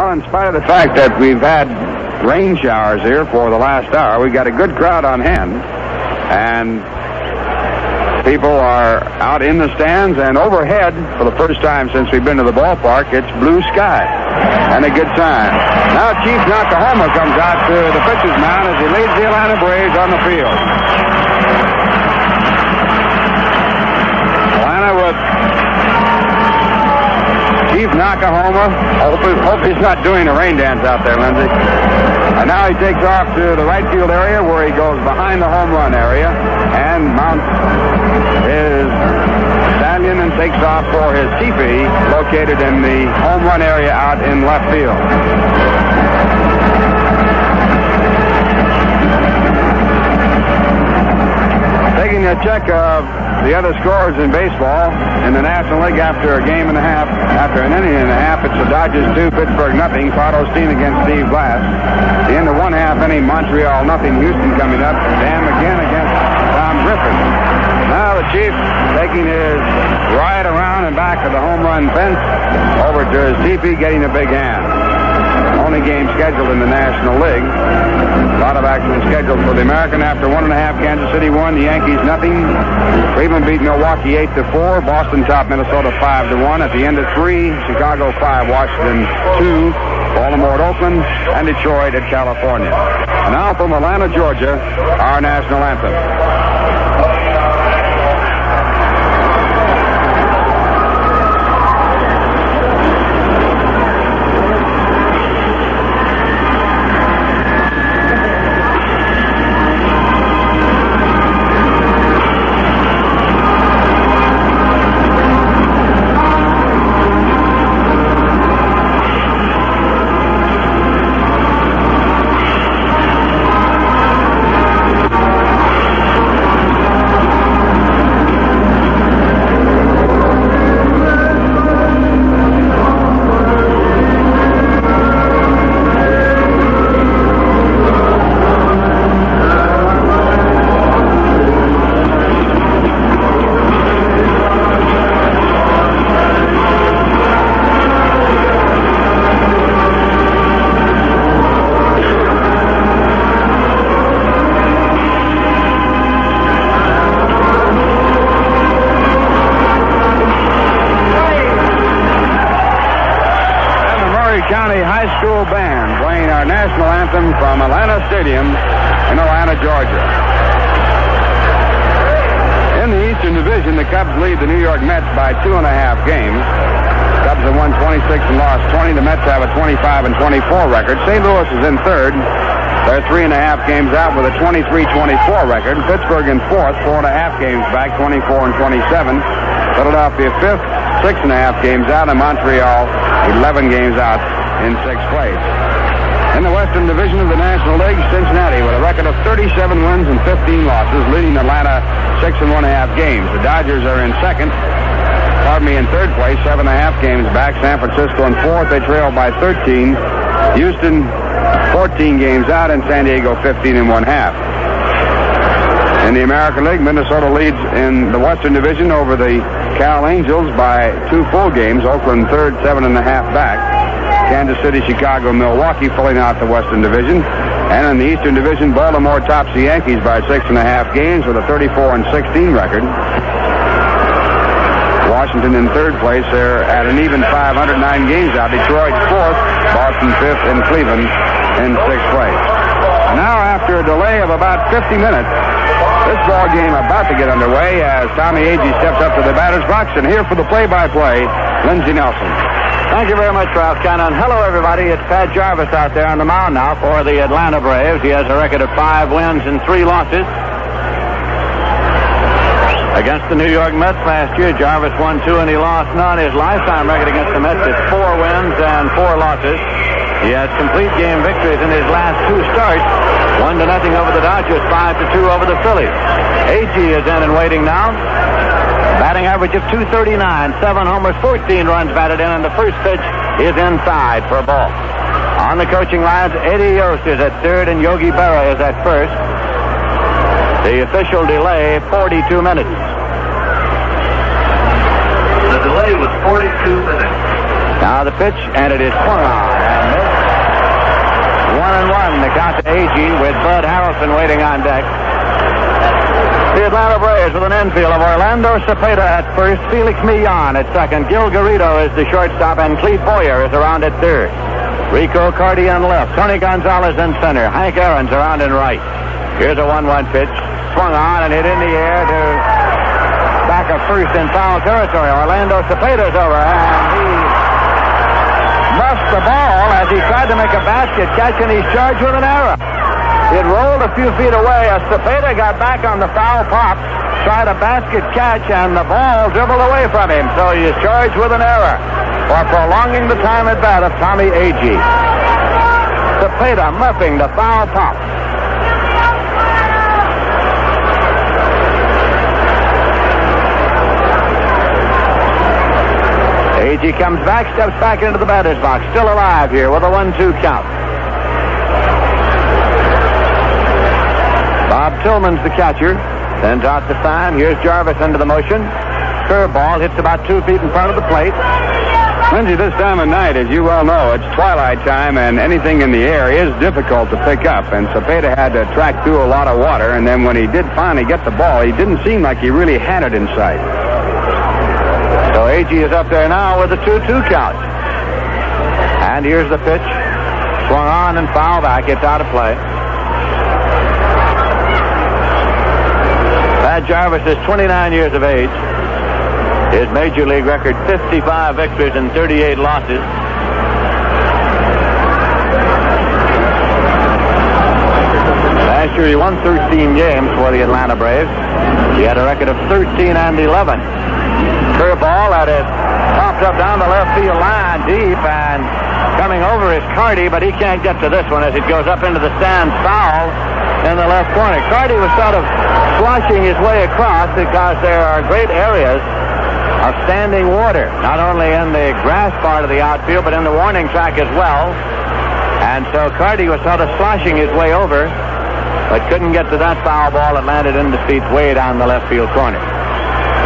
Well, in spite of the fact that we've had rain showers here for the last hour, we've got a good crowd on hand. And people are out in the stands, and overhead, for the first time since we've been to the ballpark, it's blue sky. And a good sign. Now Chief Nakahoma comes out to the pitcher's mound as he leads the Atlanta Braves on the field. Atlanta with Chief Nakahoma. Hope he's not doing a rain dance out there, Lindsay. And now he takes off to the right field area where he goes behind the home run area and mounts his stallion and takes off for his teepee located in the home run area out in left field. Taking a check of the other scores in baseball in the National League after an inning and a half, it's the Dodgers 2, Pittsburgh nothing. Carlos Steen against Steve Blass. The end of 1/2 inning, Montreal nothing. Houston coming up. Dan McGinn against Tom Griffin. Now the Chief taking his ride around and back to the home run fence over to his teepee, getting a big hand. Only game scheduled in the National League. A lot of action scheduled for the American. After 1.5, Kansas City won. The Yankees nothing. Cleveland beat Milwaukee 8-4. Boston topped Minnesota 5-1. At the end of 3, Chicago 5, Washington 2, Baltimore at Oakland, and Detroit at California. Now from Atlanta, Georgia, our national anthem. County High School Band playing our national anthem from Atlanta Stadium in Atlanta, Georgia. In the Eastern Division, the Cubs lead the New York Mets by 2.5 games. Cubs have won 26 and lost 20. The Mets have a 25-24 record. St. Louis is in third. They're 3.5 games out with a 23-24 record. Pittsburgh in fourth, 4.5 games back, 24-27. Philadelphia fifth, 6.5 games out, and Montreal 11 games out in sixth place. In the Western Division of the National League, Cincinnati with a record of 37 wins and 15 losses, leading Atlanta 6 1/2 games. The Dodgers are in in third place, 7.5 games back. San Francisco in fourth, they trail by 13. Houston 14 games out, and San Diego 15 1/2. In the American League, Minnesota leads in the Western Division over the Cal Angels by 2 full games. Oakland third, 7.5 back. Kansas City, Chicago, Milwaukee filling out the Western Division. And in the Eastern Division, Baltimore tops the Yankees by 6.5 games with a 34-16 record. Washington in third place. They're at an even 509 games out. Detroit fourth, Boston fifth, and Cleveland in sixth place. Now, after a delay of about 50 minutes, this ball game about to get underway as Tommy Agee steps up to the batter's box. And here for the play-by-play, Lindsey Nelson. Thank you very much, Ralph Cannon. Hello, everybody. It's Pat Jarvis out there on the mound now for the Atlanta Braves. He has a record of 5 wins and 3 losses. Against the New York Mets last year, Jarvis won 2 and he lost none. His lifetime record against the Mets is 4 wins and 4 losses. He has complete game victories in his last 2 starts. 1-0 over the Dodgers, 5-2 over the Phillies. Agee is in and waiting now. Batting average of .239, 7 homers, 14 runs batted in, and the first pitch is inside for a ball. On the coaching lines, Eddie Yost is at third, and Yogi Berra is at first. The official delay, 42 minutes. The delay was 42 minutes. Now the pitch, and it is swung on. And 1-1, the count to Agee with Bud Harrelson waiting on deck. The Atlanta Braves with an infield of Orlando Cepeda at first, Felix Millan at second, Gil Garrido is the shortstop, and Clete Boyer is around at third. Rico Cardi in left, Tony Gonzalez in center, Hank Aaron's around in right. Here's a 1-1 pitch, swung on and hit in the air to back of first in foul territory. Orlando Cepeda's over, and he muffed the ball as he tried to make a basket catch, and he's charged with an error. It rolled a few feet away as Cepeda got back on the foul pop, tried a basket catch, and the ball dribbled away from him. So he is charged with an error for prolonging the time at bat of Tommy Agee. Cepeda muffing the foul pop. Agee comes back, steps back into the batter's box, still alive here with a 1-2 count. Bob Tillman's the catcher. Sends out the sign. Here's Jarvis into the motion. Curveball hits about 2 feet in front of the plate. Lindsay, this time of night, as you well know, it's twilight time, and anything in the air is difficult to pick up. And Cepeda had to track through a lot of water, and then when he did finally get the ball, he didn't seem like he really had it in sight. So Agee is up there now with a 2-2 count. And here's the pitch. Swung on and foul back. It's out of play. Thad Jarvis is 29 years of age. His major league record, 55 victories and 38 losses. Last year he won 13 games for the Atlanta Braves. He had a record of 13-11. Curveball at it, popped up down the left field line deep, and coming over is Cardi, but he can't get to this one as it goes up into the stands foul in the left corner. Cardi was sort of sloshing his way across because there are great areas of standing water, not only in the grass part of the outfield, but in the warning track as well. And so Cardi was sort of sloshing his way over, but couldn't get to that foul ball that landed in the feet way down the left field corner.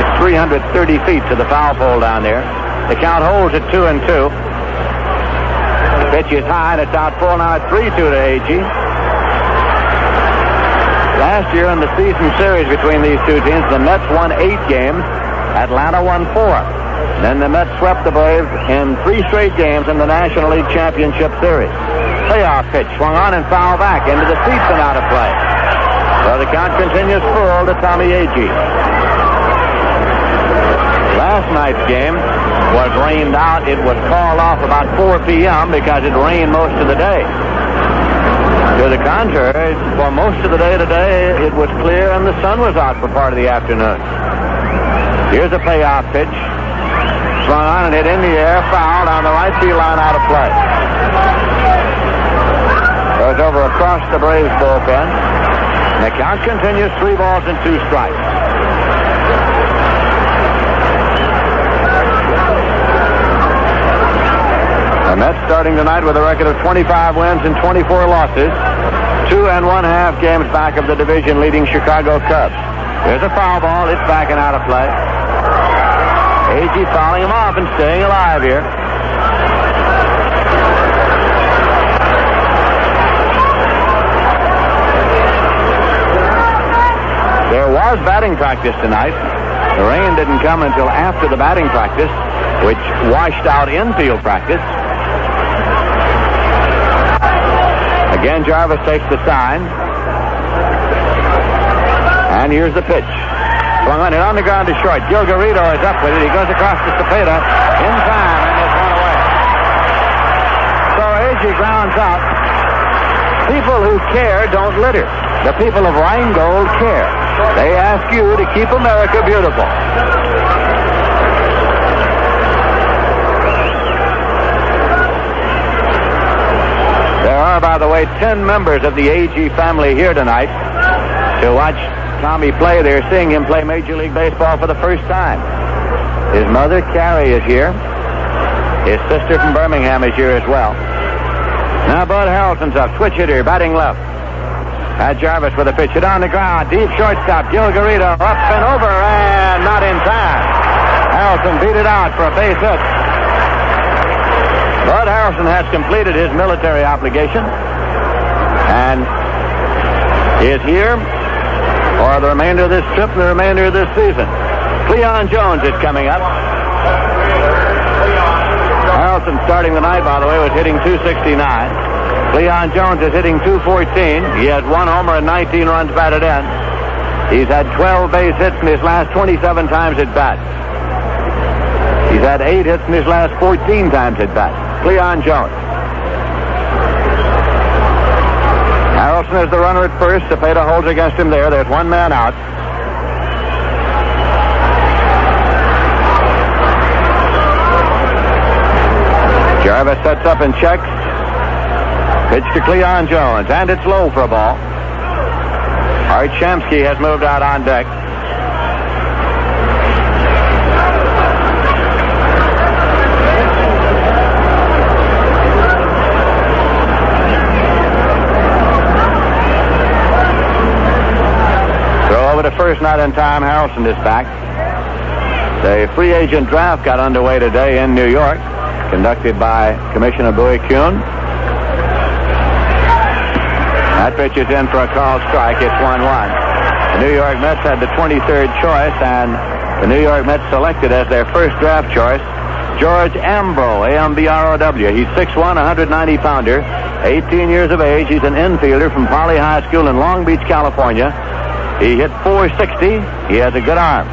It's 330 feet to the foul pole down there. The count holds at 2-2. The pitch is high, and it's out full now at 3-2 to Agee. Last year in the season series between these two teams, the Mets won 8 games. Atlanta won 4. Then the Mets swept the Braves in 3 straight games in the National League Championship Series. Payoff pitch, swung on and foul back into the seats and out of play. So the count continues full to Tommy Agee. Last night's game was rained out. It was called off about 4 p.m. because it rained most of the day. To the contrary, for most of the day today, it was clear and the sun was out for part of the afternoon. Here's a payoff pitch. Swung on and hit in the air, foul down the right field line, out of play. Goes over across the Braves bullpen. And the count continues, 3 balls and 2 strikes. The Mets starting tonight with a record of 25 wins and 24 losses. 2.5 games back of the division-leading Chicago Cubs. There's a foul ball. It's back and out of play. Agee fouling him off and staying alive here. There was batting practice tonight. The rain didn't come until after the batting practice, which washed out infield practice. Again, Jarvis takes the sign. And here's the pitch. Swung on it on the ground to short. Gil Garrido is up with it. He goes across to Cepeda in time, and it's one away. So Agee grounds out. People who care don't litter. The people of Rheingold care. They ask you to keep America beautiful. There are, by the way, 10 members of the Agee family here tonight to watch Tommy play. They're seeing him play Major League Baseball for the first time. His mother, Carrie, is here. His sister from Birmingham is here as well. Now Bud Harrelson's up, switch hitter, batting left. Thad Jarvis with a pitch hit on the ground. Deep shortstop, Gil Garrido up and over, and not in time. Harrelson beat it out for a base hit. Bud Harrelson has completed his military obligation. and is here for the remainder of this trip and the remainder of this season. Cleon Jones is coming up. Harrelson, starting the night, by the way, was hitting .269. Cleon Jones is hitting .214. He has 1 homer and 19 runs batted in. He's had 12 base hits in his last 27 times at bat. He's had 8 hits in his last 14 times at bat. Cleon Jones. Harrelson is the runner at first. Cepeda holds against him there. There's 1 man out. Jarvis sets up and checks. Pitch to Cleon Jones, and it's low for a ball. Art Shamsky has moved out on deck. Throw over to first, not in time. Harrelson is back. The free agent draft got underway today in New York, conducted by Commissioner Bowie Kuhn. That pitch is in for a called strike. It's 1-1. The New York Mets had the 23rd choice, and the New York Mets selected as their first draft choice George Ambro, A-M-B-R-O-W. He's 6'1", 190-pounder, 18 years of age. He's an infielder from Poly High School in Long Beach, California. He hit .460. He has a good arm.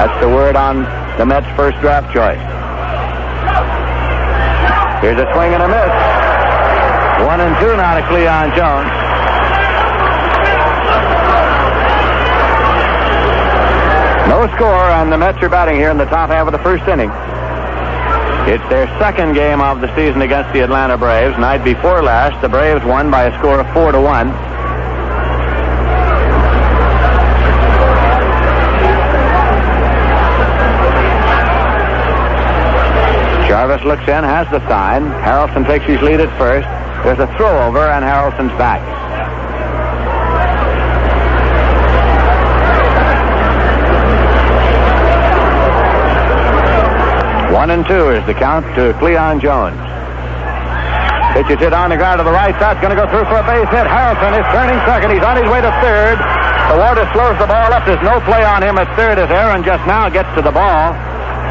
That's the word on the Mets' first draft choice. Here's a swing and a miss. 1-2 now to Cleon Jones. No score, and the Mets are batting here in the top half of the first inning. It's their second game of the season against the Atlanta Braves. Night before last, the Braves won by a score of 4-1. Jarvis looks in, has the sign. Harrelson takes his lead at first. There's a throw over, and Harrelson's back. One and two is the count to Cleon Jones. Pitch is hit on the ground to the right side. It's going to go through for a base hit. Harrelson is turning second. He's on his way to third. The water slows the ball up. There's no play on him at third as Aaron just now gets to the ball.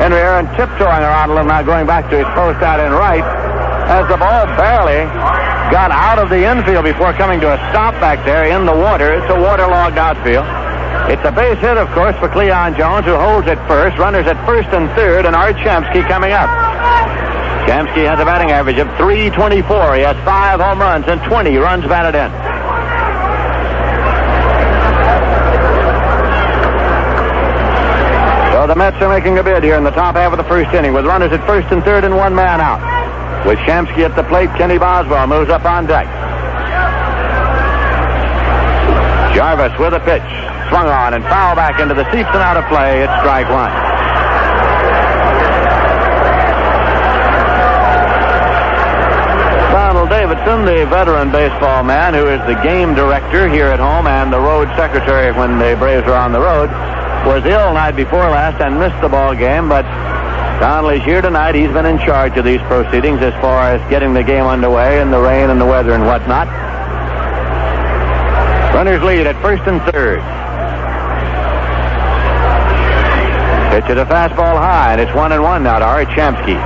Henry Aaron tiptoeing around a little now, going back to his post out in right, as the ball barely got out of the infield before coming to a stop back there in the water. It's a waterlogged outfield. It's a base hit, of course, for Cleon Jones, who holds at first. Runners at first and third, and Art Shamsky coming up. Shamsky has a batting average of .324. He has 5 home runs and 20 runs batted in. So the Mets are making a bid here in the top half of the first inning with runners at first and third and 1 man out. With Shamsky at the plate, Kenny Boswell moves up on deck. Jarvis with a pitch. Swung on and foul back into the seats and out of play. It's strike one. Donald Davidson, the veteran baseball man who is the game director here at home and the road secretary when the Braves are on the road, was ill night before last and missed the ball game, but Donnelly's here tonight. He's been in charge of these proceedings as far as getting the game underway in the rain and the weather and whatnot. Runners lead at first and third. Pitch at a fastball high, and it's 1-1 now to Art Shamsky.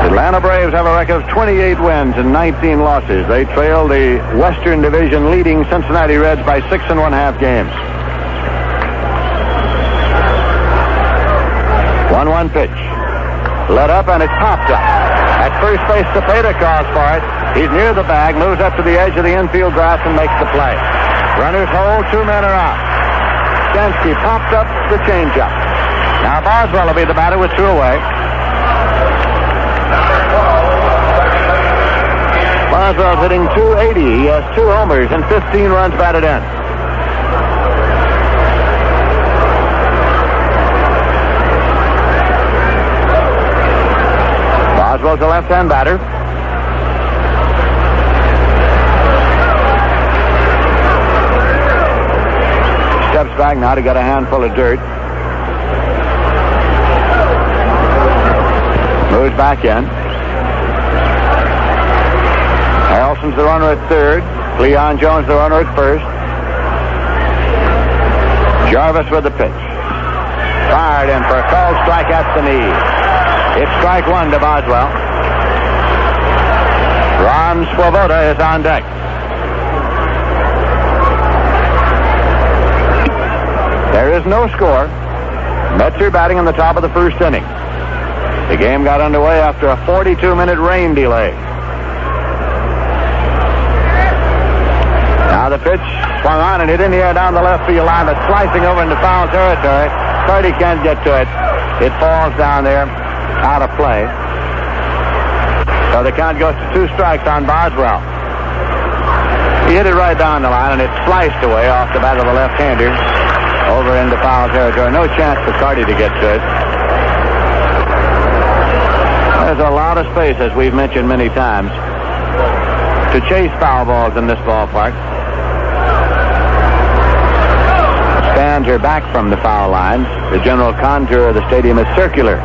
The Atlanta Braves have a record of 28 wins and 19 losses. They trail the Western Division leading Cincinnati Reds by 6 1/2 games. 1-1 pitch. Let up, and it's popped up. At first base, Cepeda calls for it. He's near the bag, moves up to the edge of the infield grass and makes the play. Runners hold, 2 men are out. Shamsky popped up the changeup. Now Boswell will be the batter with 2 away. Boswell's hitting .280. He has 2 homers and 15 runs batted in. Boswell's a left-hand batter. Steps back now to get a handful of dirt. back in. Harrelson's the runner at third. Cleon Jones the runner at first. Jarvis with the pitch. Fired in for a called strike at the knee. It's strike one to Boswell. Ron Swoboda is on deck. There is no score. Mets are batting in the top of the first inning. The game got underway after a 42-minute rain delay. Now the pitch swung on and hit in the air down the left field line, but slicing over into foul territory. Purdy can't get to it. It falls down there, out of play. So the count goes to 2 strikes on Boswell. He hit it right down the line, and it sliced away off the bat of the left-hander over into foul territory. No chance for Carty to get to it. There's a lot of space, as we've mentioned many times, to chase foul balls in this ballpark. Stands are back from the foul lines. The general contour of the stadium is circular.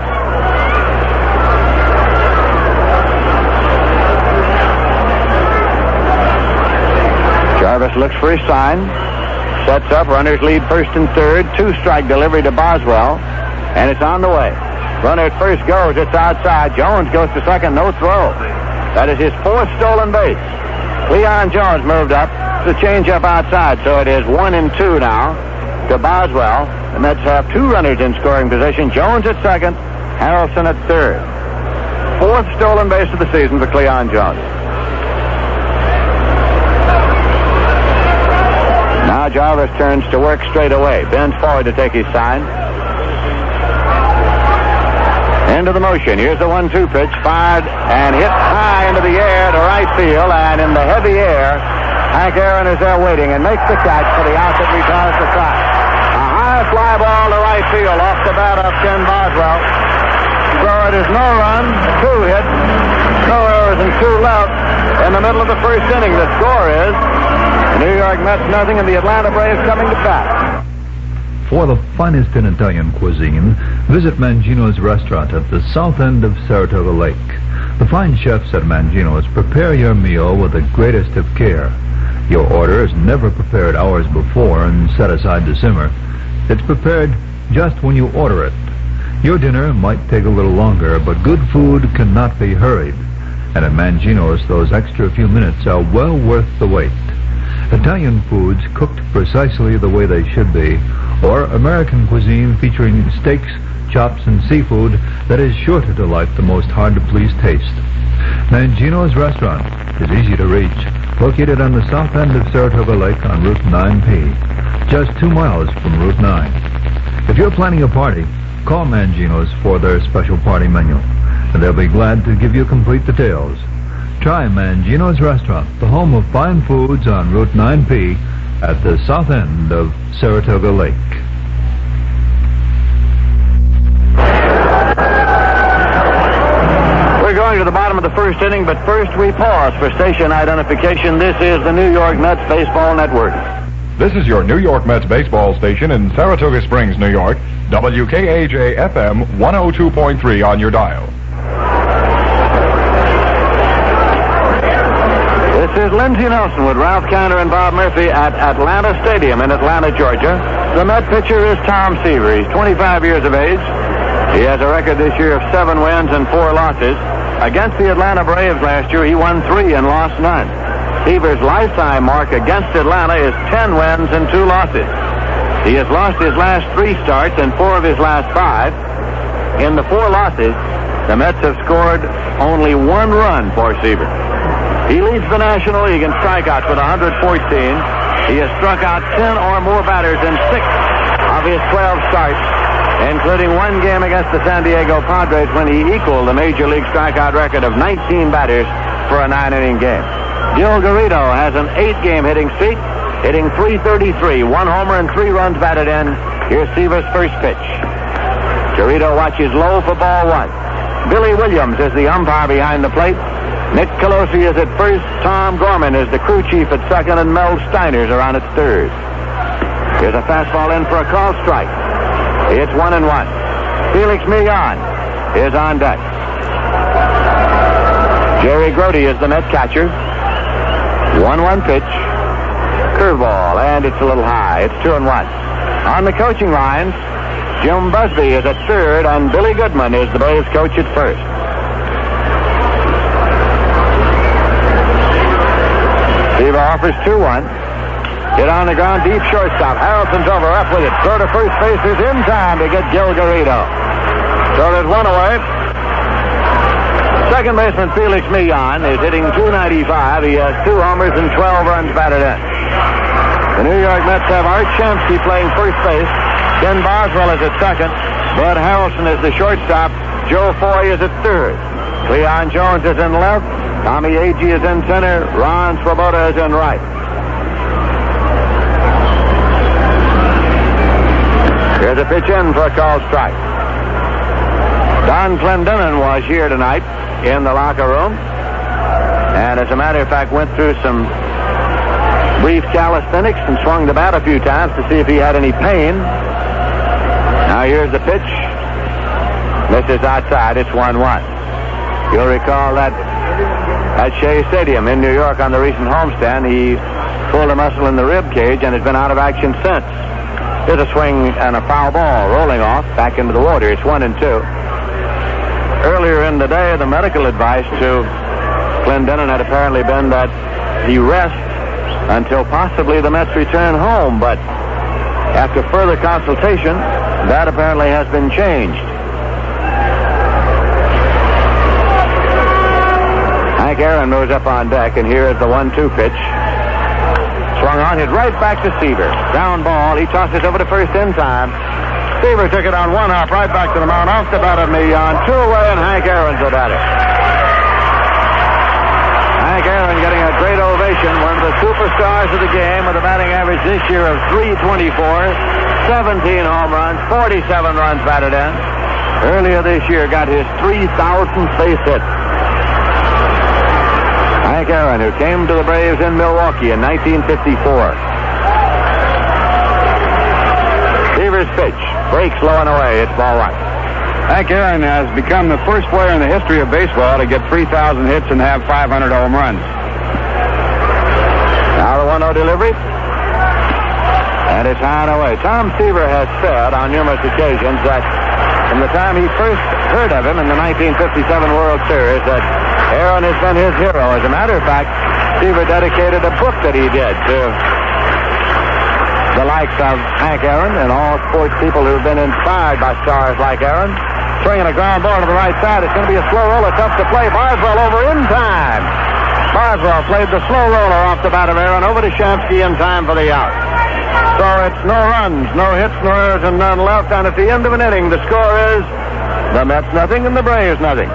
Jarvis looks for his sign. Sets up. Runners lead first and third. 2-strike delivery to Boswell. And it's on the way. Runner at first goes. It's outside. Jones goes to second. No throw. That is his 4th stolen base. Cleon Jones moved up. The changeup outside. So it is 1-2 now to Boswell. The Mets have 2 runners in scoring position. Jones at second. Harrelson at third. 4th stolen base of the season for Cleon Jones. Now Jarvis turns to work straight away. Bends forward to take his sign. Into the motion. Here's the 1-2 pitch. Fired and hit high into the air to right field. And in the heavy air, Hank Aaron is there waiting and makes the catch for the out that returns the try. A high fly ball to right field off the bat of Ken Boswell. So it is no run, 2 hits, no errors, and 2 left in the middle of the first inning. The score is the New York Mets nothing and the Atlanta Braves coming to bat. For the finest in Italian cuisine, visit Mangino's restaurant at the south end of Saratoga Lake. The fine chefs at Mangino's prepare your meal with the greatest of care. Your order is never prepared hours before and set aside to simmer. It's prepared just when you order it. Your dinner might take a little longer, but good food cannot be hurried. And at Mangino's, those extra few minutes are well worth the wait. Italian foods cooked precisely the way they should be, or American cuisine featuring steaks, chops, and seafood that is sure to delight the most hard-to-please taste. Mangino's restaurant is easy to reach, located on the south end of Saratoga Lake on Route 9P, just 2 miles from Route 9. If you're planning a party, call Mangino's for their special party menu, and they'll be glad to give you complete details. Try Mangino's restaurant, the home of fine foods on Route 9P at the south end of Saratoga Lake. We're going to the bottom of the first inning, but first we pause for station identification. This is the New York Mets Baseball Network. This is your New York Mets baseball station in Saratoga Springs, New York. WKAJ-FM 102.3 on your dial. This is Lindsey Nelson with Ralph Kiner and Bob Murphy at Atlanta Stadium in Atlanta, Georgia. The Met pitcher is Tom Seaver. He's 25 years of age. He has a record this year of 7 wins and 4 losses. Against the Atlanta Braves last year, he won 3 and lost none. Seaver's lifetime mark against Atlanta is 10 wins and 2 losses. He has lost his last 3 starts and 4 of his last 5. In the 4 losses, the Mets have scored only 1 run for Seaver. He leads the National League in strikeouts with 114. He has struck out 10 or more batters in 6 of his 12 starts, including 1 game against the San Diego Padres when he equaled the Major League strikeout record of 19 batters for a 9-inning game. Gil Garrido has an 8-game hitting streak, hitting .333, 1 homer and 3 runs batted in. Here's Seaver's first pitch. Garrido watches low for ball 1. Billy Williams is the umpire behind the plate. Nick Colosi is at first. Tom Gorman is the crew chief at second, and Mel Steiner's around at third. Here's a fastball in for a called strike. It's 1-1. Felix Millan is on deck. Jerry Grody is the net catcher. 1-1 pitch. Curveball, and it's a little high. It's 2-1. On the coaching lines, Jim Busby is at third, and Billy Goodman is the Braves coach at first. Seaver offers 2-1. Hit on the ground, deep shortstop. Harrelson's over, up with it. Throw to first base is in time to get Gil Garrido. So there's one away. Second baseman Felix Millan is hitting .295. He has 2 homers and 12 runs batted in. The New York Mets have Art Shamsky playing first base. Ken Boswell is at second. Bud Harrelson is the shortstop. Joe Foy is at third. Cleon Jones is in left. Tommy Agee is in center. Ron Swoboda is in right. Here's a pitch in for a called strike. Don Clendenin was here tonight in the locker room, and as a matter of fact went through some brief calisthenics and swung the bat a few times to see if he had any pain. Now here's the pitch. This is outside. It's 1-1. You'll recall that at Shea Stadium in New York on the recent homestand, he pulled a muscle in the rib cage and has been out of action since. Here's a swing and a foul ball rolling off back into the water. It's 1-2. Earlier in the day, the medical advice to Clendenin had apparently been that he rest until possibly the Mets return home, but after further consultation, that apparently has been changed. Hank Aaron moves up on deck, and here is the 1-2 pitch. Swung on, hit right back to Seaver. Ground ball, he tosses over to first in time. Seaver took it on one hop right back to the mound, off the bat of Millan, 2 away, and Hank Aaron's at it. Hank Aaron getting a great ovation, one of the superstars of the game with a batting average this year of .324, 17 home runs, 47 runs batted in. Earlier this year got his 3,000th base hit. Hank Aaron, who came to the Braves in Milwaukee in 1954. Seaver's pitch. Breaks low and away. It's ball 1. Hank Aaron has become the first player in the history of baseball to get 3,000 hits and have 500 home runs. Now the 1-0 delivery. And it's high and away. Tom Seaver has said on numerous occasions that from the time he first heard of him in the 1957 World Series that Aaron has been his hero. As a matter of fact, Seaver dedicated a book that he did to the likes of Hank Aaron and all sports people who've been inspired by stars like Aaron. Swinging a ground ball to the right side. It's going to be a slow roller, tough to play. Boswell over in time. Boswell played the slow roller off the bat of Aaron over to Shamsky in time for the out. So it's no runs, no hits, no errors, and none left. And at the end of an inning, the score is the Mets nothing and the Braves nothing.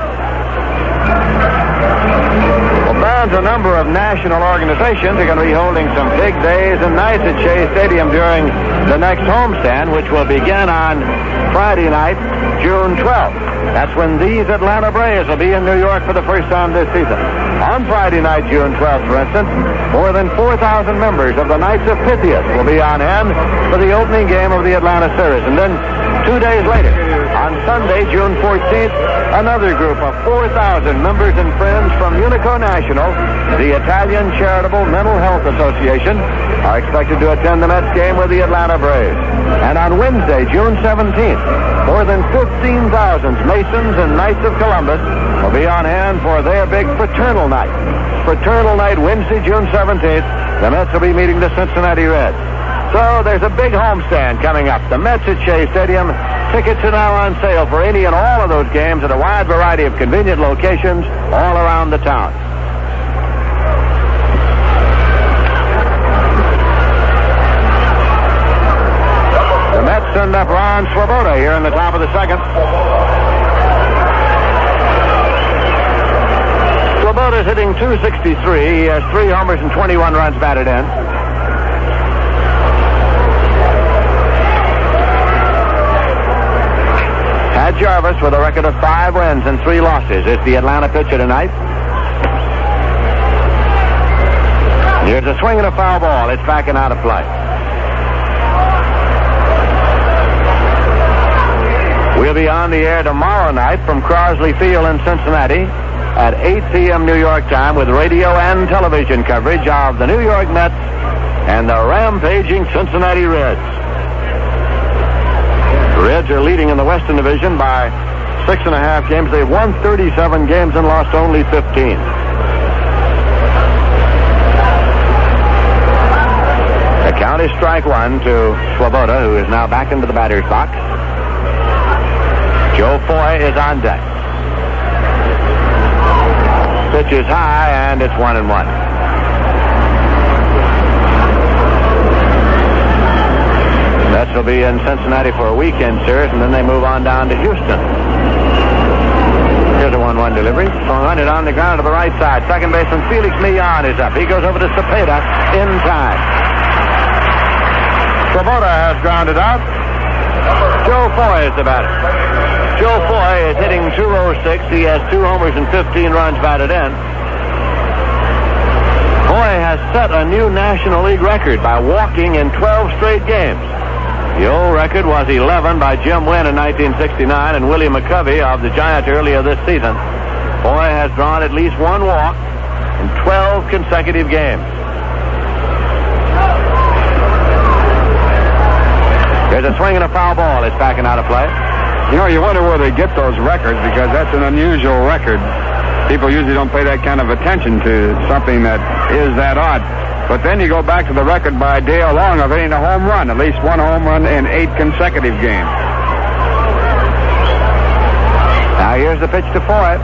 Well, fans, a number of national organizations are going to be holding some big days and nights at Shea Stadium during the next homestand, which will begin on Friday night, June 12th. That's when these Atlanta Braves will be in New York for the first time this season. On Friday night, June 12th, for instance, more than 4,000 members of the Knights of Pythias will be on hand for the opening game of the Atlanta series. And then 2 days later, on Sunday, June 14th, another group of 4,000 members and friends from Unico National, the Italian Charitable Mental Health Association, are expected to attend the Mets game with the Atlanta Braves. And on Wednesday, June 17th, more than 15,000 Masons and Knights of Columbus will be on hand for their big Fraternal Night. Fraternal Night, Wednesday, June 17th, the Mets will be meeting the Cincinnati Reds. So there's a big homestand coming up. The Mets at Shea Stadium. Tickets are now on sale for any and all of those games at a wide variety of convenient locations all around the town. The Mets send up Ron Swoboda here in the top of the second. Swoboda's hitting .263. He has 3 homers and 21 runs batted in. Tad Jarvis with a record of 5 wins and 3 losses is the Atlanta pitcher tonight. Here's a swing and a foul ball. It's back and out of play. We'll be be on the air tomorrow night from Crosley Field in Cincinnati at 8 p.m. New York time with radio and television coverage of the New York Mets and the rampaging Cincinnati Reds. The Reds are leading in the Western Division by 6.5 games. They've won 37 games and lost only 15. The count is strike one to Swoboda, who is now back into the batter's box. Joe Foy is on deck. Pitch is high, and it's 1-1. Mets will be in Cincinnati for a weekend series, and then they move on down to Houston. Here's a 1-1 delivery. Swung it on the ground to the right side. Second baseman Felix Millan is up. He goes over to Cepeda in time. Swoboda has grounded out. Joe Foy is the batter. Joe Foy is hitting .206. He has 2 homers and 15 runs batted in. Foy has set a new National League record by walking in 12 straight games. The old record was 11 by Jim Wynn in 1969 and Willie McCovey of the Giants earlier this season. Foy has drawn at least 1 walk in 12 consecutive games. There's a swing and a foul ball. It's backing out of play. You know, you wonder where they get those records, because that's an unusual record. People usually don't pay that kind of attention to something that is that odd. But then you go back to the record by Dale Long of hitting a home run, at least 1 home run in 8 consecutive games. Now here's the pitch to Foy.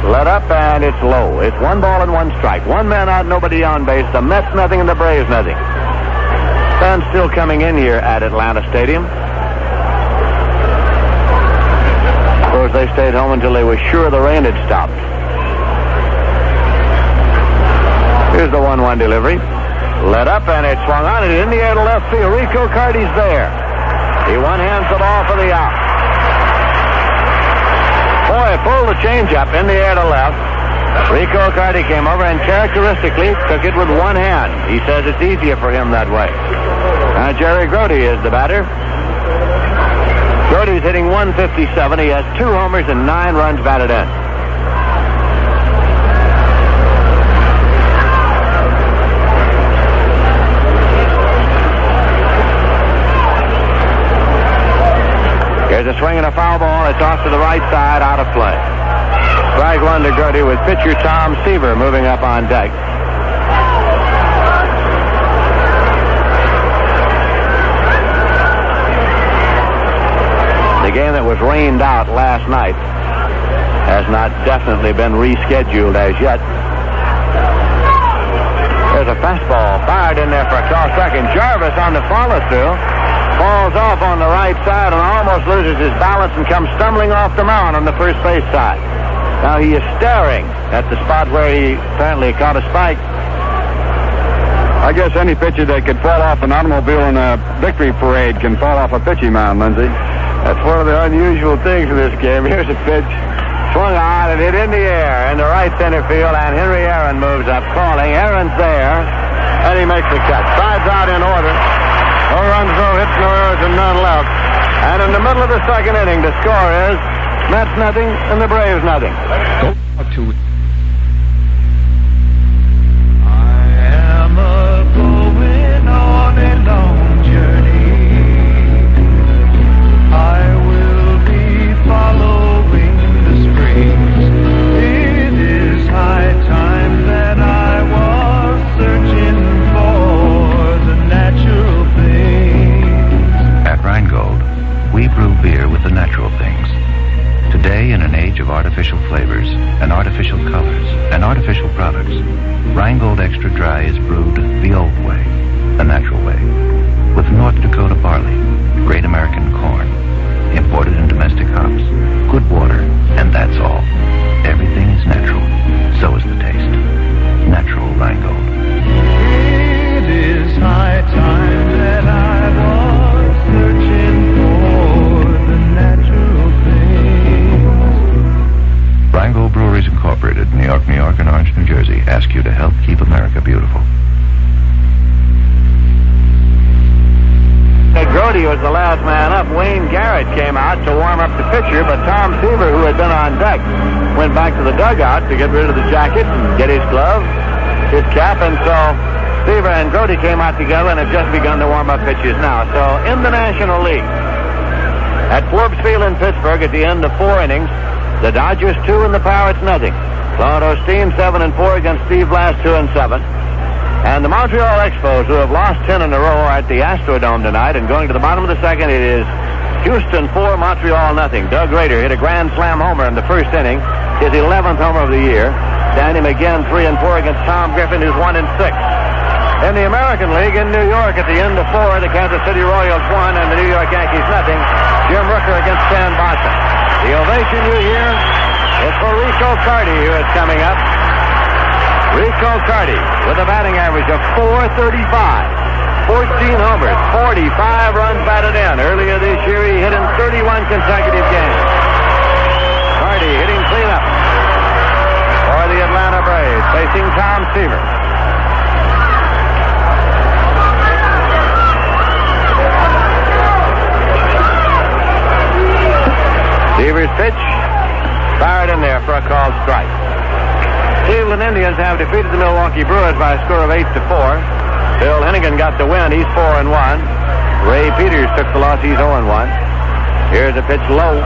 Let up, and it's low. It's 1 ball and 1 strike. 1 man out, nobody on base. The Mets nothing and the Braves nothing. Fans still coming in here at Atlanta Stadium. Of course, they stayed home until they were sure the rain had stopped. Here's the 1-1 delivery. Let up, and it swung on it in the air to left field. Rico Carty's there. He one-hands the ball for the out. Foy pulled the changeup in the air to left. Rico Carty came over and characteristically took it with 1 hand. He says it's easier for him that way. Now Jerry Grote is the batter. Grote's hitting .157. He has 2 homers and 9 runs batted in. Here's a swing and a foul ball. It's off to the right side, out of play. Strike one to Grote with pitcher Tom Seaver moving up on deck. The game that was rained out last night has not definitely been rescheduled as yet. There's a fastball fired in there for a close second. Jarvis on the follow-through falls off on the right side and almost loses his balance and comes stumbling off the mound on the first base side. Now he is staring at the spot where he apparently caught a spike. I guess any pitcher that could fall off an automobile in a victory parade can fall off a pitching mound, Lindsay. That's one of the unusual things in this game. Here's a pitch. Swung on and hit in the air in the right center field, and Henry Aaron moves up calling. Aaron's there, and he makes the catch. Sides out in order. No runs, no hits, no errors, and none left. And in the middle of the second inning, the score is Mets nothing and the Braves nothing. Go to I am going on a long journey. I will be following the springs. It is high time that I was searching for the natural things. At Rheingold, we brew beer with the natural things. Today, in an age of artificial flavors and artificial colors and artificial products, Rheingold Extra Dry is brewed the old way, the natural way, with North Dakota barley, great American corn, imported and domestic hops, good water, and that's all. Everything is natural. So is the taste. Natural Rheingold. It is high time that I was searching for the natural things. Rheingold Breweries Incorporated, New York, New York, and Orange, New Jersey, ask you to help keep America beautiful. Grote was the last man up. Wayne Garrett White came out to warm up the pitcher, but Tom Seaver, who had been on deck, went back to the dugout to get rid of the jacket and get his glove, his cap, and so Seaver and Grote came out together and have just begun to warm up pitches now. So in the National League, at Forbes Field in Pittsburgh, at the end of 4 innings, the Dodgers 2 and the Pirates nothing. Claude Osteen 7-4 against Steve Blass 2-7. And the Montreal Expos, who have lost 10 in a row, are at the Astrodome tonight. And going to the bottom of the second, it is Houston 4, Montreal nothing. Doug Rader hit a grand slam homer in the first inning, his 11th homer of the year. Danny McGinn 3-4 against Tom Griffin, who's 1-6. In the American League in New York, at the end of 4, the Kansas City Royals 1 and the New York Yankees nothing. Jim Rooker against Stan Boston. The ovation you hear is for Rico Carty, who is coming up. Rico Carty with a batting average of .435, 14 homers, 45 runs batted in. Earlier this year, he hit in 31 consecutive games. Carty hitting cleanup for the Atlanta Braves, facing Tom Seaver. Seaver's pitch fired in there for a called strike. Cleveland Indians have defeated the Milwaukee Brewers by a score of 8-4. Bill Hennigan got the win. He's 4-1. Ray Peters took the loss. He's 0-1. Here's a pitch low.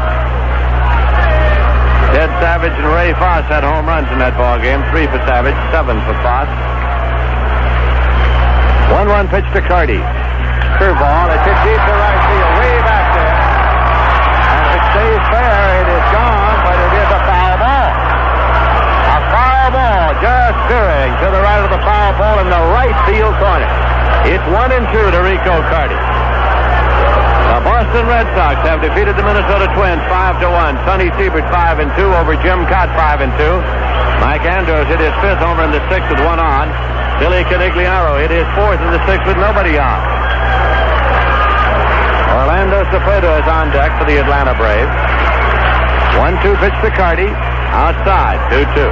Ted Savage and Ray Foss had home runs in that ball game. 3 for Savage, 7 for Foss. 1-1 pitch to Carty. Curveball. It's hit deep to right field. Way back there. And if it stays fair, it is gone, but it is a foul ball. A foul ball just veering to the right of the foul ball in the right field corner. It's 1-2 to Rico Carty. The Boston Red Sox have defeated the Minnesota Twins 5-1. Sonny Siebert 5-2 over Jim Cott 5-2. Mike Andrews hit his 5th homer in the 6th with 1 on. Billy Canigliaro hit his 4th in the 6th with nobody on. Orlando Cepeda is on deck for the Atlanta Braves. 1-2 pitch to Carty. Outside, 2-2.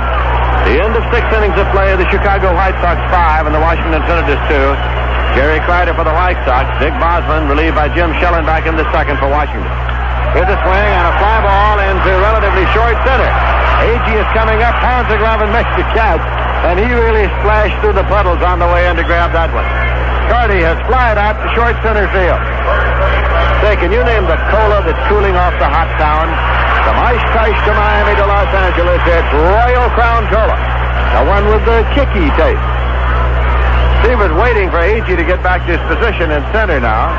The end of 6 innings of play, the Chicago White Sox 5 and the Washington Senators 2. Jerry Kreider for the White Sox. Dick Bosman relieved by Jim Schellenbach in the 2nd for Washington. Here's a swing and a fly ball into relatively short center. Agee is coming up, pounds the glove and makes the catch, and he really splashed through the puddles on the way in to grab that one. Carty has flied out to short center field. Say, can you name the cola that's cooling off the hot town? From Ice to Miami to Los Angeles, it's Royal Crown Cola, the one with the kicky taste. Seaver's waiting for Agee to get back to his position in center now.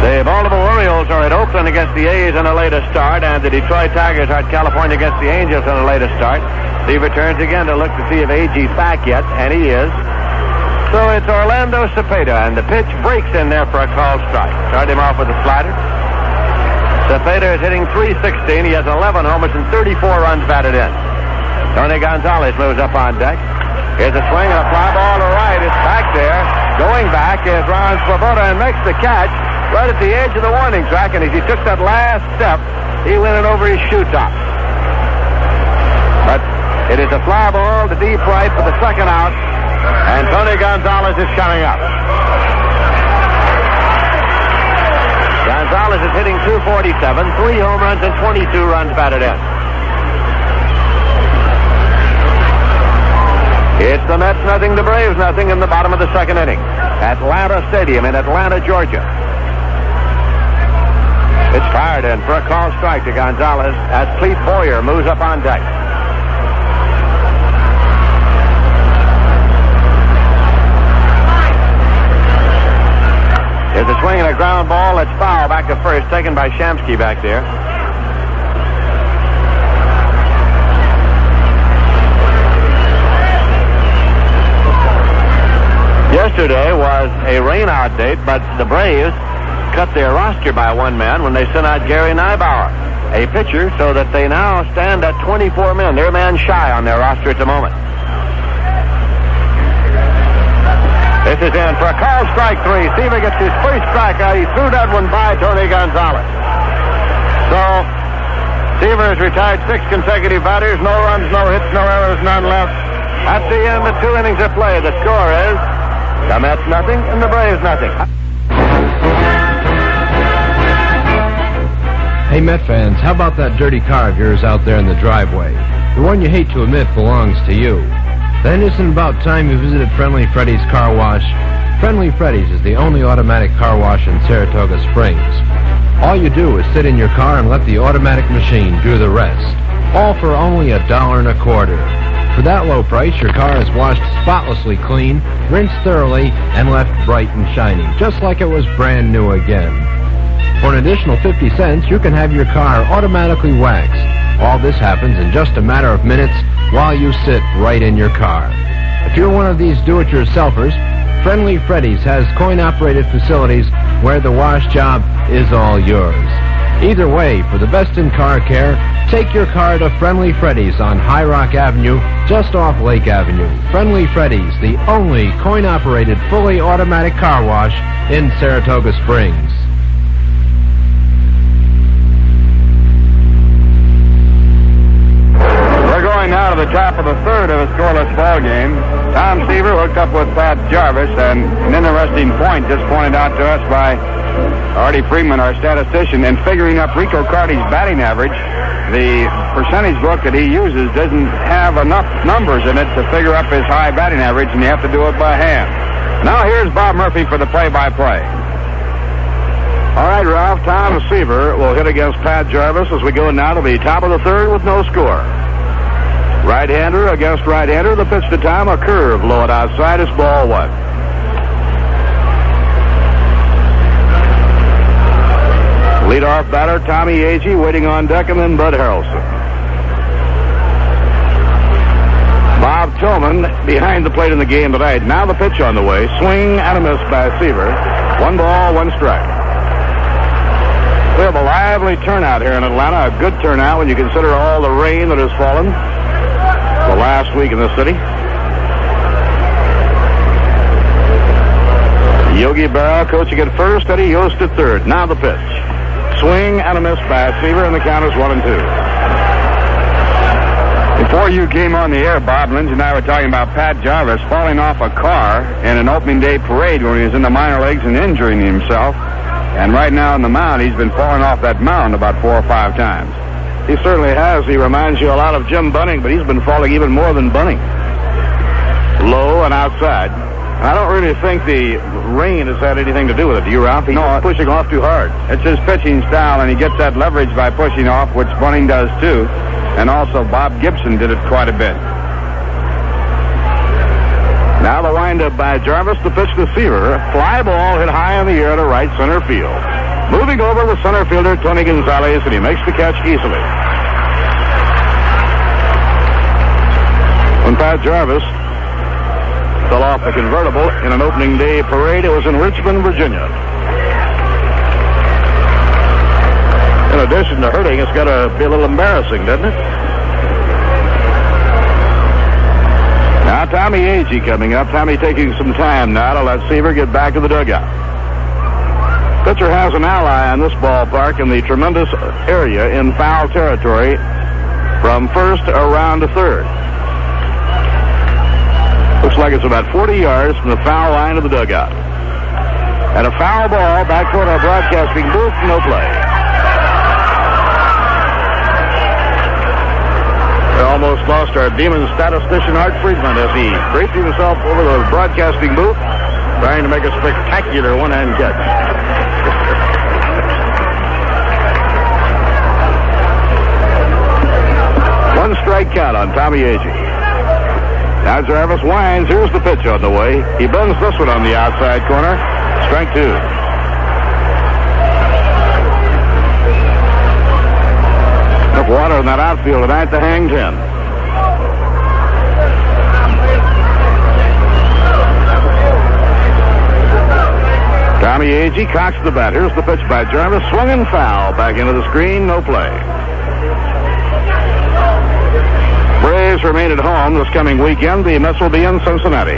The Baltimore Orioles are at Oakland against the A's in a later start, and the Detroit Tigers are at California against the Angels in a later start. Seaver turns again to look to see if Agee's back yet, and he is. So it's Orlando Cepeda, and the pitch breaks in there for a called strike. Start him off with a slider. Cepeda is hitting .316. He has 11 homers and 34 runs batted in. Tony Gonzalez moves up on deck. Here's a swing and a fly ball to right. It's back there. Going back is Ron Swoboda and makes the catch right at the edge of the warning track. And as he took that last step, he went it over his shoe top. But it is a fly ball to deep right for the 2nd out. And Tony Gonzalez is coming up. Gonzalez is hitting .247, 3 home runs and 22 runs batted in. It's the Mets nothing, the Braves nothing in the bottom of the 2nd inning. Atlanta Stadium in Atlanta, Georgia. It's fired in for a call strike to Gonzalez as Clete Boyer moves up on deck. There's a swing and a ground ball that's foul back to first, taken by Shamsky back there. Yesterday was a rainout date, but the Braves cut their roster by 1 man when they sent out Gary Neibauer, a pitcher, so that they now stand at 24 men. They're man shy on their roster at the moment. This is in for a call strike 3. Seaver gets his first strikeout. He threw that one by Tony Gonzalez. So Seaver has retired 6 consecutive batters. No runs, no hits, no errors, none left. At the end of 2 innings of play, the score is The Mets nothing, and the Braves nothing. Hey, Met fans, how about that dirty car of yours out there in the driveway? The one you hate to admit belongs to you. Then isn't it about time you visited Friendly Freddy's Car Wash? Friendly Freddy's is the only automatic car wash in Saratoga Springs. All you do is sit in your car and let the automatic machine do the rest. All for only $1.25. For that low price, your car is washed spotlessly clean, rinsed thoroughly, and left bright and shiny, just like it was brand new again. For an additional 50 cents, you can have your car automatically waxed. All this happens in just a matter of minutes while you sit right in your car. If you're one of these do-it-yourselfers, Friendly Freddy's has coin-operated facilities where the wash job is all yours. Either way, for the best in car care, take your car to Friendly Freddy's on High Rock Avenue, just off Lake Avenue. Friendly Freddy's, the only coin-operated, fully automatic car wash in Saratoga Springs. Now to the top of the third of a scoreless ball game. Tom Seaver hooked up with Pat Jarvis, and an interesting point just pointed out to us by Artie Freeman, our statistician, in figuring up Rico Carty's batting average. The percentage book that he uses doesn't have enough numbers in it to figure up his high batting average, and you have to do it by hand. Now here's Bob Murphy for the play-by-play. All right, Ralph, Tom Seaver will hit against Pat Jarvis as we go now to the top of the third with no score. Right-hander against right-hander. The pitch to Tom, a curve low and outside. It's ball one. Leadoff batter, Tommy Agee, waiting on deck, and then Bud Harrelson. Bob Tillman behind the plate in the game tonight. Now the pitch on the way. Swing and a miss by Seaver. 1 ball, 1 strike. We have a lively turnout here in Atlanta. A good turnout when you consider all the rain that has fallen the last week in the city. Yogi Berra coaching at first, Eddie Yost at third. Now the pitch. Swing and a miss by Seaver, and the count is 1-2. Before you came on the air, Bob, Lindsay and I were talking about Pat Jarvis falling off a car in an opening day parade when he was in the minor leagues and injuring himself. And right now on the mound, he's been falling off that mound about 4 or 5 times. He certainly has. He reminds you a lot of Jim Bunning, but he's been falling even more than Bunning. Low and outside. And I don't really think the rain has had anything to do with it. Do you, Ralph? He's pushing off too hard. It's his pitching style, and he gets that leverage by pushing off, which Bunning does too. And also Bob Gibson did it quite a bit. Now the windup by Jarvis, the pitch to Seaver. Fly ball hit high in the air to right center field. Moving over the center fielder, Tony Gonzalez, and he makes the catch easily. When Pat Jarvis fell off the convertible in an opening day parade, it was in Richmond, Virginia. In addition to hurting, it's got to be a little embarrassing, doesn't it? Now Tommy Agee coming up. Tommy taking some time now to let Seaver get back to the dugout. Pitcher has an ally on this ballpark in the tremendous area in foul territory from first around to third. Looks like it's about 40 yards from the foul line of the dugout. And a foul ball back toward our broadcasting booth, no play. We almost lost our demon statistician, Art Friedman, as he draped himself over the broadcasting booth, trying to make a spectacular one-hand catch. One strike count on Tommy Agee. Now Jarvis winds. Here's the pitch on the way. He bends this one on the outside corner. Strike 2. Enough water in that outfield tonight to hang 10. Tommy Agee cocks the bat. Here's the pitch by Jarvis. Swung and foul. Back into the screen. No play. Braves remain at home this coming weekend. The Mets will be in Cincinnati.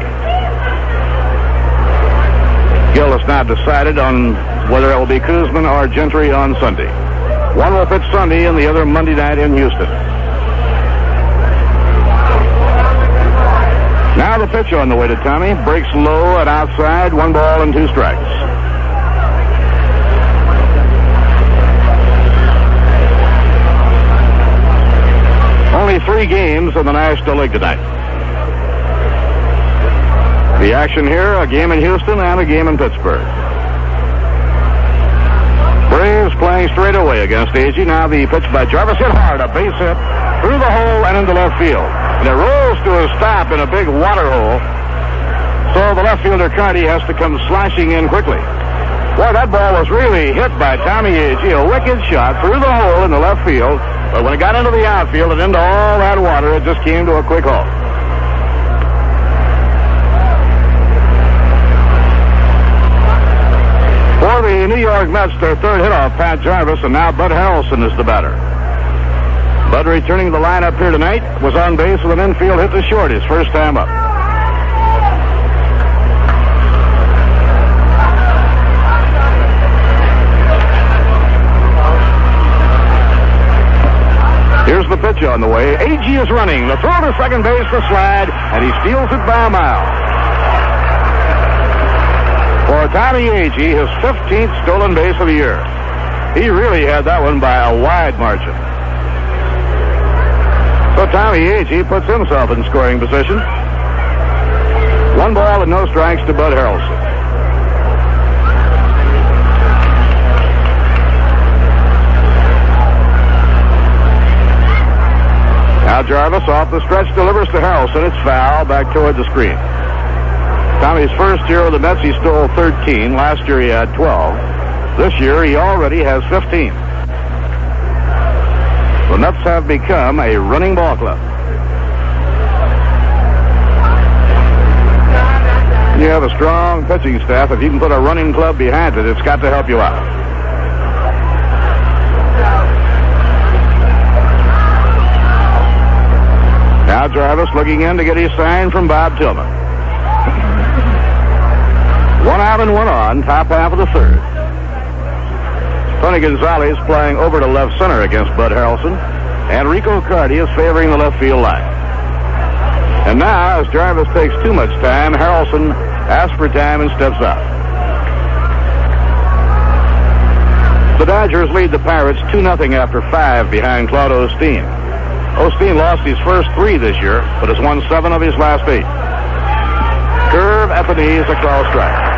Gill has not decided on whether it will be Koosman or Gentry on Sunday. One will pitch Sunday and the other Monday night in Houston. Now Now the pitch on the way to Tommy. Breaks low and outside. 1 ball and 2 strikes. Only 3 games in the National League tonight. The action here, a game in Houston and a game in Pittsburgh. Braves playing straight away against Agee. Now the pitch by Jarvis, hit hard, a base hit through the hole and into left field. And it rolls to a stop in a big water hole. So the left fielder Carty has to come slashing in quickly. Boy, that ball was really hit by Tommy Agee. A wicked shot through the hole in the left field. But when it got into the outfield and into all that water, it just came to a quick halt. For the New York Mets, their third hit off Pat Jarvis, and now Bud Harrelson is the batter. Bud, returning to the lineup here tonight, was on base with an infield hit to short his first time up. Here's the pitch on the way. Agee is running. The throw to second base, the slide, and he steals it by a mile. For Tommy Agee, his 15th stolen base of the year. He really had that one by a wide margin. So Tommy Agee puts himself in scoring position. 1 ball and no strikes to Bud Harrelson. Now Jarvis off the stretch delivers to Harrelson. It's foul back toward the screen. Tommy's first year with the Mets, he stole 13. Last year he had 12. This year he already has 15. The Mets have become a running ball club. You have a strong pitching staff. If you can put a running club behind it, it's got to help you out. Now Jarvis looking in to get his sign from Bob Tillman. 1 out and 1 on, top half of the third. Tony Gonzalez playing over to left center against Bud Harrelson. And Rico Carty is favoring the left field line. And now, as Jarvis takes too much time, Harrelson asks for time and steps out. The Dodgers lead the Pirates 2-0 after 5 behind Claude Osteen. Osteen lost his first 3 this year, but has won 7 of his last 8. Curve at the knees, a call strike.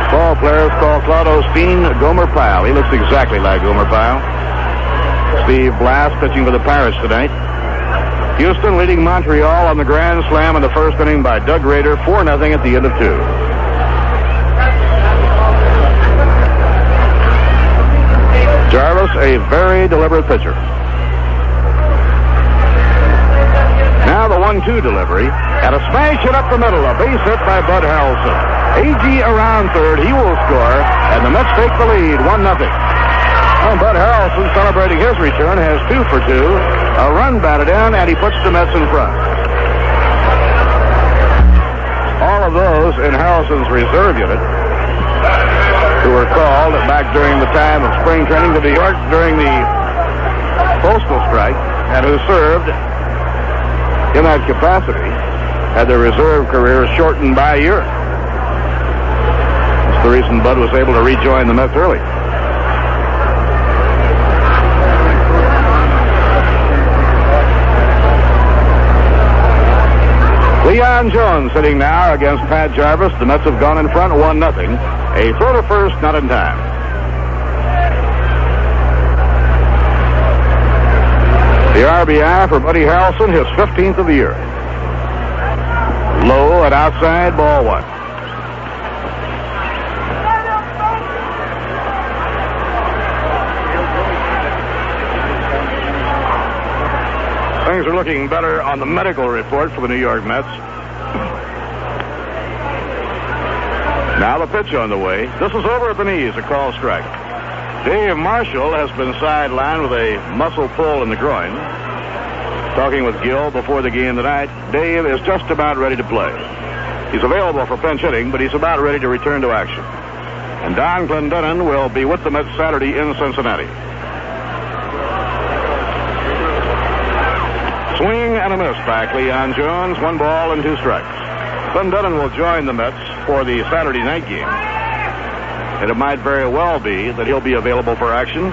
Ball players call Claude Osteen Gomer Pyle. He looks exactly like Gomer Pyle. Steve Blass pitching for the Pirates tonight. Houston leading Montreal on the grand slam in the first inning by Doug Rader, 4-0 at the end of 2. Jarvis, a very deliberate pitcher. Now the 1-2 delivery, and a smash hit up the middle, a base hit by Bud Harrelson. Agee around third, he will score, and the Mets take the lead, 1-0. Well, Bud Harrelson, celebrating his return, has 2 for 2, a run batted in, and he puts the Mets in front. All of those in Harrelson's reserve unit, who were called back during the time of spring training to New York during the postal strike, and who served in that capacity, had their reserve careers shortened by a year. That's the reason Bud was able to rejoin the Mets early. Leon Jones sitting now against Pat Jarvis. The Mets have gone in front 1-0. A throw to first, not in time. The RBI for Buddy Harrelson, his 15th of the year. Low and outside, ball 1. Things are looking better on the medical report for the New York Mets. Now the pitch on the way. This is over at the knees, a call strike. Dave Marshall has been sidelined with a muscle pull in the groin. Talking with Gill before the game tonight, Dave is just about ready to play. He's available for pinch hitting, but he's about ready to return to action. And Don Clendenin will be with the Mets Saturday in Cincinnati. Swing and a miss by Cleon Jones. 1 ball and 2 strikes. Glenn Dunnan will join the Mets for the Saturday night game. And it might very well be that he'll be available for action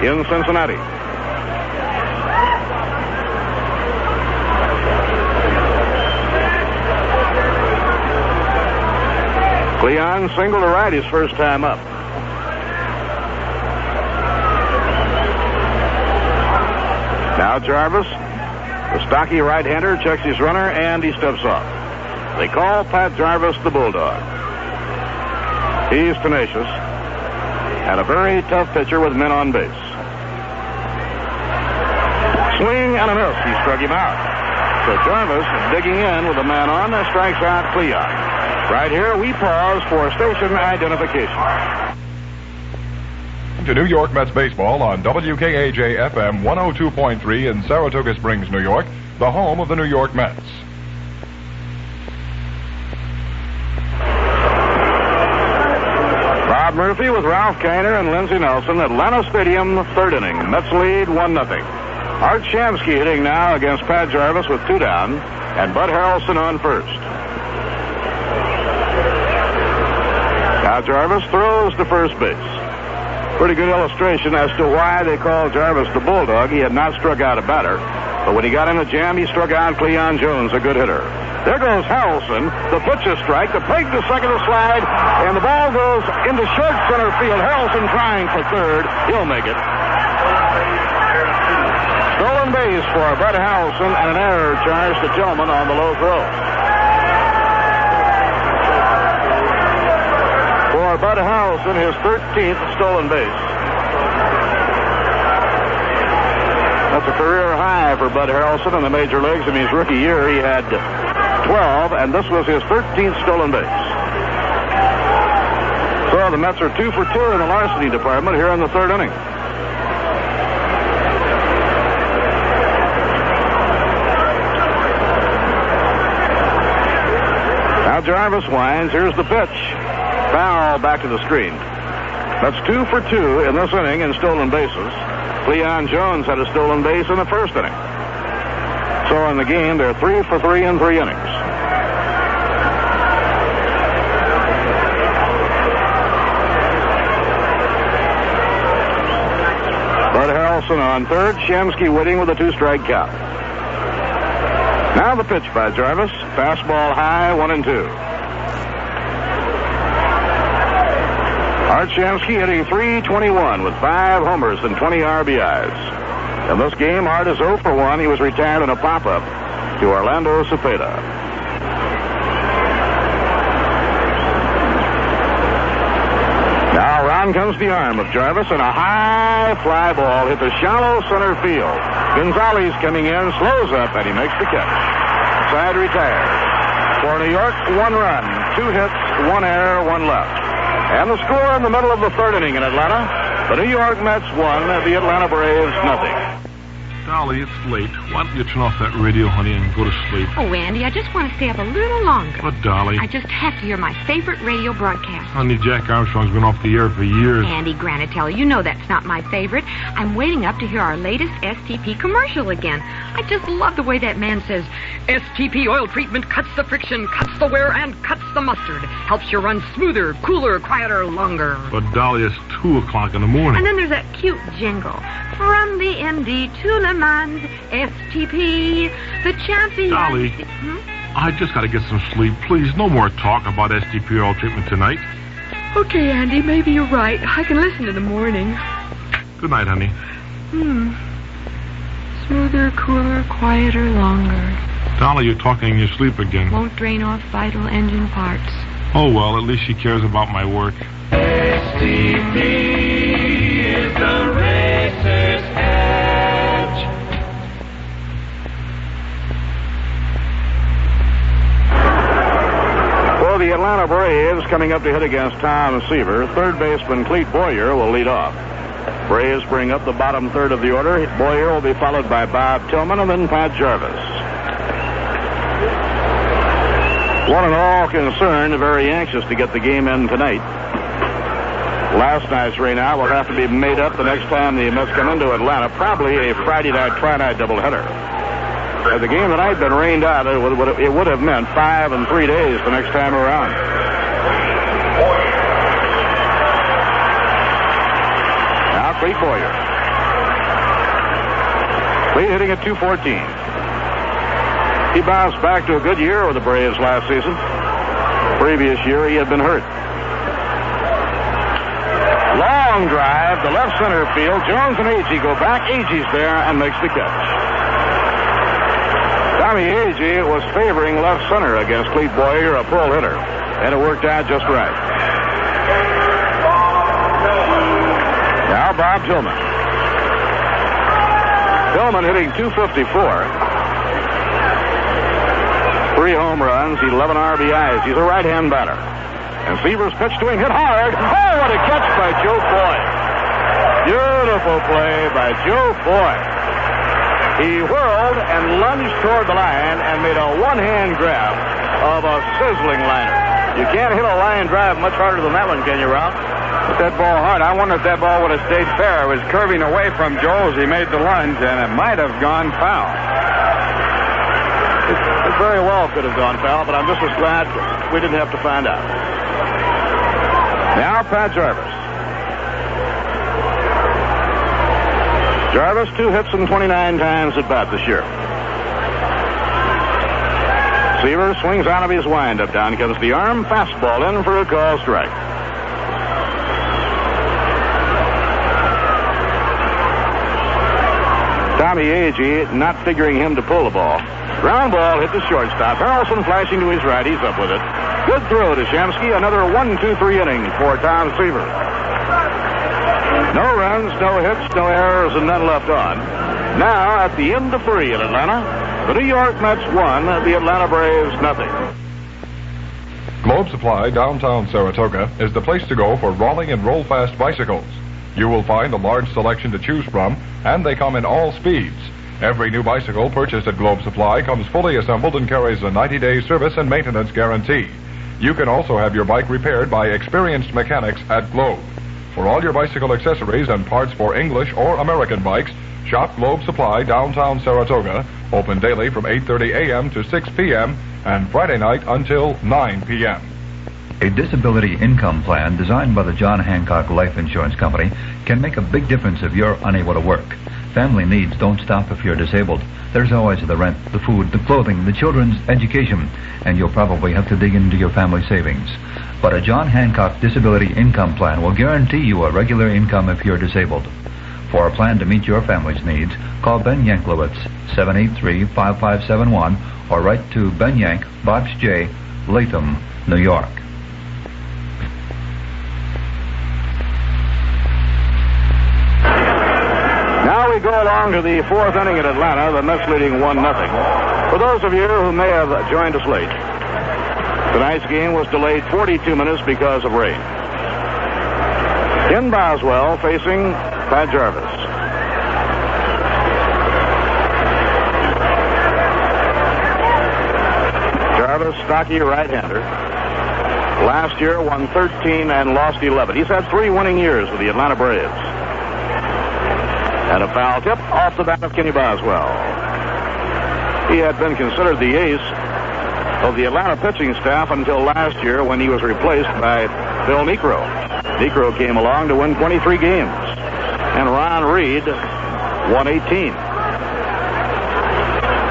in Cincinnati. Cleon single to right his first time up. Now Jarvis, the stocky right-hander, checks his runner, and he steps off. They call Pat Jarvis the Bulldog. He's tenacious and a very tough pitcher with men on base. Swing and a miss. He struck him out. So Jarvis, digging in with a man on, strikes out Cleon. Right here, we pause for station identification. To New York Mets baseball on WKAJ FM 102.3 in Saratoga Springs, New York, the home of the New York Mets. Bob Murphy with Ralph Kiner and Lindsey Nelson, Atlanta Stadium, 3rd inning. Mets lead 1-0. Art Shamsky hitting now against Pat Jarvis with 2 down, and Bud Harrelson on first. Now Jarvis throws to first base. Pretty good illustration as to why they call Jarvis the Bulldog. He had not struck out a batter, but when he got in the jam, he struck out Cleon Jones, a good hitter. There goes Harrelson. The pitch is strike. The peg to second to slide, and the ball goes into short center field. Harrelson trying for third. He'll make it. Stolen base for Bud Harrelson and an error charge to Tillman on the low throw. For Bud Harrelson, his 13th stolen base. That's a career high for Bud Harrelson in the major leagues. In his rookie year, he had 12, and this was his 13th stolen base. So the Mets are 2 for 2 in the larceny department here in the 3rd inning. Now Jarvis winds. Here's the pitch. Foul back to the screen. That's 2 for 2 in this inning in stolen bases. Cleon Jones had a stolen base in the 1st inning. So in the game, they're 3 for 3 in 3 innings. Bud Harrelson on third. Shamsky waiting with a 2-strike count. Now the pitch by Jarvis. Fastball high, 1-2. Art Shamsky hitting .321 with 5 homers and 20 RBIs. In this game, Art is 0 for 1. He was retired in a pop-up to Orlando Cepeda. Now around comes the arm of Jarvis, and a high fly ball hit the shallow center field. Gonzalez coming in, slows up, and he makes the catch. Side retired. For New York, 1 run, 2 hits, 1 error, 1 left. And the score in the middle of the 3rd inning in Atlanta, the New York Mets 1, the Atlanta Braves 0. Dolly, it's late. Why don't you turn off that radio, honey, and go to sleep? Oh, Andy, I just want to stay up a little longer. But, Dolly... I just have to hear my favorite radio broadcast. Honey, Jack Armstrong's been off the air for years. Andy Granatelli, you know that's not my favorite. I'm waiting up to hear our latest STP commercial again. I just love the way that man says, STP oil treatment cuts the friction, cuts the wear, and cuts the mustard. Helps you run smoother, cooler, quieter, longer. But, Dolly, it's 2 o'clock in the morning. And then there's that cute jingle. From the Indy to Le Mans, STP, the champion. Dolly, I just got to get some sleep. Please, no more talk about STP oil treatment tonight. Okay, Andy, maybe you're right. I can listen in the morning. Good night, honey. Smoother, cooler, quieter, longer. Dolly, you're talking in your sleep again. Won't drain off vital engine parts. Oh, well, at least she cares about my work. STP is the racer's edge. For the Atlanta Braves, coming up to hit against Tom Seaver, 3rd baseman Clete Boyer will lead off. Braves bring up the bottom 3rd of the order. Boyer will be followed by Bob Tillman and then Pat Jarvis. One and all concerned, very anxious to get the game in tonight. Last night's rainout will have to be made up the next time the Mets come into Atlanta, probably a Friday night, Friday night doubleheader. Had the game tonight been rained out, it would have meant 5 and 3 days the next time around. Now Clete Boyer. Clete hitting at .214. He bounced back to a good year with the Braves last season. Previous year, he had been hurt. Long drive to left center field. Jones and Agee go back. Agee's there and makes the catch. Tommy Agee was favoring left center against Clete Boyer, a pull hitter, and it worked out just right. Now Bob Tillman. Tillman hitting .254. 3 home runs, 11 RBIs. He's a right-hand batter. And Seaver's pitch to him, hit hard. Oh, what a catch by Joe Foy. Beautiful play by Joe Foy. He whirled and lunged toward the line and made a one-hand grab of a sizzling liner. You can't hit a line drive much harder than that one, can you, Ralph? Hit that ball hard. I wonder if that ball would have stayed fair. It was curving away from Joe as he made the lunge, and it might have gone foul. It very well could have gone foul, but I'm just as glad we didn't have to find out. Now Pat Jarvis. Jarvis, 2 hits and 29 times at bat this year. Seaver swings out of his windup. Down comes the arm. Fastball in for a call strike. Tommy Agee not figuring him to pull the ball. Ground ball hit the shortstop. Harrelson flashing to his right. He's up with it. Good throw to Shamsky. Another 1-2-3 inning for Tom Seaver. No runs, no hits, no errors, and none left on. Now, at the end of 3 in Atlanta, the New York Mets 1, the Atlanta Braves nothing. Globe Supply, downtown Saratoga, is the place to go for rolling and roll-fast bicycles. You will find a large selection to choose from, and they come in all speeds. Every new bicycle purchased at Globe Supply comes fully assembled and carries a 90-day service and maintenance guarantee. You can also have your bike repaired by experienced mechanics at Globe. For all your bicycle accessories and parts for English or American bikes, shop Globe Supply, downtown Saratoga, open daily from 8:30 a.m. to 6 p.m. and Friday night until 9 p.m. A disability income plan designed by the John Hancock Life Insurance Company can make a big difference if you're unable to work. Family needs don't stop if you're disabled. There's always the rent, the food, the clothing, the children's education, and you'll probably have to dig into your family savings. But a John Hancock disability income plan will guarantee you a regular income if you're disabled. For a plan to meet your family's needs, call Ben Yanklowitz, 783-5571, or write to Ben Yank, Box J, Latham, New York. Now we go along to the 4th inning at Atlanta, the Mets leading 1-0. For those of you who may have joined us late, tonight's game was delayed 42 minutes because of rain. Ken Boswell facing Pat Jarvis. Jarvis, stocky right-hander. Last year won 13 and lost 11. He's had 3 winning years with the Atlanta Braves. And a foul tip off the bat of Kenny Boswell. He had been considered the ace of the Atlanta pitching staff until last year when he was replaced by Phil Niekro. Niekro came along to win 23 games. And Ron Reed won 18.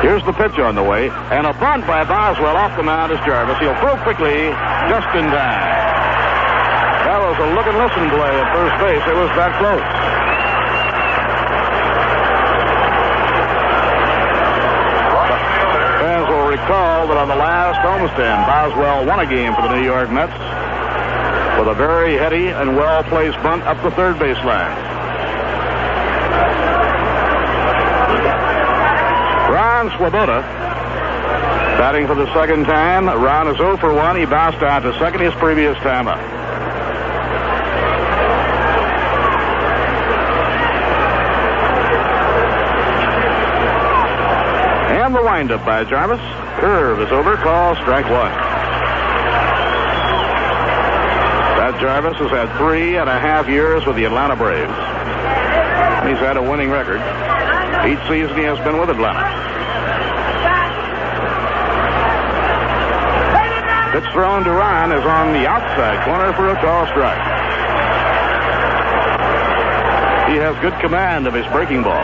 Here's the pitch on the way. And a bunt by Boswell off the mound is Jarvis. He'll throw quickly just in time. That was a look and listen play at first base. It was that close. Fans will recall that on the last homestand, Boswell won a game for the New York Mets with a very heady and well-placed bunt up the third baseline. Ron Swoboda batting for the second time. Ron is 0 for 1. He bounced out to second his previous time up. And the windup by Jarvis. Curve is over. Call strike 1. Pat Jarvis has had 3.5 years with the Atlanta Braves. He's had a winning record each season he has been with Atlanta. Pitch thrown. Duran is on the outside corner for a call strike. He has good command of his breaking ball.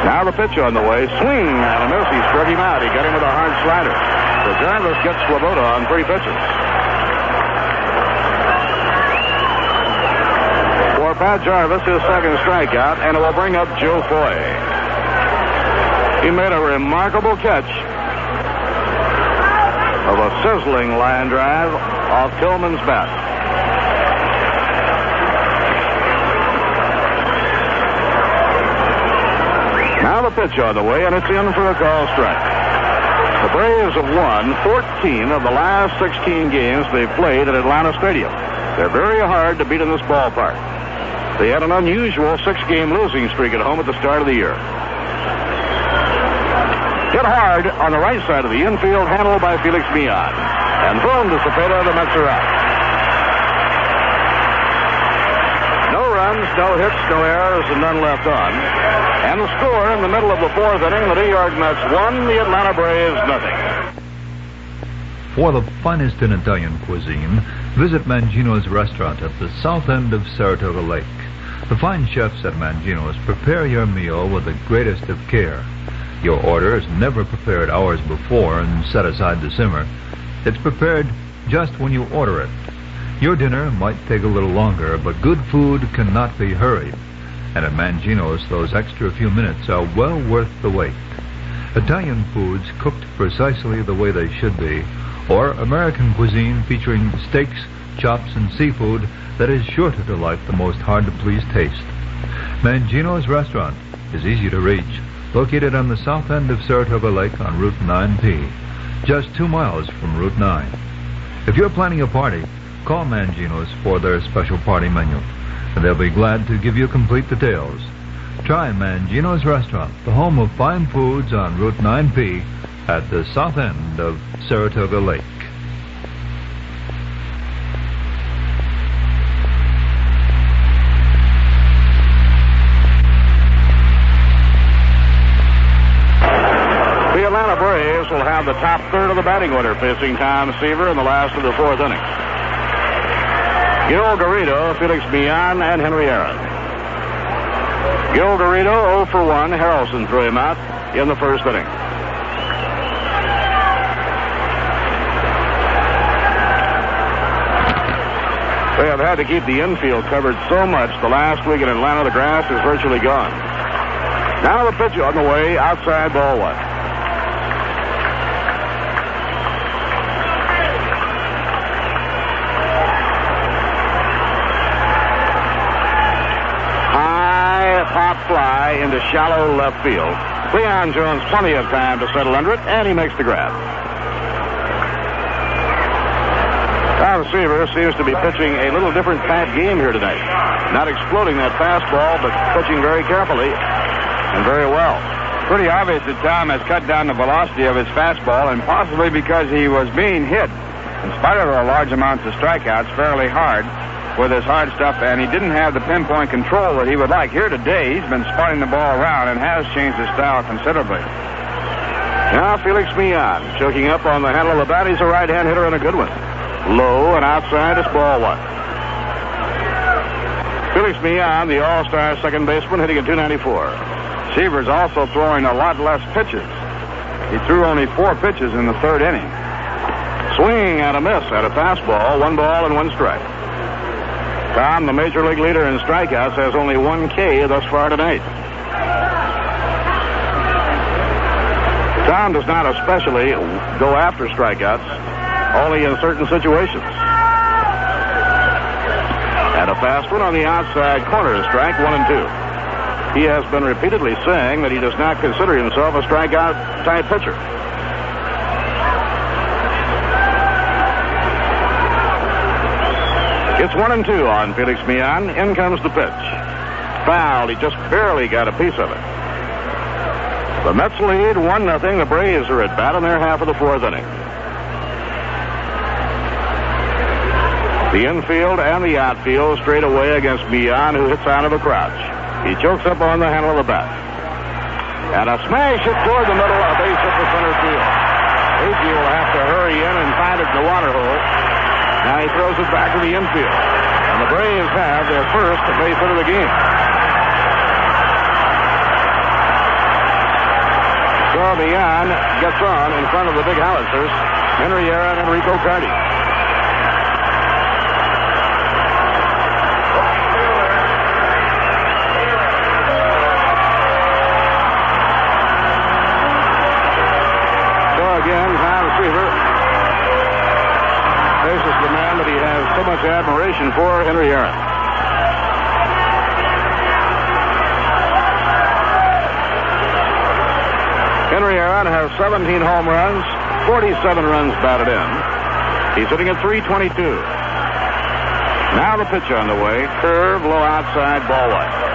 Now the pitch on the way. Swing and a miss. He struck him out. He got him with a hard slider. So Jarvis gets Swoboda on 3 pitches. For Pat Jarvis, his second strikeout, and it will bring up Joe Foy. He made a remarkable catch of a sizzling line drive off Tillman's bat. Now the pitch on the way, and it's in for a call strike. The Braves have won 14 of the last 16 games they've played at Atlanta Stadium. They're very hard to beat in this ballpark. They had an unusual 6-game losing streak at home at the start of the year. Hit hard on the right side of the infield, handled by Felix Millan. And thrown to Cepeda. The Mets are out. No runs, no hits, no errors, and none left on. And the score in the middle of the 4th inning, the New York Mets 1, the Atlanta Braves 0. For the finest in Italian cuisine, visit Mangino's restaurant at the south end of Saratoga Lake. The fine chefs at Mangino's prepare your meal with the greatest of care. Your order is never prepared hours before and set aside to simmer. It's prepared just when you order it. Your dinner might take a little longer, but good food cannot be hurried. And at Mangino's, those extra few minutes are well worth the wait. Italian foods cooked precisely the way they should be, or American cuisine featuring steaks, chops, and seafood that is sure to delight the most hard-to-please taste. Mangino's restaurant is easy to reach, located on the south end of Saratoga Lake on Route 9P, just 2 miles from Route 9. If you're planning a party, call Mangino's for their special party menu, and they'll be glad to give you complete details. Try Mangino's restaurant, the home of fine foods on Route 9P at the south end of Saratoga Lake. The Atlanta Braves will have the top third of the batting order facing Tom Seaver in the last of the 4th inning. Gil Garrido, Felix Millan, and Henry Aaron. Gil Garrido 0 for 1. Harrelson threw him out in the 1st inning. They have had to keep the infield covered so much the last week in Atlanta, the grass is virtually gone. Now the pitch on the way, outside, ball 1. Pop fly into shallow left field. Cleon Jones plenty of time to settle under it, and he makes the grab. Tom Seaver seems to be pitching a little different type game here tonight. Not exploding that fastball, but pitching very carefully and very well. Pretty obvious that Tom has cut down the velocity of his fastball, and possibly because he was being hit, in spite of the large amounts of strikeouts, fairly hard with his hard stuff, and he didn't have the pinpoint control that he would like. Here today, he's been spotting the ball around and has changed his style considerably. Now Felix Millan choking up on the handle of the bat. He's a right-hand hitter and a good one. Low and outside, it's ball 1. Felix Millan, the all-star second baseman, hitting at .294. Seaver's also throwing a lot less pitches. He threw only 4 pitches in the 3rd inning. Swing and a miss at a fastball, 1 ball and 1 strike. Tom, the major league leader in strikeouts, has only 1 K thus far tonight. Tom does not especially go after strikeouts, only in certain situations. And a fast one on the outside corner is strike 1 and 2. He has been repeatedly saying that he does not consider himself a strikeout type pitcher. It's 1 and 2 on Felix Millan. In comes the pitch. Fouled. He just barely got a piece of it. The Mets lead 1-0. The Braves are at bat in their half of the 4th inning. The infield and the outfield straight away against Millan, who hits out of a crouch. He chokes up on the handle of the bat. And a smash hit toward the middle, a base hit to center field. Agee will have to hurry in and find it in the water hole. Now he throws it back to the infield. And the Braves have their first base hit of the game. So Millan gets on in front of the big howitzers, Henry Aaron and Rico Carty. Again, Tom Seaver faces the man that he has so much admiration for, Henry Aaron. Henry Aaron has 17 home runs, 47 runs batted in. He's hitting at .322. Now the pitch on the way. Curve, low outside, ball white.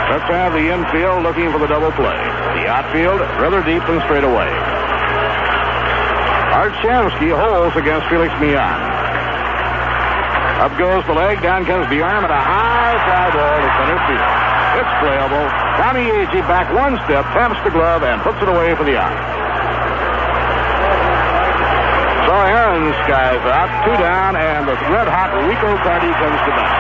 Let's have the infield looking for the double play. The outfield rather deep and straight away. Art Shamsky holds against Felix Millan. Up goes the leg, down comes the arm, and a high fly ball to center field. It's playable. Tommy Agee back one step, taps the glove, and puts it away for the out. So Aaron's guys out, 2 down, and the red-hot Rico Carty comes to bat.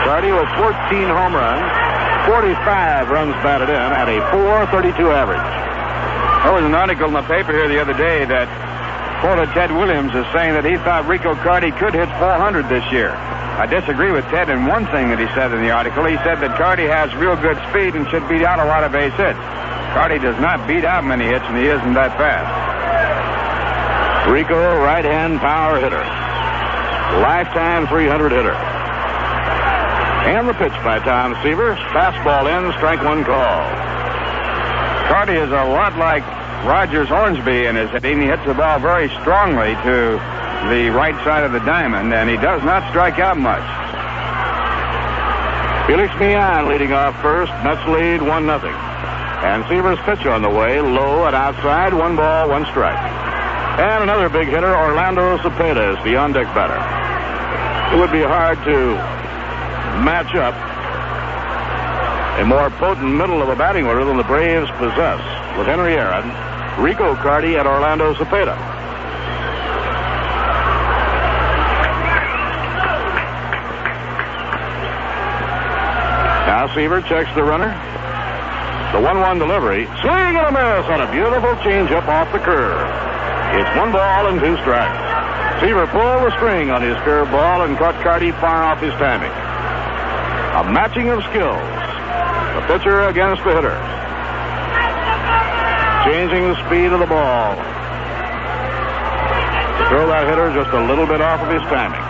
Carty with 14 home runs, 45 runs batted in, at a .432 average. There was an article in the paper here the other day that quoted Ted Williams as saying that he thought Rico Carty could hit .400 this year. I disagree with Ted in one thing that he said in the article. He said that Carty has real good speed and should beat out a lot of base hits. Carty does not beat out many hits, and he isn't that fast. Rico, right-hand power hitter. Lifetime 300 hitter. And the pitch by Tom Seaver. Fastball in, strike one call. Carty is a lot like Rogers Hornsby in his hitting. He hits the ball very strongly to the right side of the diamond, and he does not strike out much. Felix Millan leading off first. Mets lead 1-0. And Seaver's pitch on the way. Low and outside. 1 ball, 1 strike. And another big hitter, Orlando Cepeda, is the on-deck batter. It would be hard to match up a more potent middle of a batting order than the Braves possess, with Henry Aaron, Rico Carty, and Orlando Cepeda. Now Seaver checks the runner. The 1-1 delivery. Swing and a miss on a beautiful changeup off the curve. It's 1 ball and 2 strikes. Seaver pulled the string on his curve ball and caught Carty far off his timing. A matching of skills. The pitcher against the hitter. Changing the speed of the ball. To throw that hitter just a little bit off of his timing.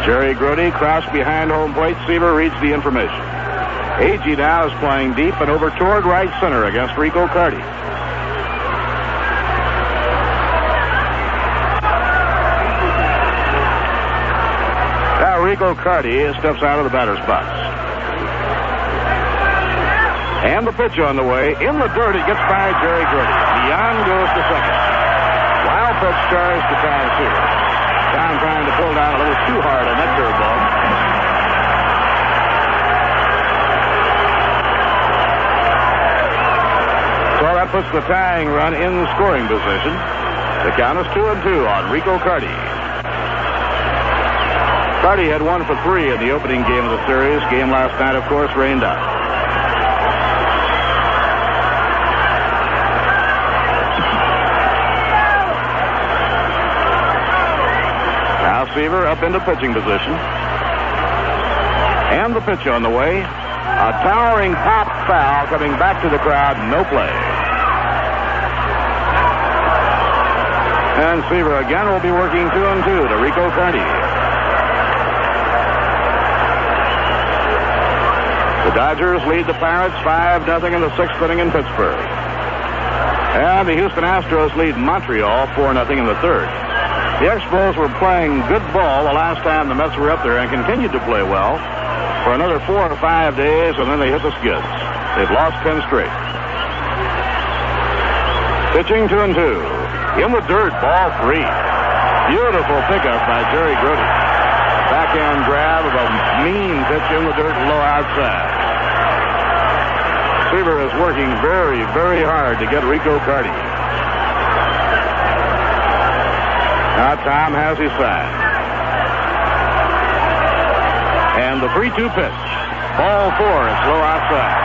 Jerry Grody crouched behind home plate. Seaver reads the information. Agee now is playing deep and over toward right center against Rico Carty. Rico Carty steps out of the batter's box. And the pitch on the way. In the dirt, it gets by Jerry Grody. Millan goes to second. Wild pitch charge to Tom Seaver. Tom trying to pull down a little too hard on that curveball. So that puts the tying run in scoring position. The count is 2-2 on Rico Carty. Carty had 1 for 3 in the opening game of the series. Game last night, of course, rained out. Now Seaver up into pitching position. And the pitch on the way. A towering pop foul coming back to the crowd. No play. And Seaver again will be working 2-2 to Rico Carty. The Dodgers lead the Pirates 5-0 in the 6th inning in Pittsburgh. And the Houston Astros lead Montreal 4-0 in the 3rd. The Expos were playing good ball the last time the Mets were up there and continued to play well for another 4 or 5 days, and then they hit the skids. They've lost 10 straight. Pitching 2-2. In the dirt, ball 3. Beautiful pickup by Jerry Grody. Backhand grab of a mean pitch in the dirt, low outside. Seaver is working very, very hard to get Rico Carty. Now Tom has his sign. And the 3-2 pitch. Ball 4. It's low outside.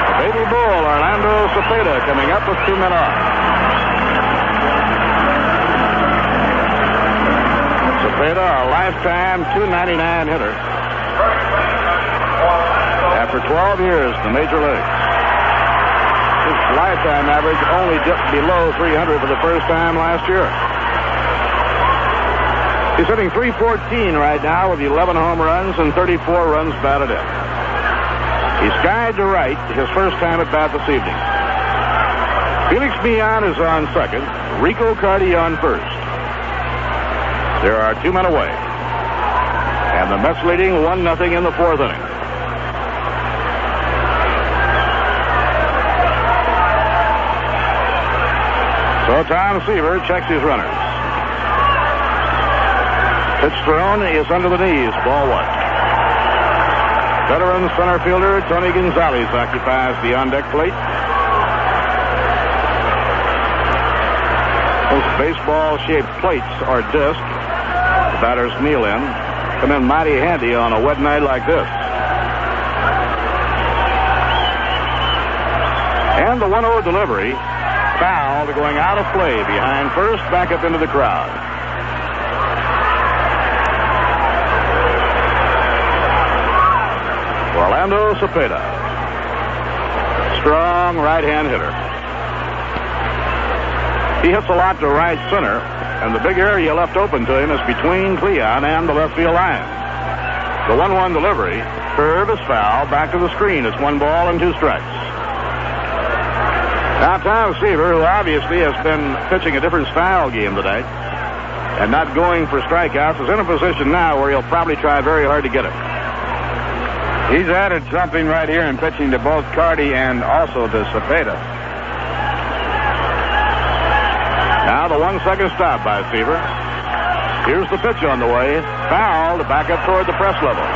The baby bull, Orlando Cepeda, coming up with 2 men off. Cepeda, a lifetime .299 hitter. After 12 years in the major leagues. His lifetime average only dipped below 300 for the first time last year. He's hitting .314 right now with 11 home runs and 34 runs batted in. He skied to right his first time at bat this evening. Felix Millan is on second. Rico Carty on first. There are 2 men away. And the Mets leading 1-0 in the 4th inning. So Tom Seaver checks his runners. Pitch thrown is under the knees, ball 1. Veteran center fielder Tony Gonzalez occupies the on-deck plate. Those baseball-shaped plates or discs the batters kneel in come in mighty handy on a wet night like this. And the 1-0 delivery. Fouled, going out of play behind first, back up into the crowd. Orlando Cepeda. Strong right-hand hitter. He hits a lot to right center, and the big area left open to him is between Cleon and the left field line. The 1-1 delivery. Curve is foul. Back to the screen. It's 1 ball and 2 strikes. Now, Tom Seaver, who obviously has been pitching a different style game tonight and not going for strikeouts, is in a position now where he'll probably try very hard to get it. He's added something right here in pitching to both Carty and also to Cepeda. Now the 1-second stop by Seaver. Here's the pitch on the way. Fouled, back up toward the press level.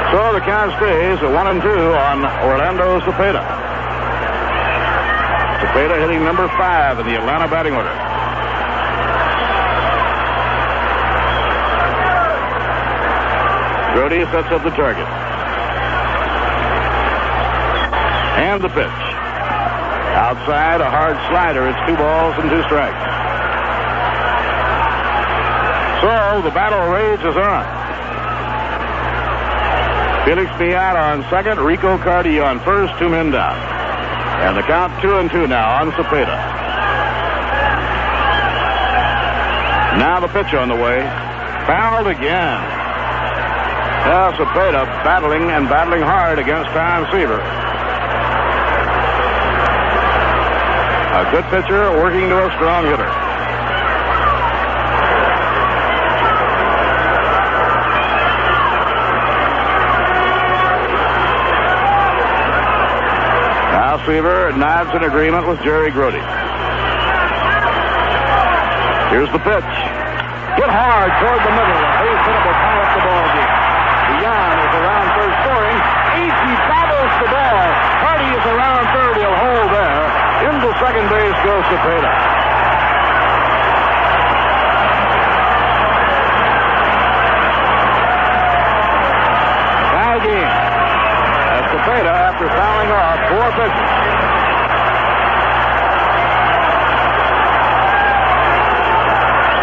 So the count stays at 1-2 on Orlando Cepeda. Cepeda hitting number 5 in the Atlanta batting order. Grody sets up the target. And the pitch. Outside, a hard slider. It's 2 balls and 2 strikes. So the battle rages on. Felix Millan on second, Rico Carty on first, 2 men down. And the count 2-2 now on Cepeda. Now the pitch on the way. Fouled again. Now Cepeda battling hard against Tom Seaver. A good pitcher working to a strong hitter. Seaver nods in agreement with Jerry Grody. Here's the pitch. Hit hard toward the middle. A base hit will tie up the ball game. Millan is around third scoring. Agee bobbles the ball. Carty is around third. He'll hold there. Into second base goes Cepeda. Tie game. Cepeda, after fouling off 4 pitches.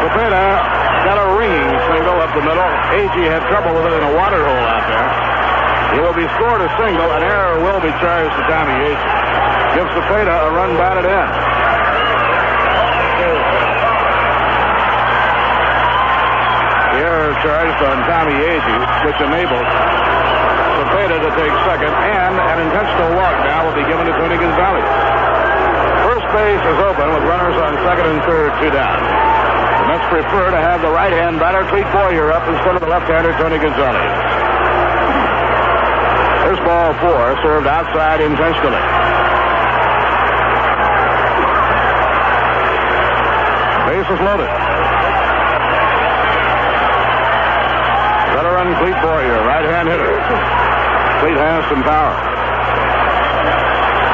Cepeda got a ringing single up the middle. Agee had trouble with it in a water hole out there. He will be scored a single. An error will be charged to Tommy Agee. Gives Cepeda a run batted in. The error charged on Tommy Agee, which enables Cepeda to take second, and an intentional walk now will be given to Tony Gonzalez. First base is open with runners on second and third, 2 down. The Mets prefer to have the right-hand batter Clete Boyer up instead of the left-hander Tony Gonzalez. There's ball 4, served outside intentionally. Bases loaded. Veteran Clete Boyer, right-hand hitter. Clete has some power.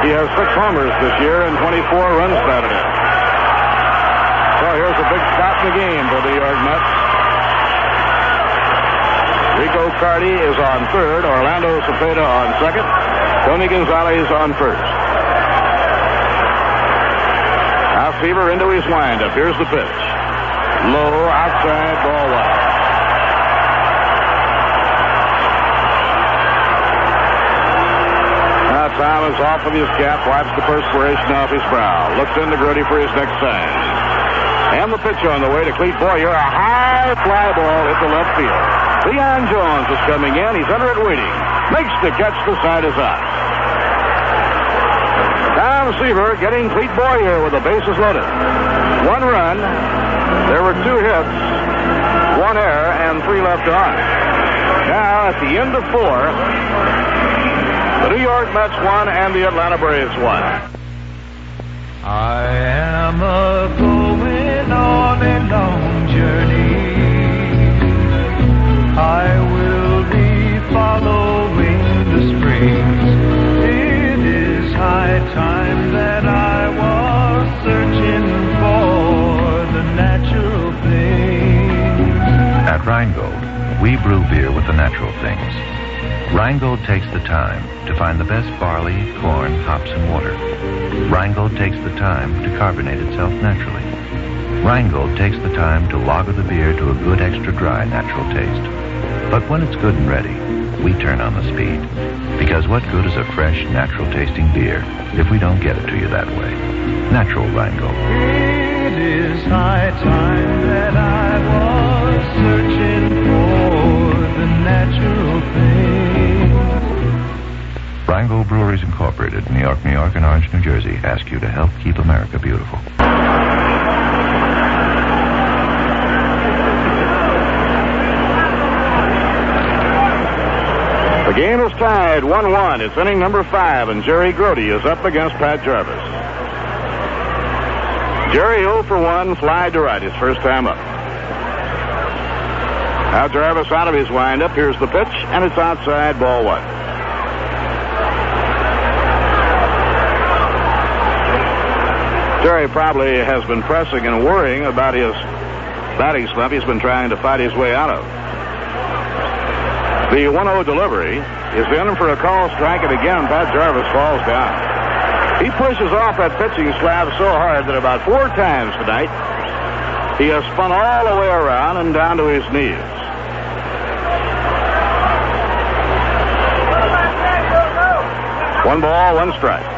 He has 6 homers this year and 24 runs batted in. So here's a big spot in the game for the New York Mets. Rico Carty is on third, Orlando Cepeda on second, Tony Gonzalez on first. Now Seaver into his windup. Here's the pitch. Low, outside, ball 1. Tom is off of his cap, wipes the perspiration off his brow, looks into Grote for his next sign. And the pitch on the way to Clete Boyer, a high fly ball hit the left field. Leon Jones is coming in. He's under it waiting. Makes the catch. The side is out. Tom Seaver getting Clete Boyer with the bases loaded. 1 run. There were 2 hits, 1 error, and 3 left on. Now at the end of 4. The New York Mets won and the Atlanta Braves won. I am going on a long journey. I will be following the springs. It is high time that I was searching for the natural things. At Rheingold, we brew beer with the natural things. Rheingold takes the time to find the best barley, corn, hops, and water. Rheingold takes the time to carbonate itself naturally. Rheingold takes the time to lager the beer to a good extra dry natural taste. But when it's good and ready, we turn on the speed. Because what good is a fresh, natural tasting beer if we don't get it to you that way? Natural Rheingold. It is high time that I was searching for the natural things. Rheingold Breweries Incorporated, New York, New York, and Orange, New Jersey, ask you to help keep America beautiful. The game is tied 1-1. It's inning number 5, and Jerry Grote is up against Pat Jarvis. Jerry 0 for 1, fly to right, his first time up. Now Jarvis out of his windup. Here's the pitch, and it's outside, ball 1. Jerry probably has been pressing and worrying about his batting slump he's been trying to fight his way out of. The 1-0 delivery is in for a call strike, and again, Pat Jarvis falls down. He pushes off that pitching slab so hard that about 4 times tonight, he has spun all the way around and down to his knees. One ball, 1 strike.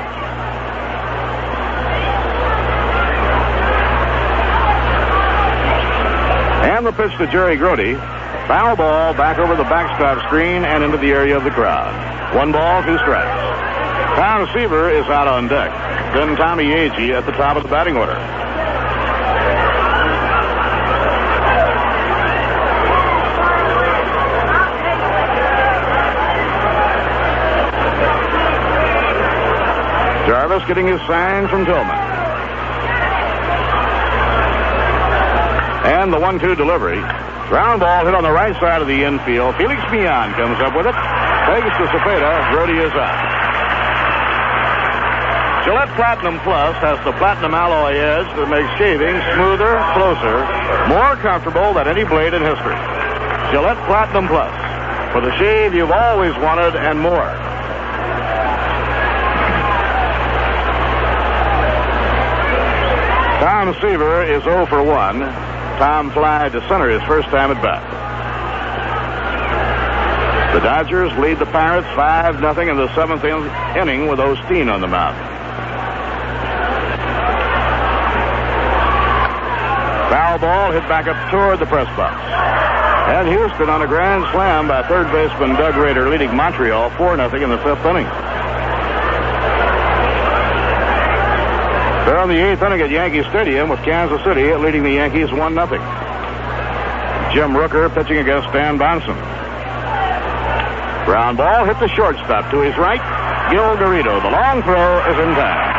And the pitch to Jerry Grote. Foul ball back over the backstop screen and into the area of the crowd. 1 ball, 2 strikes. Tom Seaver is out on deck. Then Tommy Agee at the top of the batting order. Jarvis getting his sign from Tillman. And the 1-2 delivery. Ground ball hit on the right side of the infield. Felix Millan comes up with it. Takes to Cepeda. Grote is out. Gillette Platinum Plus has the platinum alloy edge that makes shaving smoother, closer, more comfortable than any blade in history. Gillette Platinum Plus. For the shave you've always wanted and more. Tom Seaver is 0 for 1. Tom flied to center his first time at bat. The Dodgers lead the Pirates 5-0 in the 7th inning with Osteen on the mound. Foul ball hit back up toward the press box. And Houston on a grand slam by third baseman Doug Rader, leading Montreal 4-0 in the 5th inning. They're on the 8th inning at Yankee Stadium with Kansas City leading the Yankees 1-0. Jim Rooker pitching against Stan Bonson. Ground ball hit the shortstop to his right. Gil Garrido. The long throw is in time.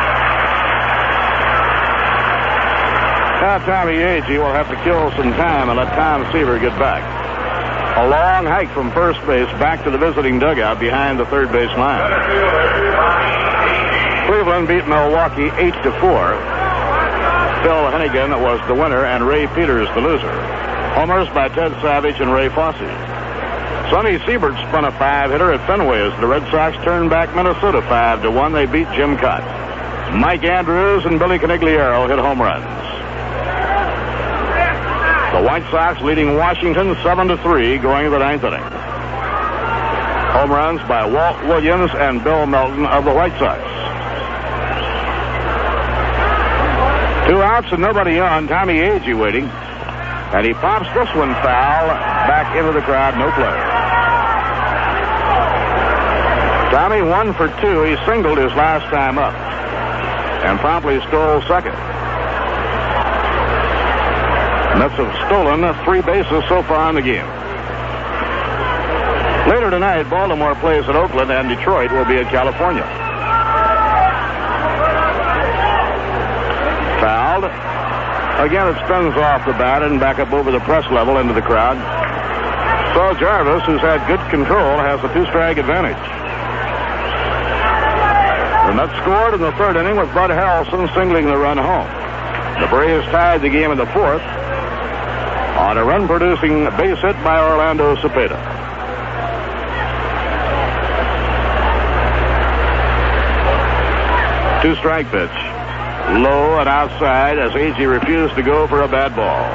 Now Tommy Agee will have to kill some time and let Tom Seaver get back. A long hike from first base back to the visiting dugout behind the third base line. Cleveland beat Milwaukee 8-4. Phil Hennigan was the winner and Ray Peters the loser. Homers by Ted Savage and Ray Fosse. Sonny Siebert spun a 5-hitter at Fenway as the Red Sox turned back Minnesota 5-1. They beat Jim Cott. Mike Andrews and Billy Conigliaro hit home runs. The White Sox leading Washington 7-3 going to the ninth inning. Home runs by Walt Williams and Bill Melton of the White Sox. 2 outs and nobody on. Tommy Agee waiting. And he pops this one foul back into the crowd. No play. Tommy 1 for 2. He singled his last time up and promptly stole second. Mets have stolen 3 bases so far in the game. Later tonight, Baltimore plays at Oakland and Detroit will be at California. Fouled. Again, it spins off the bat and back up over the press level into the crowd. So Jarvis, who's had good control, has the 2-strike advantage. The Mets scored in the third inning with Bud Harrelson singling the run home. The Braves tied the game in the fourth on a run-producing base hit by Orlando Cepeda. Two-strike pitch. Low and outside as Agee refused to go for a bad ball.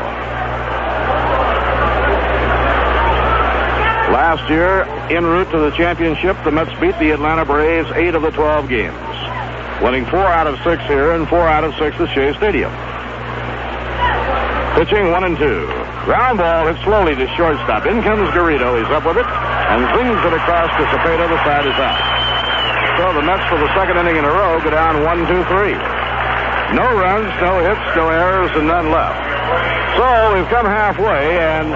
Last year, en route to the championship, the Mets beat the Atlanta Braves 8 of the 12 games, winning 4 out of 6 here and 4 out of 6 at Shea Stadium. Pitching 1-2. Ground ball hit slowly to shortstop. In comes Garrido. He's up with it and zings it across to Cepeda. The side is out. So the Mets for the second inning in a row go down 1-2-3. No runs, no hits, no errors, and none left. So we've come halfway, and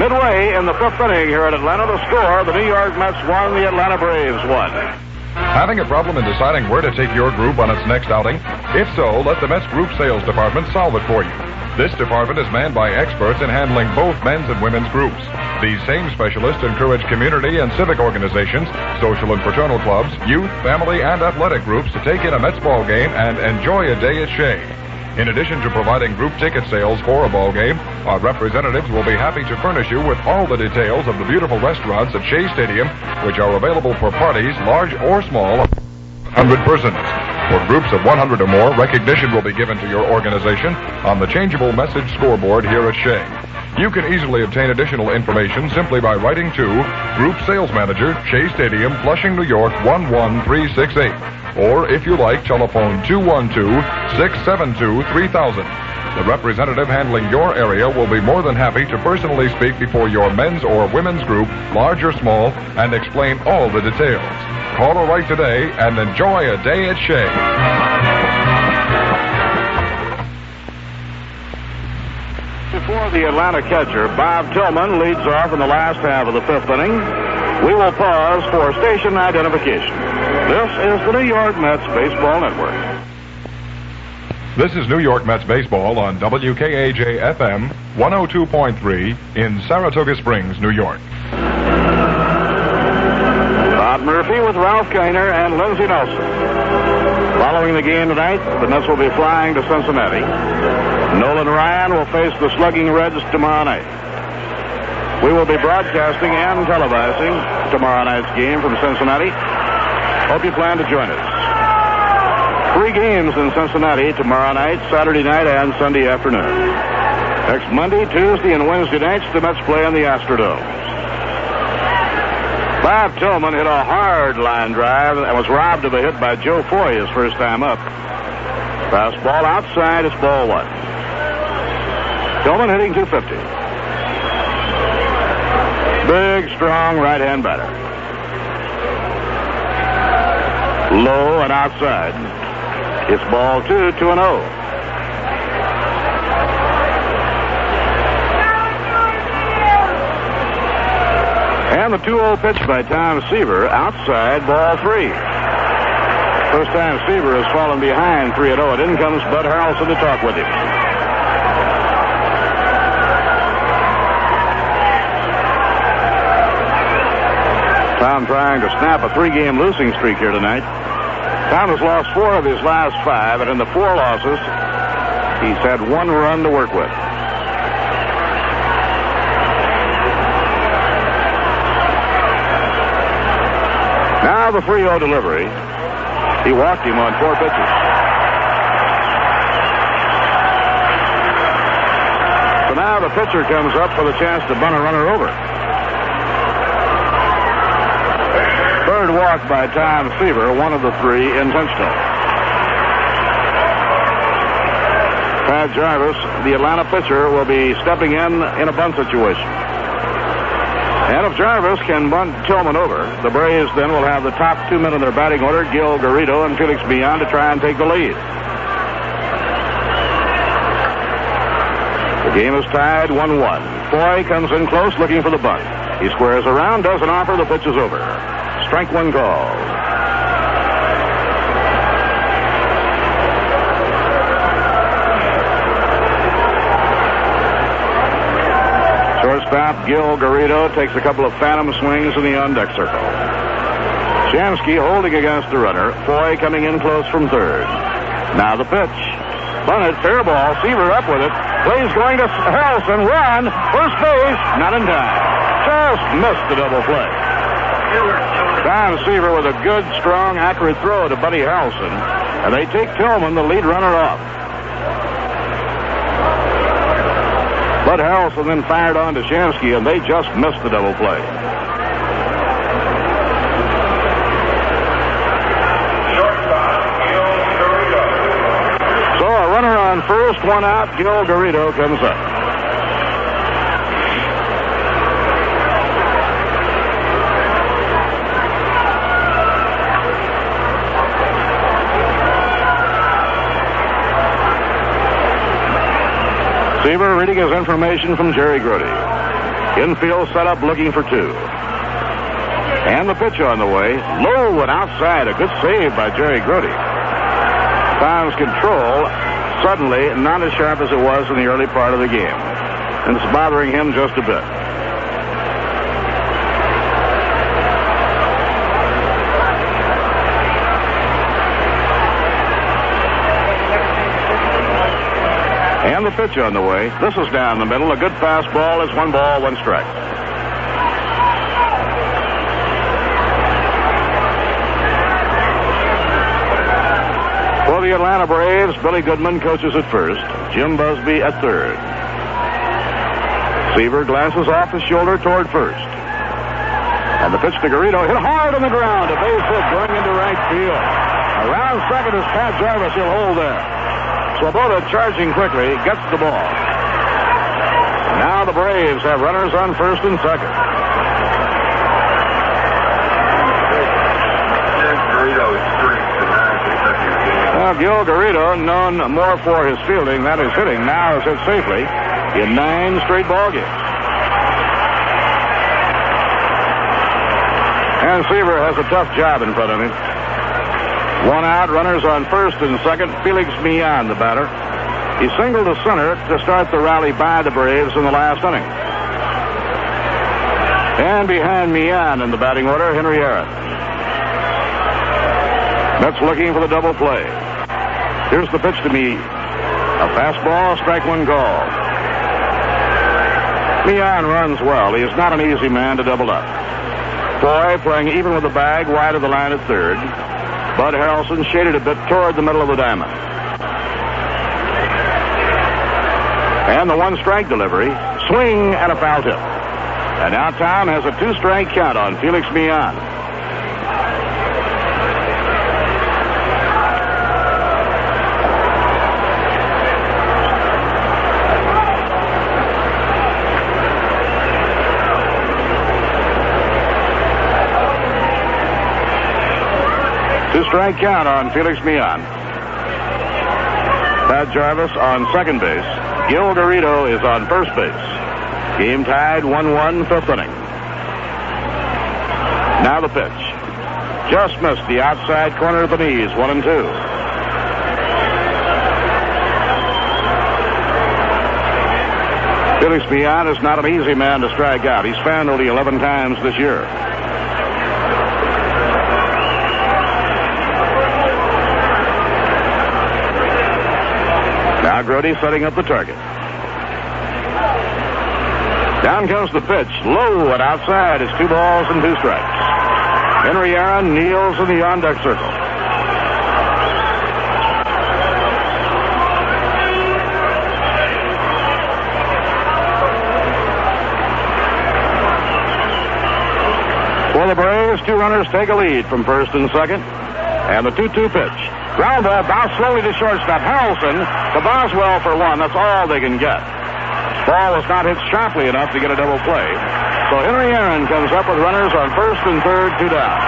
midway in the 5th inning here at Atlanta, the score, the New York Mets won, the Atlanta Braves won. Having a problem in deciding where to take your group on its next outing? If so, let the Mets Group Sales Department solve it for you. This department is manned by experts in handling both men's and women's groups. These same specialists encourage community and civic organizations, social and fraternal clubs, youth, family, and athletic groups to take in a Mets ball game and enjoy a day at Shea. In addition to providing group ticket sales for a ball game, our representatives will be happy to furnish you with all the details of the beautiful restaurants at Shea Stadium, which are available for parties, large or small, of 100 persons. For groups of 100 or more, recognition will be given to your organization on the changeable message scoreboard here at Shea. You can easily obtain additional information simply by writing to Group Sales Manager, Shea Stadium, Flushing, New York, 11368. Or, if you like, telephone 212-672-3000. The representative handling your area will be more than happy to personally speak before your men's or women's group, large or small, and explain all the details. Call or write today and enjoy a day at Shea. Before the Atlanta catcher, Bob Tillman, leads off in the last half of the 5th inning. We will pause for station identification. This is the New York Mets Baseball Network. This is New York Mets Baseball on WKAJ-FM 102.3 in Saratoga Springs, New York. Bob Murphy with Ralph Kiner and Lindsey Nelson. Following the game tonight, the Mets will be flying to Cincinnati. Nolan Ryan will face the slugging Reds tomorrow night. We will be broadcasting and televising tomorrow night's game from Cincinnati. Hope you plan to join us. 3 games in Cincinnati tomorrow night, Saturday night, and Sunday afternoon. Next Monday, Tuesday, and Wednesday nights, the Mets play in the Astrodome. Bob Tillman hit a hard line drive and was robbed of a hit by Joe Foy his first time up. Fastball outside, it's ball 1. Tillman hitting .250. Big, strong right-hand batter. Low and outside. It's ball 2, 2-0. And the 2-0 pitch by Tom Seaver, outside, ball 3. First time Seaver has fallen behind 3-0. In comes Bud Harrelson to talk with him. Tom trying to snap a 3-game losing streak here tonight. Tom has lost 4 of his last 5, and in the 4 losses, he's had 1 run to work with. Now the 3-0 delivery. He walked him on 4 pitches. So now the pitcher comes up for the chance to bunt a runner over. Third walk by Tom Seaver, 1 of the 3 intentional. Pat Jarvis, the Atlanta pitcher, will be stepping in a bunt situation. And if Jarvis can bunt Tillman over, the Braves then will have the top 2 men in their batting order, Gil Garrido and Felix Millan, to try and take the lead. The game is tied 1-1. Foy comes in close looking for the bunt. He squares around, doesn't offer, the pitch is over. Strike 1 call. Shortstop Gil Garrido takes a couple of phantom swings in the on-deck circle. Shamsky holding against the runner. Foy coming in close from third. Now the pitch. Bunted, fair ball. Seaver up with it. Blaze going to Harrelson. Run. First base. Not in time. Just missed the double play. Tom Seaver with a good, strong, accurate throw to Buddy Harrelson. And they take Tillman, the lead runner, off. Bud Harrelson then fired on to Shamsky, and they just missed the double play. So a runner on first, 1 out. Gil Garrido comes up. Seaver reading his information from Jerry Grote. Infield set up looking for 2. And the pitch on the way. Low and outside. A good save by Jerry Grote. Tom's control suddenly not as sharp as it was in the early part of the game. And it's bothering him just a bit. And the pitch on the way. This is down the middle. A good fastball. Is 1 ball, 1 strike. For the Atlanta Braves, Billy Goodman coaches at first. Jim Busby at third. Seaver glances off his shoulder toward first. And the pitch to Garrido hit hard on the ground. A base hit going into right field. Around second is Pat Jarvis. He'll hold there. Swoboda charging quickly, gets the ball. Now the Braves have runners on first and second. Well, Gil Garrido, known more for his fielding than his hitting, now has hit safely in 9 straight ball games. And Seaver has a tough job in front of him. 1 out, runners on first and second. Felix Millan, the batter. He singled to center to start the rally by the Braves in the last inning. And behind Millan in the batting order, Henry Aaron. Mets looking for the double play. Here's the pitch to me. A fastball, strike 1 call. Millan runs well. He is not an easy man to double up. Foy playing even with the bag wide of the line at third. Bud Harrelson shaded a bit toward the middle of the diamond. And the 1 strike delivery. Swing and a foul tip. And now Tom has a 2-strike count on Felix Millan. Two-strike count on Felix Millan. Pat Jarvis on second base. Gil Garrido is on first base. Game tied 1-1, 5th inning. Now the pitch. Just missed the outside corner of the knees. 1-2. Felix Millan is not an easy man to strike out. He's found only 11 times this year. Now Grote setting up the target. Down comes the pitch. Low and outside. It's 2 balls and 2 strikes. Henry Aaron kneels in the on-deck circle. For the Braves, 2 runners take a lead from first and second. And the 2-2 pitch. Ground ball bounced slowly to shortstop. Harrelson to Boswell for 1. That's all they can get. Ball was not hit sharply enough to get a double play. So Henry Aaron comes up with runners on first and third, 2 down.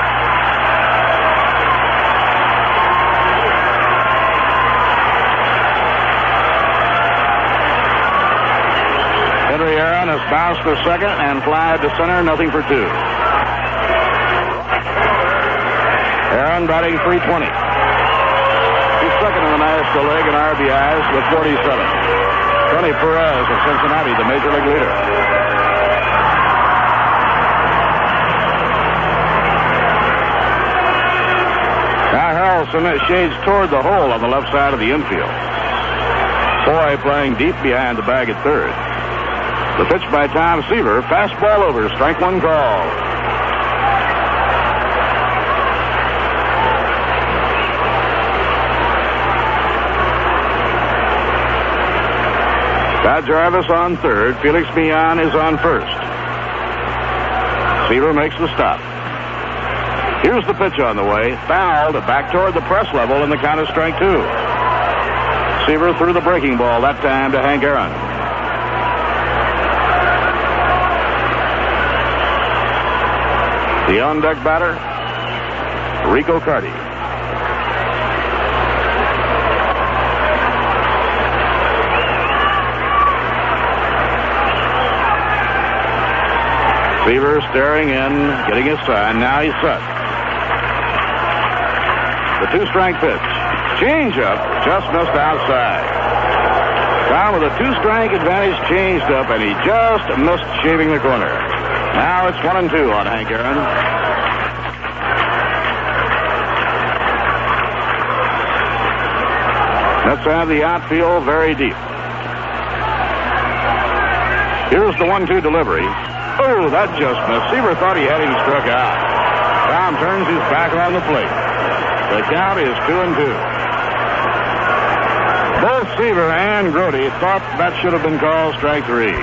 Henry Aaron has bounced to second and flied to center, nothing for 2. Aaron batting .320. He's second in the National League in RBIs with 47. Tony Perez of Cincinnati, the Major League leader. Now Harrelson shades toward the hole on the left side of the infield. Foy playing deep behind the bag at third. The pitch by Tom Seaver. Fastball over. Strike 1 call. Todd Jarvis on third. Felix Millan is on first. Seaver makes the stop. Here's the pitch on the way. Fouled back toward the press level, and the count is strike 2. Seaver threw the breaking ball that time to Hank Aaron. The on-deck batter, Rico Carty. Seaver staring in, getting his sign. Now he's set. The 2-strike pitch. Change-up, just missed outside. Tom with a 2-strike advantage changed up, and he just missed shaving the corner. Now it's 1-2 on Hank Aaron. Let's have the outfield very deep. Here's the 1-2 delivery. Oh, that just missed. Seaver thought he had him struck out. Tom turns his back on the plate. The count is 2-2. Both Seaver and Grote thought that should have been called strike 3.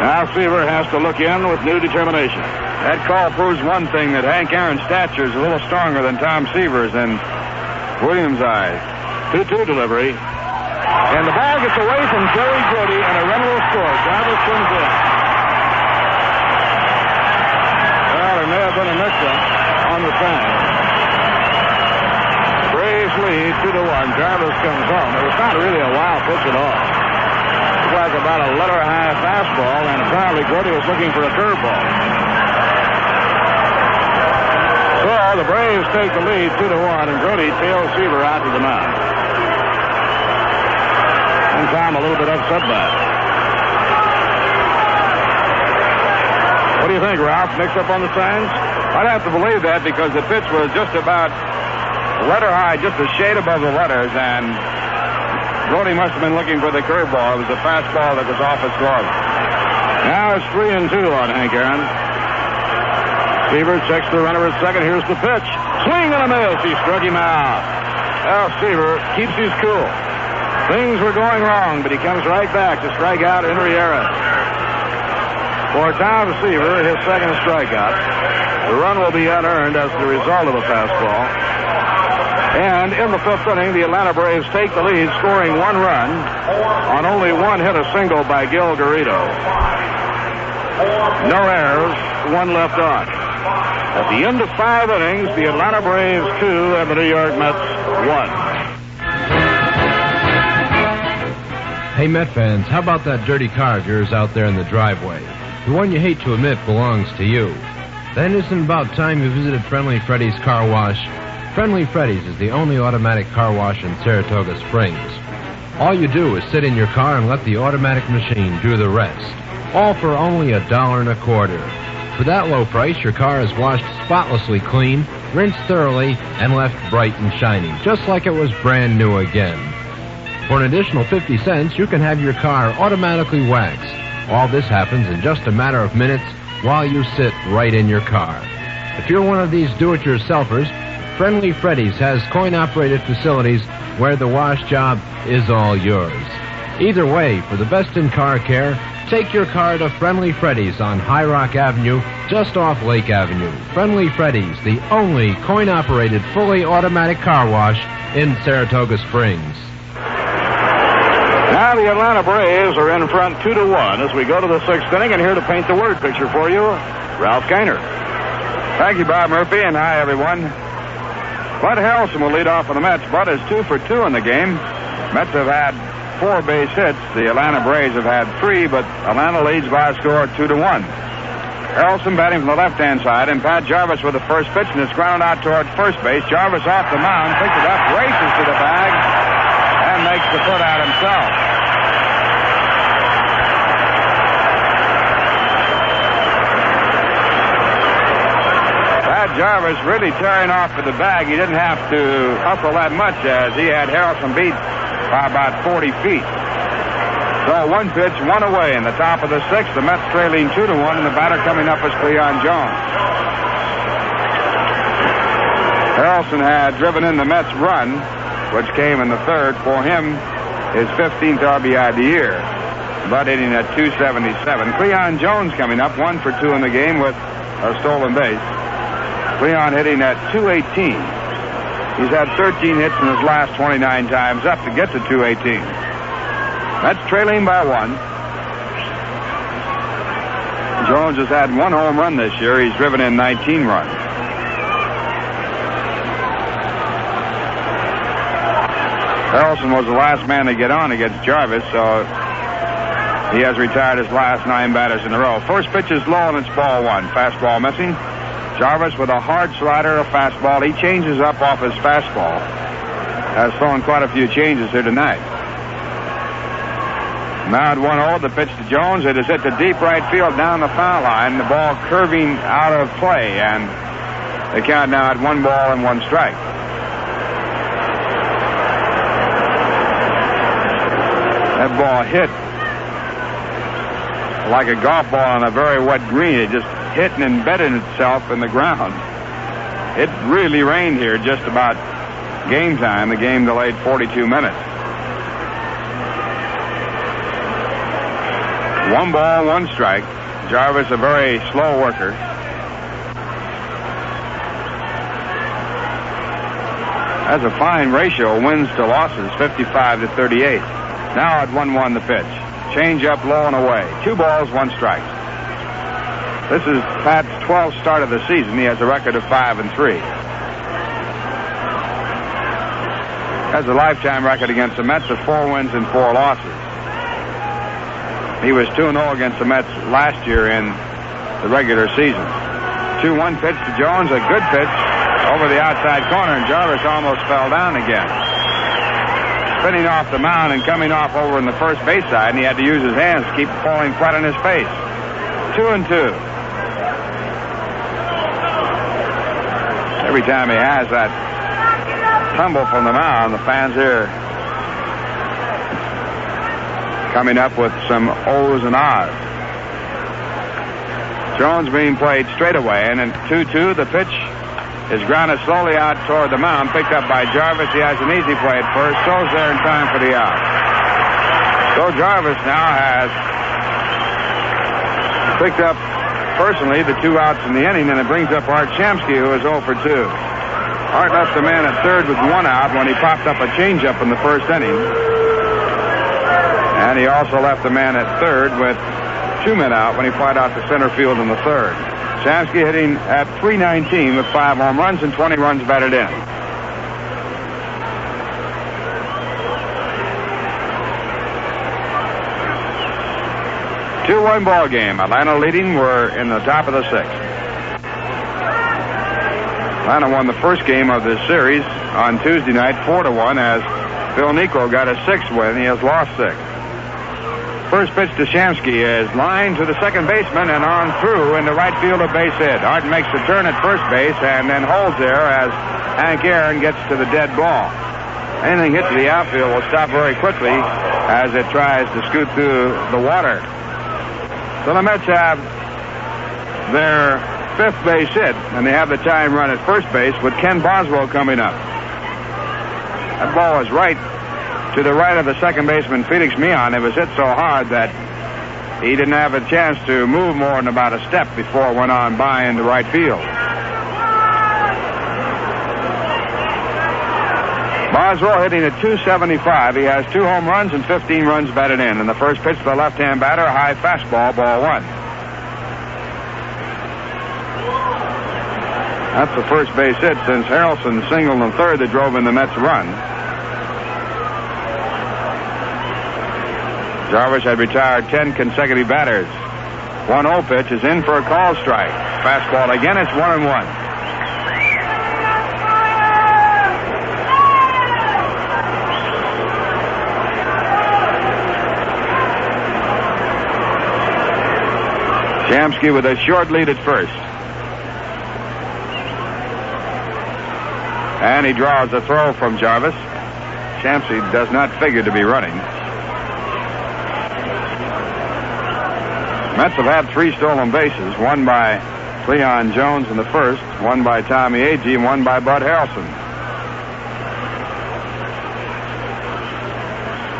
Now Seaver has to look in with new determination. That call proves one thing, that Hank Aaron's stature is a little stronger than Tom Seaver's in Williams' eyes. 2-2 delivery. And the ball gets away from Joey Grote, and a run will score. Jarvis comes in. Well, there may have been a mix-up on the sign. Braves lead 2-1. Jarvis comes home. It was not really a wild pitch at all. It was like about a letter-high fastball, and apparently Grote was looking for a curveball. So the Braves take the lead 2-1, and Grote tails Seaver out to the mound. And Tom a little bit upset by it. What do you think, Ralph? Mix up on the signs? I'd have to believe that because the pitch was just about letter high, just a shade above the letters, and Grote must have been looking for the curveball. It was a fastball that was off his glove. Now it's 3-2 on Hank Aaron. Seaver checks the runner at second. Here's the pitch. Swing and a miss. He struck him out. Well, Seaver keeps his cool. Things were going wrong, but he comes right back to strike out Henry Aaron. For Tom Seaver, his second strikeout. The run will be unearned as the result of a fastball. And in the 5th inning, the Atlanta Braves take the lead, scoring 1 run on only 1 hit, a single by Gil Garrido. No errors, 1 left on. At the end of 5 innings, the Atlanta Braves 2 and the New York Mets 1. Hey, Met fans, how about that dirty car of yours out there in the driveway? The one you hate to admit belongs to you. Then isn't it about time you visited Friendly Freddy's Car Wash? Friendly Freddy's is the only automatic car wash in Saratoga Springs. All you do is sit in your car and let the automatic machine do the rest. All for only $1.25. For that low price, your car is washed spotlessly clean, rinsed thoroughly, and left bright and shiny, just like it was brand new again. For an additional 50 cents, you can have your car automatically waxed. All this happens in just a matter of minutes while you sit right in your car. If you're one of these do-it-yourselfers, Friendly Freddy's has coin-operated facilities where the wash job is all yours. Either way, for the best in car care, take your car to Friendly Freddy's on High Rock Avenue, just off Lake Avenue. Friendly Freddy's, the only coin-operated, fully automatic car wash in Saratoga Springs. Now the Atlanta Braves are in front 2-1 as we go to the sixth inning, and here to paint the word picture for you, Ralph Gainer. Thank you, Bob Murphy, and hi, everyone. Bud Harrelson will lead off for the Mets. Bud is 2 for 2 in the game. Mets have had 4 base hits. The Atlanta Braves have had 3, but Atlanta leads by a score of 2-1. Harrelson batting from the left-hand side, and Pat Jarvis with the first pitch, and it's grounded out toward first base. Jarvis off the mound, picks it up, races to the bag, and makes the foot out himself. Pat Jarvis really tearing off for the bag. He didn't have to hustle that much as he had Harrelson beat by about 40 feet. So 1 pitch, 1 away in the top of the sixth. The Mets trailing 2-1, and the batter coming up is Cleon Jones. Harrelson had driven in the Mets run, which came in the third. For him, his 15th RBI of the year. Bud hitting at 277. Cleon Jones coming up, 1 for 2 in the game with a stolen base. Cleon hitting at 218. He's had 13 hits in his last 29 times up to get to 218. Mets trailing by 1. Jones has had 1 home run this year. He's driven in 19 runs. Harrelson was the last man to get on against Jarvis, so he has retired his last 9 batters in a row. First pitch is low, and it's ball 1. Fastball missing. Jarvis with a hard slider, a fastball. He changes up off his fastball. Has thrown quite a few changes here tonight. Now at 1-0, the pitch to Jones. It is hit to deep right field down the foul line. The ball curving out of play, and the count now at 1 ball and 1 strike. That ball hit like a golf ball on a very wet green. It just hit and embedded itself in the ground. It really rained here just about game time. The game delayed 42 minutes. 1 ball, 1 strike. Jarvis, a very slow worker. Has a fine ratio, wins to losses, 55-38. Now at 1-1 the pitch. Change up low and away. 2 balls, 1 strike. This is Pat's 12th start of the season. He has a record of 5-3. Has a lifetime record against the Mets of 4 wins and 4 losses. He was 2-0 against the Mets last year in the regular season. 2-1 pitch to Jones, a good pitch over the outside corner, and Jarvis almost fell down again. Spinning off the mound and coming off over in the first base side, and he had to use his hands to keep falling flat on his face. 2-2. Every time he has that tumble from the mound, the fans here coming up with some O's and R's. Jones being played straight away, and in 2-2, the pitch is grounded slowly out toward the mound, picked up by Jarvis. He has an easy play at first, throws there in time for the out. So Jarvis now has picked up personally the 2 outs in the inning, and it brings up Art Shamsky, who is 0 for 2. Art left the man at third with 1 out when he popped up a changeup in the first inning. And he also left the man at third with 2 men out when he flied out to center field in the third. Shamsky hitting at .319 with 5 home runs and 20 runs batted in. 2-1 ball game. Atlanta leading. We're in the top of the 6th. Atlanta won the first game of this series on Tuesday night 4-1 as Phil Niekro got a 6th win. He has lost 6. First pitch to Shamsky is lined to the second baseman and on through into right field, a base hit. Arden makes the turn at first base and then holds there as Hank Aaron gets to the dead ball. Anything hit to the outfield will stop very quickly as it tries to scoot through the water. So the Mets have their 5th base hit, and they have the tying run at first base with Ken Boswell coming up. That ball is right to the right of the second baseman, Felix Millan. It was hit so hard that he didn't have a chance to move more than about a step before it went on by into right field. Boswell hitting at .275. He has 2 home runs and 15 runs batted in. And the first pitch to the left-hand batter, a high fastball, ball 1. That's the first base hit since Harrelson singled in third that drove in the Mets' run. Jarvis had retired 10 consecutive batters. 1-0 pitch is in for a call strike. Fastball again, it's 1-1. Shamsky with a short lead at first. And he draws a throw from Jarvis. Shamsky does not figure to be running. Mets have had 3 stolen bases, one by Cleon Jones in the first, one by Tommy Agee, and one by Bud Harrelson.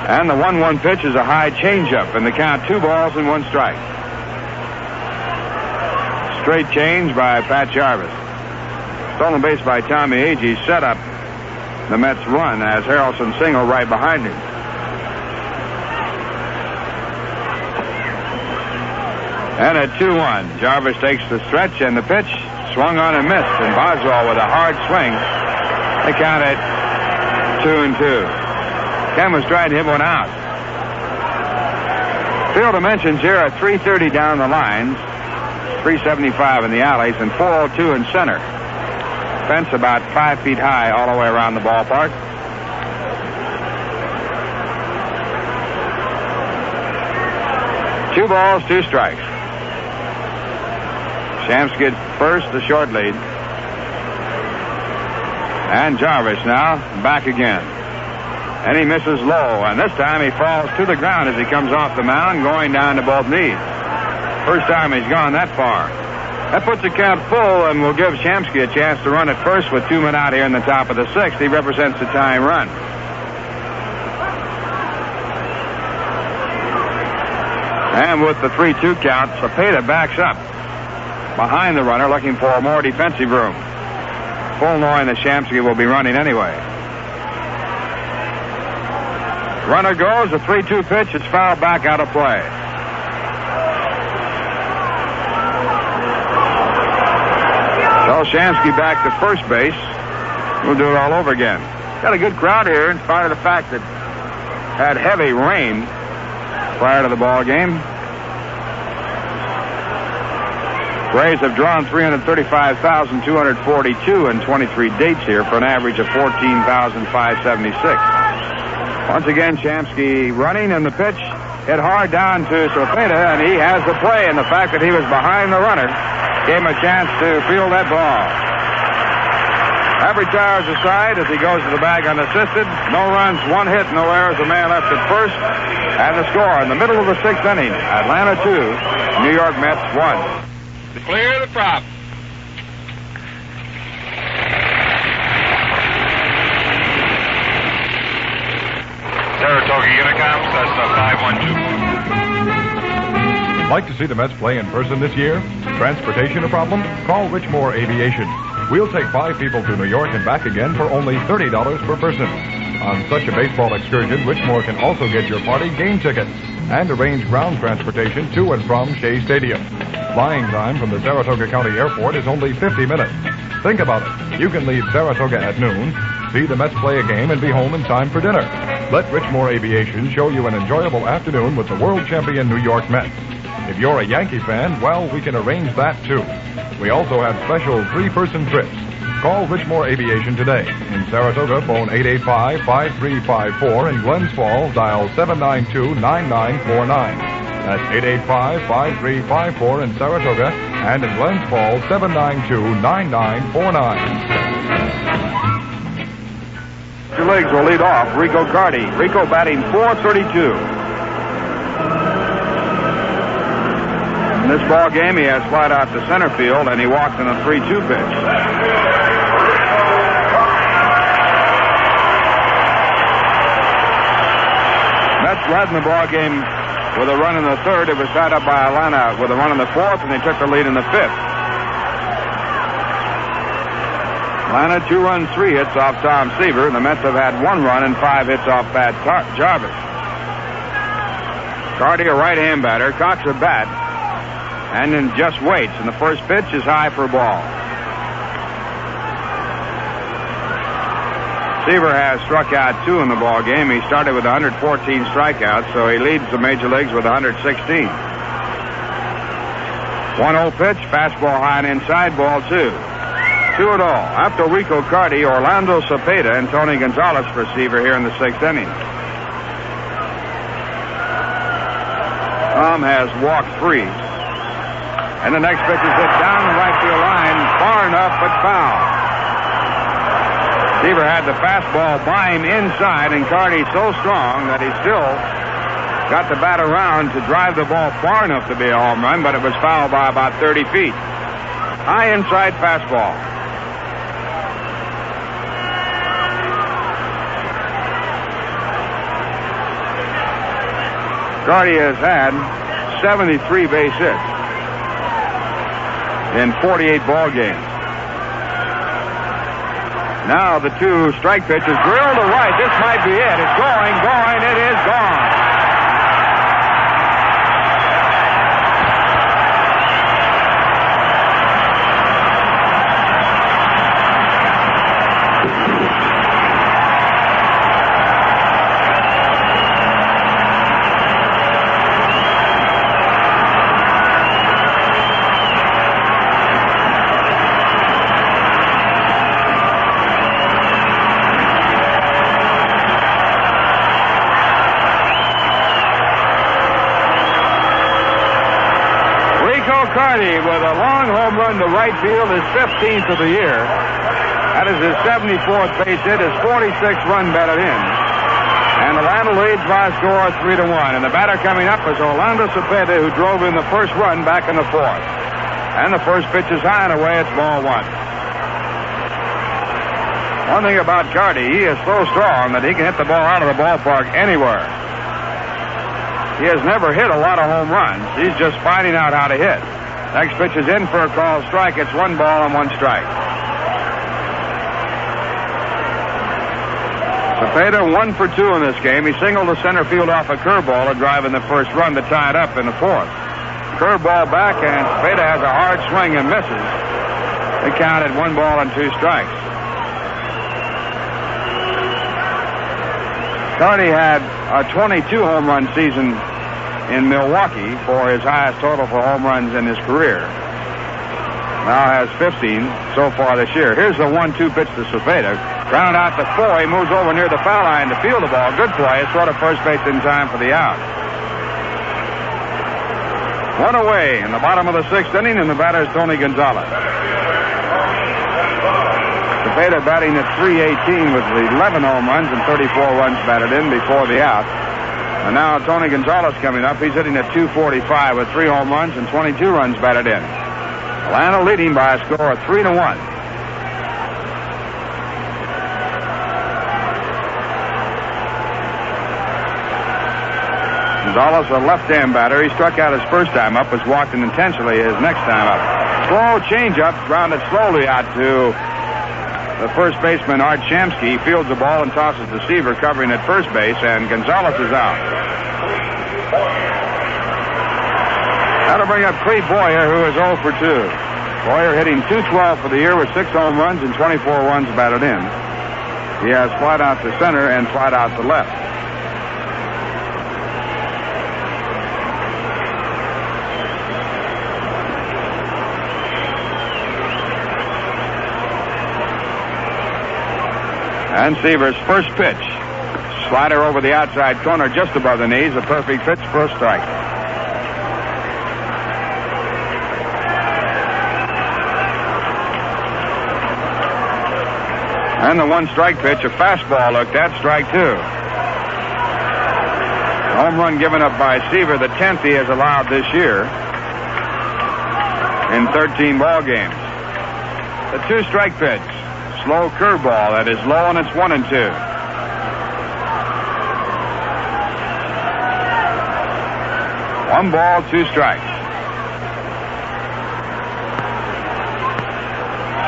And the 1-1 pitch is a high changeup, and the count 2 balls and 1 strike. Straight change by Pat Jarvis. Stolen base by Tommy Agee set up the Mets' run as Harrelson singled right behind him. And at 2-1, Jarvis takes the stretch, and the pitch swung on and missed, and Boswell with a hard swing. They count it 2-2. Ken was trying to hit one out. Field dimensions here are 330 down the lines, 375 in the alleys, and 402 in center. Fence about 5 feet high all the way around the ballpark. Two balls, 2 strikes. Shamsky gets first, the short lead. And Jarvis now back again. And he misses low, and this time he falls to the ground as he comes off the mound, going down to both knees. First time he's gone that far. That puts the count full and will give Shamsky a chance to run at first with 2 men out here in the top of the 6th. He represents the tying run. And with the 3-2 count, Cepeda backs up behind the runner, looking for more defensive room. Full knowing that Shamsky will be running anyway. Runner goes, the 3-2 pitch is fouled back out of play. So Shamsky back to first base. We'll do it all over again. Got a good crowd here in spite of the fact that had heavy rain prior to the ball game. Braves have drawn 335,242 in 23 dates here for an average of 14,576. Once again, Shamsky running, and the pitch hit hard down to Cepeda, and he has the play. And the fact that he was behind the runner gave him a chance to field that ball. That retires aside as he goes to the bag unassisted. No runs, 1 hit, no errors, a man left at first. And the score in the middle of the 6th inning, Atlanta 2, New York Mets 1. Clear the prop. Saratoga Unicom, Cessna 512. Like to see the Mets play in person this year? Transportation a problem? Call Richmore Aviation. We'll take 5 people to New York and back again for only $30 per person. On such a baseball excursion, Richmore can also get your party game tickets and arrange ground transportation to and from Shea Stadium. Flying time from the Saratoga County Airport is only 50 minutes. Think about it. You can leave Saratoga at noon, see the Mets play a game, and be home in time for dinner. Let Richmore Aviation show you an enjoyable afternoon with the world champion New York Mets. If you're a Yankee fan, well, we can arrange that too. We also have special 3-person trips. Call Richmore Aviation today. In Saratoga, phone 885-5354. In Glens Falls, dial 792-9949. That's 885-5354 in Saratoga, and in Glens Falls, 792-9949. Two legs will lead off. Rico Carty. Rico batting .432. In this ball game, he has flied out to center field, and he walked in a 3-2 pitch. Mets led in the ball game with a run in the third. It was tied up by Atlanta with a run in the fourth, and they took the lead in the fifth. Atlanta 2 runs, 3 hits off Tom Seaver. The Mets have had 1 run and 5 hits off Pat Jarvis. Carty, a right-hand batter, cocks a bat, and then just waits. And the first pitch is high for a ball. Seaver has struck out 2 in the ball game. He started with 114 strikeouts, so he leads the major leagues with 116. 1-0 pitch, fastball high and inside, ball 2. 2-0. After Rico Carty, Orlando Cepeda and Tony Gonzalez for Seaver here in the 6th inning. Tom has walked 3. And the next pitch is hit down the right field line, far enough but foul. Seaver had the fastball by him inside, and Carty so strong that he still got the bat around to drive the ball far enough to be a home run, but it was fouled by about 30 feet. High inside fastball. Carty has had 73 base hits in 48 ball games. Now the 2 strike pitches drilled to right. This might be it. It's going. It is gone. Carty with a long home run to right field, his 15th of the year. That is his 74th base hit, his 46th run batted in. And Atlanta leads by a score of 3-1. And the batter coming up is Orlando Cepeda, who drove in the first run back in the 4th. And the first pitch is high and away. It's ball 1. One thing about Carty, he is so strong that he can hit the ball out of the ballpark anywhere. He has never hit a lot of home runs. He's just finding out how to hit. Next pitch is in for a called strike. It's 1 ball and 1 strike. Cepeda 1 for 2 in this game. He singled to center field off a curveball to drive in the first run to tie it up in the 4th. Curveball back, and Cepeda has a hard swing and misses. They counted 1 ball and 2 strikes. Carty had a 22 home run season in Milwaukee for his highest total for home runs in his career. Now has 15 so far this year. Here's the 1-2 pitch to Cepeda. Ground out to 4. He moves over near the foul line to field the ball. Good play. It's throw to first base in time for the out. 1 away in the bottom of the 6th inning, and the batter is Tony Gonzalez. Cepeda batting at .318 with 11 home runs and 34 runs batted in before the out. And now Tony Gonzalez coming up. He's hitting at .245 with 3 home runs and 22 runs batted in. Atlanta leading by a score of 3-1. Gonzalez, a left-hand batter. He struck out his first time up, was walked in intentionally his next time up. Slow changeup, grounded slowly out to the first baseman, Art Shamsky. He fields the ball and tosses the receiver covering at first base, and Gonzalez is out. That'll bring up Cleve Boyer, who is 0 for 2. Boyer hitting .212 for the year with 6 home runs and 24 runs batted in. He has flied out to center and flied out to left. And Seaver's first pitch. Slider over the outside corner just above the knees. A perfect pitch for a strike. And the one strike pitch, a fastball looked at, strike two. Home run given up by Seaver, the 10th he has allowed this year in 13 ball games. The two strike pitch, slow curveball that is low, and it's 1-2. One ball, two strikes.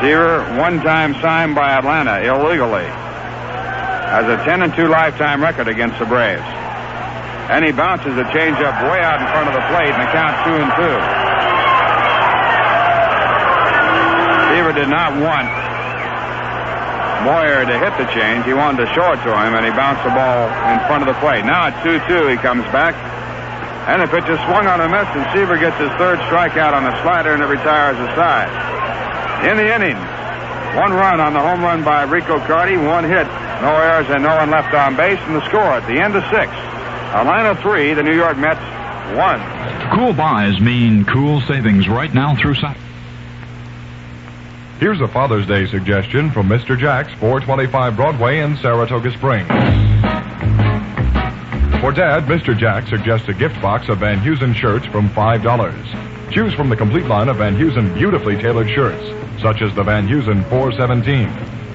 Seaver, one time signed by Atlanta illegally, has a 10-2 lifetime record against the Braves. And he bounces a changeup way out in front of the plate, and the count 2-2. Seaver did not want Moyer to hit the change. He wanted to show it to him, and he bounced the ball in front of the plate. Now at 2-2, he comes back, and the pitch is swung on a miss, and Seaver gets his third strikeout on the slider, and it retires aside. In the inning, one run on the home run by Rico Carty, one hit, no errors, and no one left on base, and the score at the end of 6. Atlanta 3, the New York Mets 1. Cool buys mean cool savings right now through Saturday. Here's a Father's Day suggestion from Mr. Jack's, 425 Broadway in Saratoga Springs. For Dad, Mr. Jack suggests a gift box of Van Heusen shirts from $5. Choose from the complete line of Van Heusen beautifully tailored shirts, such as the Van Heusen 417.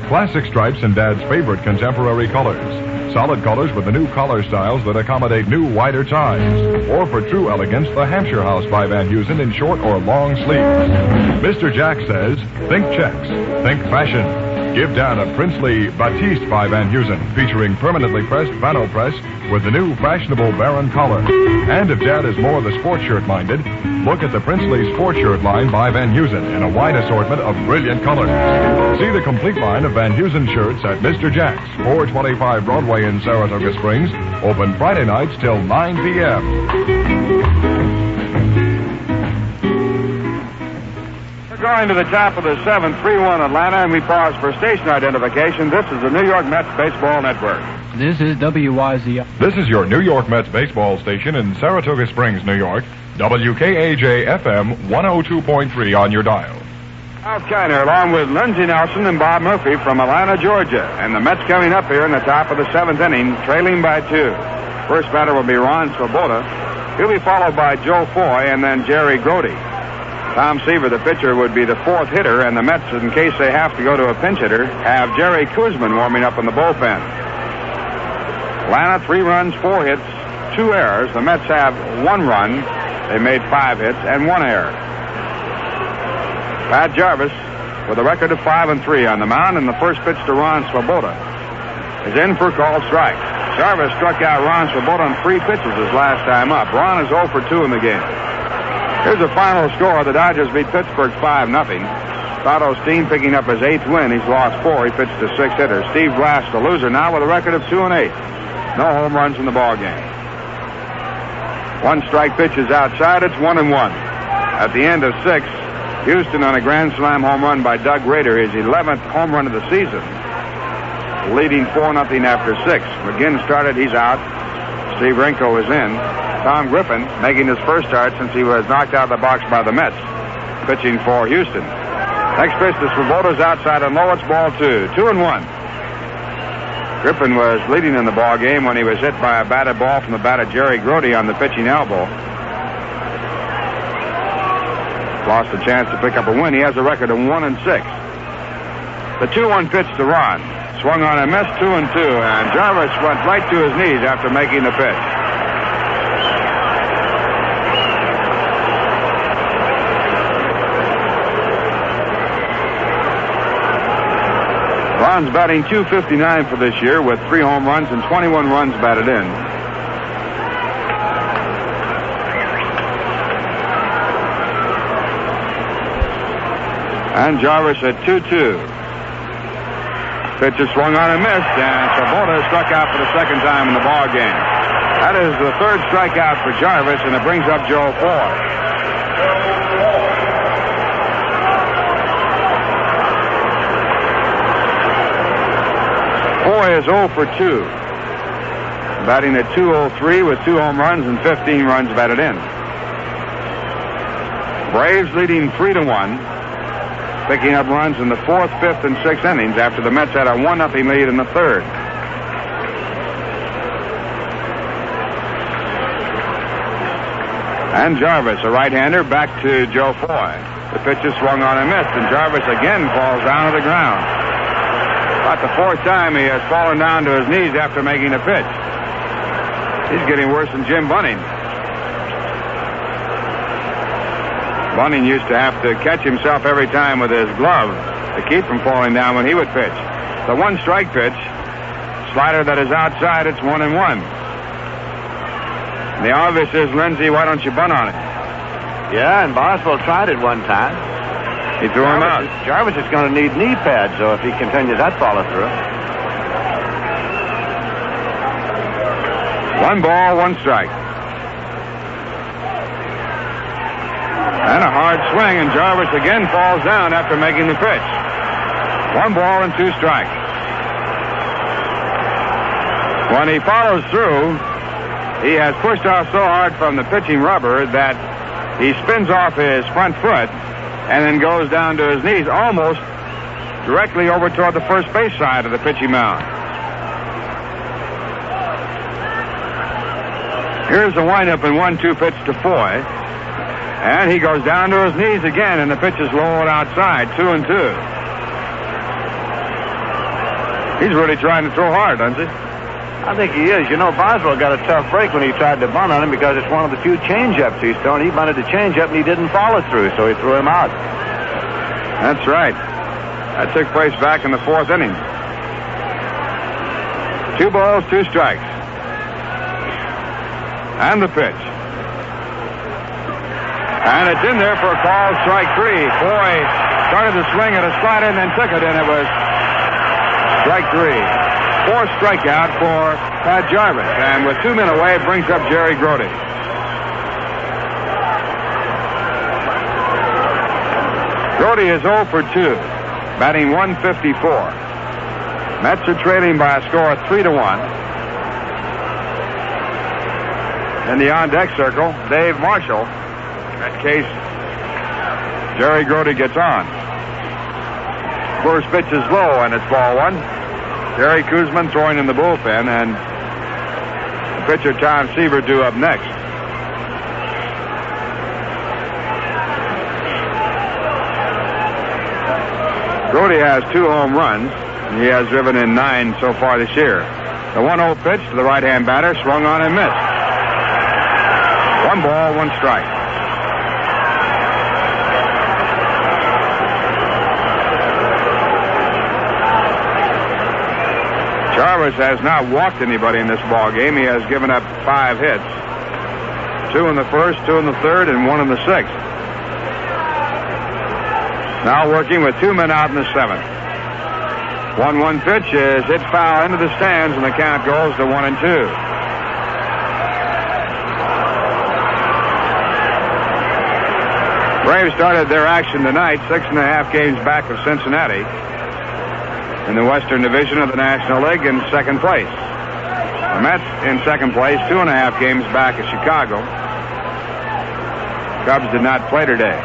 Classic stripes in Dad's favorite contemporary colors. Solid colors with the new collar styles that accommodate new wider ties. Or for true elegance, the Hampshire House by Van Heusen in short or long sleeves. Mr. Jack says, think checks, think fashion. Give Dad a princely Batiste by Van Heusen, featuring permanently pressed Vano press with the new fashionable Baron collar. And if Dad is more the sports shirt minded, look at the princely sports shirt line by Van Heusen in a wide assortment of brilliant colors. See the complete line of Van Heusen shirts at Mr. Jack's, 425 Broadway in Saratoga Springs, open Friday nights till 9 p.m. Going to the top of the 7th, 3-1 Atlanta, and we pause for station identification. This is the New York Mets Baseball Network. This is WYZR. This is your New York Mets baseball station in Saratoga Springs, New York. WKAJ-FM 102.3 on your dial. Al Kiner, along with Lindsey Nelson and Bob Murphy from Atlanta, Georgia. And the Mets coming up here in the top of the 7th inning, trailing by 2. First batter will be Ron Swoboda. He'll be followed by Joe Foy and then Jerry Grody. Tom Seaver, the pitcher, would be the 4th hitter, and the Mets, in case they have to go to a pinch hitter, have Jerry Kuzman warming up in the bullpen. Atlanta, 3 runs, 4 hits, 2 errors. The Mets have 1 run. They made 5 hits and 1 error. Pat Jarvis, with a record of 5-3 on the mound, and the first pitch to Ron Swoboda is in for called strike. Jarvis struck out Ron Swoboda on 3 pitches his last time up. Ron is 0 for 2 in the game. Here's the final score. The Dodgers beat Pittsburgh 5-0. Todd Osteen picking up his 8th win. He's lost 4. He pitched to 6 hitters. Steve Blass, the loser, now with a record of 2-8. No home runs in the ball game. 1 strike pitch is outside. It's 1-1. At the end of 6, Houston on a grand slam home run by Doug Rader, his 11th home run of the season, leading 4-0 after 6. McGinn started. He's out. Steve Rinko is in. Tom Griffin making his first start since he was knocked out of the box by the Mets, pitching for Houston. Next pitch to Swoboda's outside and low. It's ball 2. 2-1. Griffin was leading in the ball game when he was hit by a batted ball from the bat of Jerry Grody on the pitching elbow. Lost a chance to pick up a win. He has a record of 1-6. The 2-1 pitch to Ron. Swung on and missed, 2-2, and Jarvis went right to his knees after making the pitch. Ron's batting .259 for this year with 3 home runs and 21 runs batted in. And Jarvis at 2-2. Pitch is swung on and missed, and Swoboda struck out for the 2nd time in the ball game. That is the 3rd strikeout for Jarvis, and it brings up Joe Foy. Foy is 0 for 2. Batting at .203 with 2 home runs and 15 runs batted in. Braves leading 3-1, picking up runs in the 4th, 5th, and 6th innings after the Mets had a 1-0 lead in the 3rd. And Jarvis, a right-hander, back to Joe Foy. The pitch is swung on and missed, and Jarvis again falls down to the ground. About the 4th time he has fallen down to his knees after making a pitch. He's getting worse than Jim Bunning. Bunning used to have to catch himself every time with his glove to keep from falling down when he would pitch. The 1-strike pitch, slider that is outside, it's 1-1. And the obvious is, Lindsay, why don't you bunt on it? Yeah, and Boswell tried it one time. He threw him out. Jarvis is going to need knee pads, though, if he continues that follow-through. 1 ball, 1 strike. And a hard swing, and Jarvis again falls down after making the pitch. 1 ball and 2 strikes. When he follows through, he has pushed off so hard from the pitching rubber that he spins off his front foot and then goes down to his knees, almost directly over toward the first base side of the pitching mound. Here's the windup and 1-2 pitch to Foy. And he goes down to his knees again, and the pitch is low and outside, 2-2. He's really trying to throw hard, doesn't he? I think he is. You know, Boswell got a tough break when he tried to bunt on him because it's one of the few changeups he's thrown. He bunted the changeup and he didn't follow through, so he threw him out. That's right. That took place back in the 4th inning. 2 balls, 2 strikes. And the pitch. And it's in there for a call, strike 3. Foy started to swing at a slider and then took it, and it was strike 3. 4th strikeout for Pat Jarvis. And with 2 men away, brings up Jerry Grote. Grote is 0 for 2, batting .154. Mets are trailing by a score of 3-1. In the on-deck circle, Dave Marshall, in case Jerry Grote gets on. First pitch is low, and it's ball 1. Jerry Koosman throwing in the bullpen, and the pitcher Tom Seaver due up next. Grote has 2 home runs. He has driven in 9 so far this year. The 1-0 pitch to the right-hand batter, swung on and missed. 1 ball, 1 strike. Jarvis has not walked anybody in this ball game. He has given up 5 hits. 2 in the 1st, 2 in the 3rd, and 1 in the 6th. Now working with 2 men out in the 7th. 1-1 pitch is hit foul into the stands, and the count goes to 1-2. Braves started their action tonight, 6.5 games back of Cincinnati in the Western Division of the National League in 2nd place. The Mets in 2nd place, 2.5 games back of Chicago. Cubs did not play today.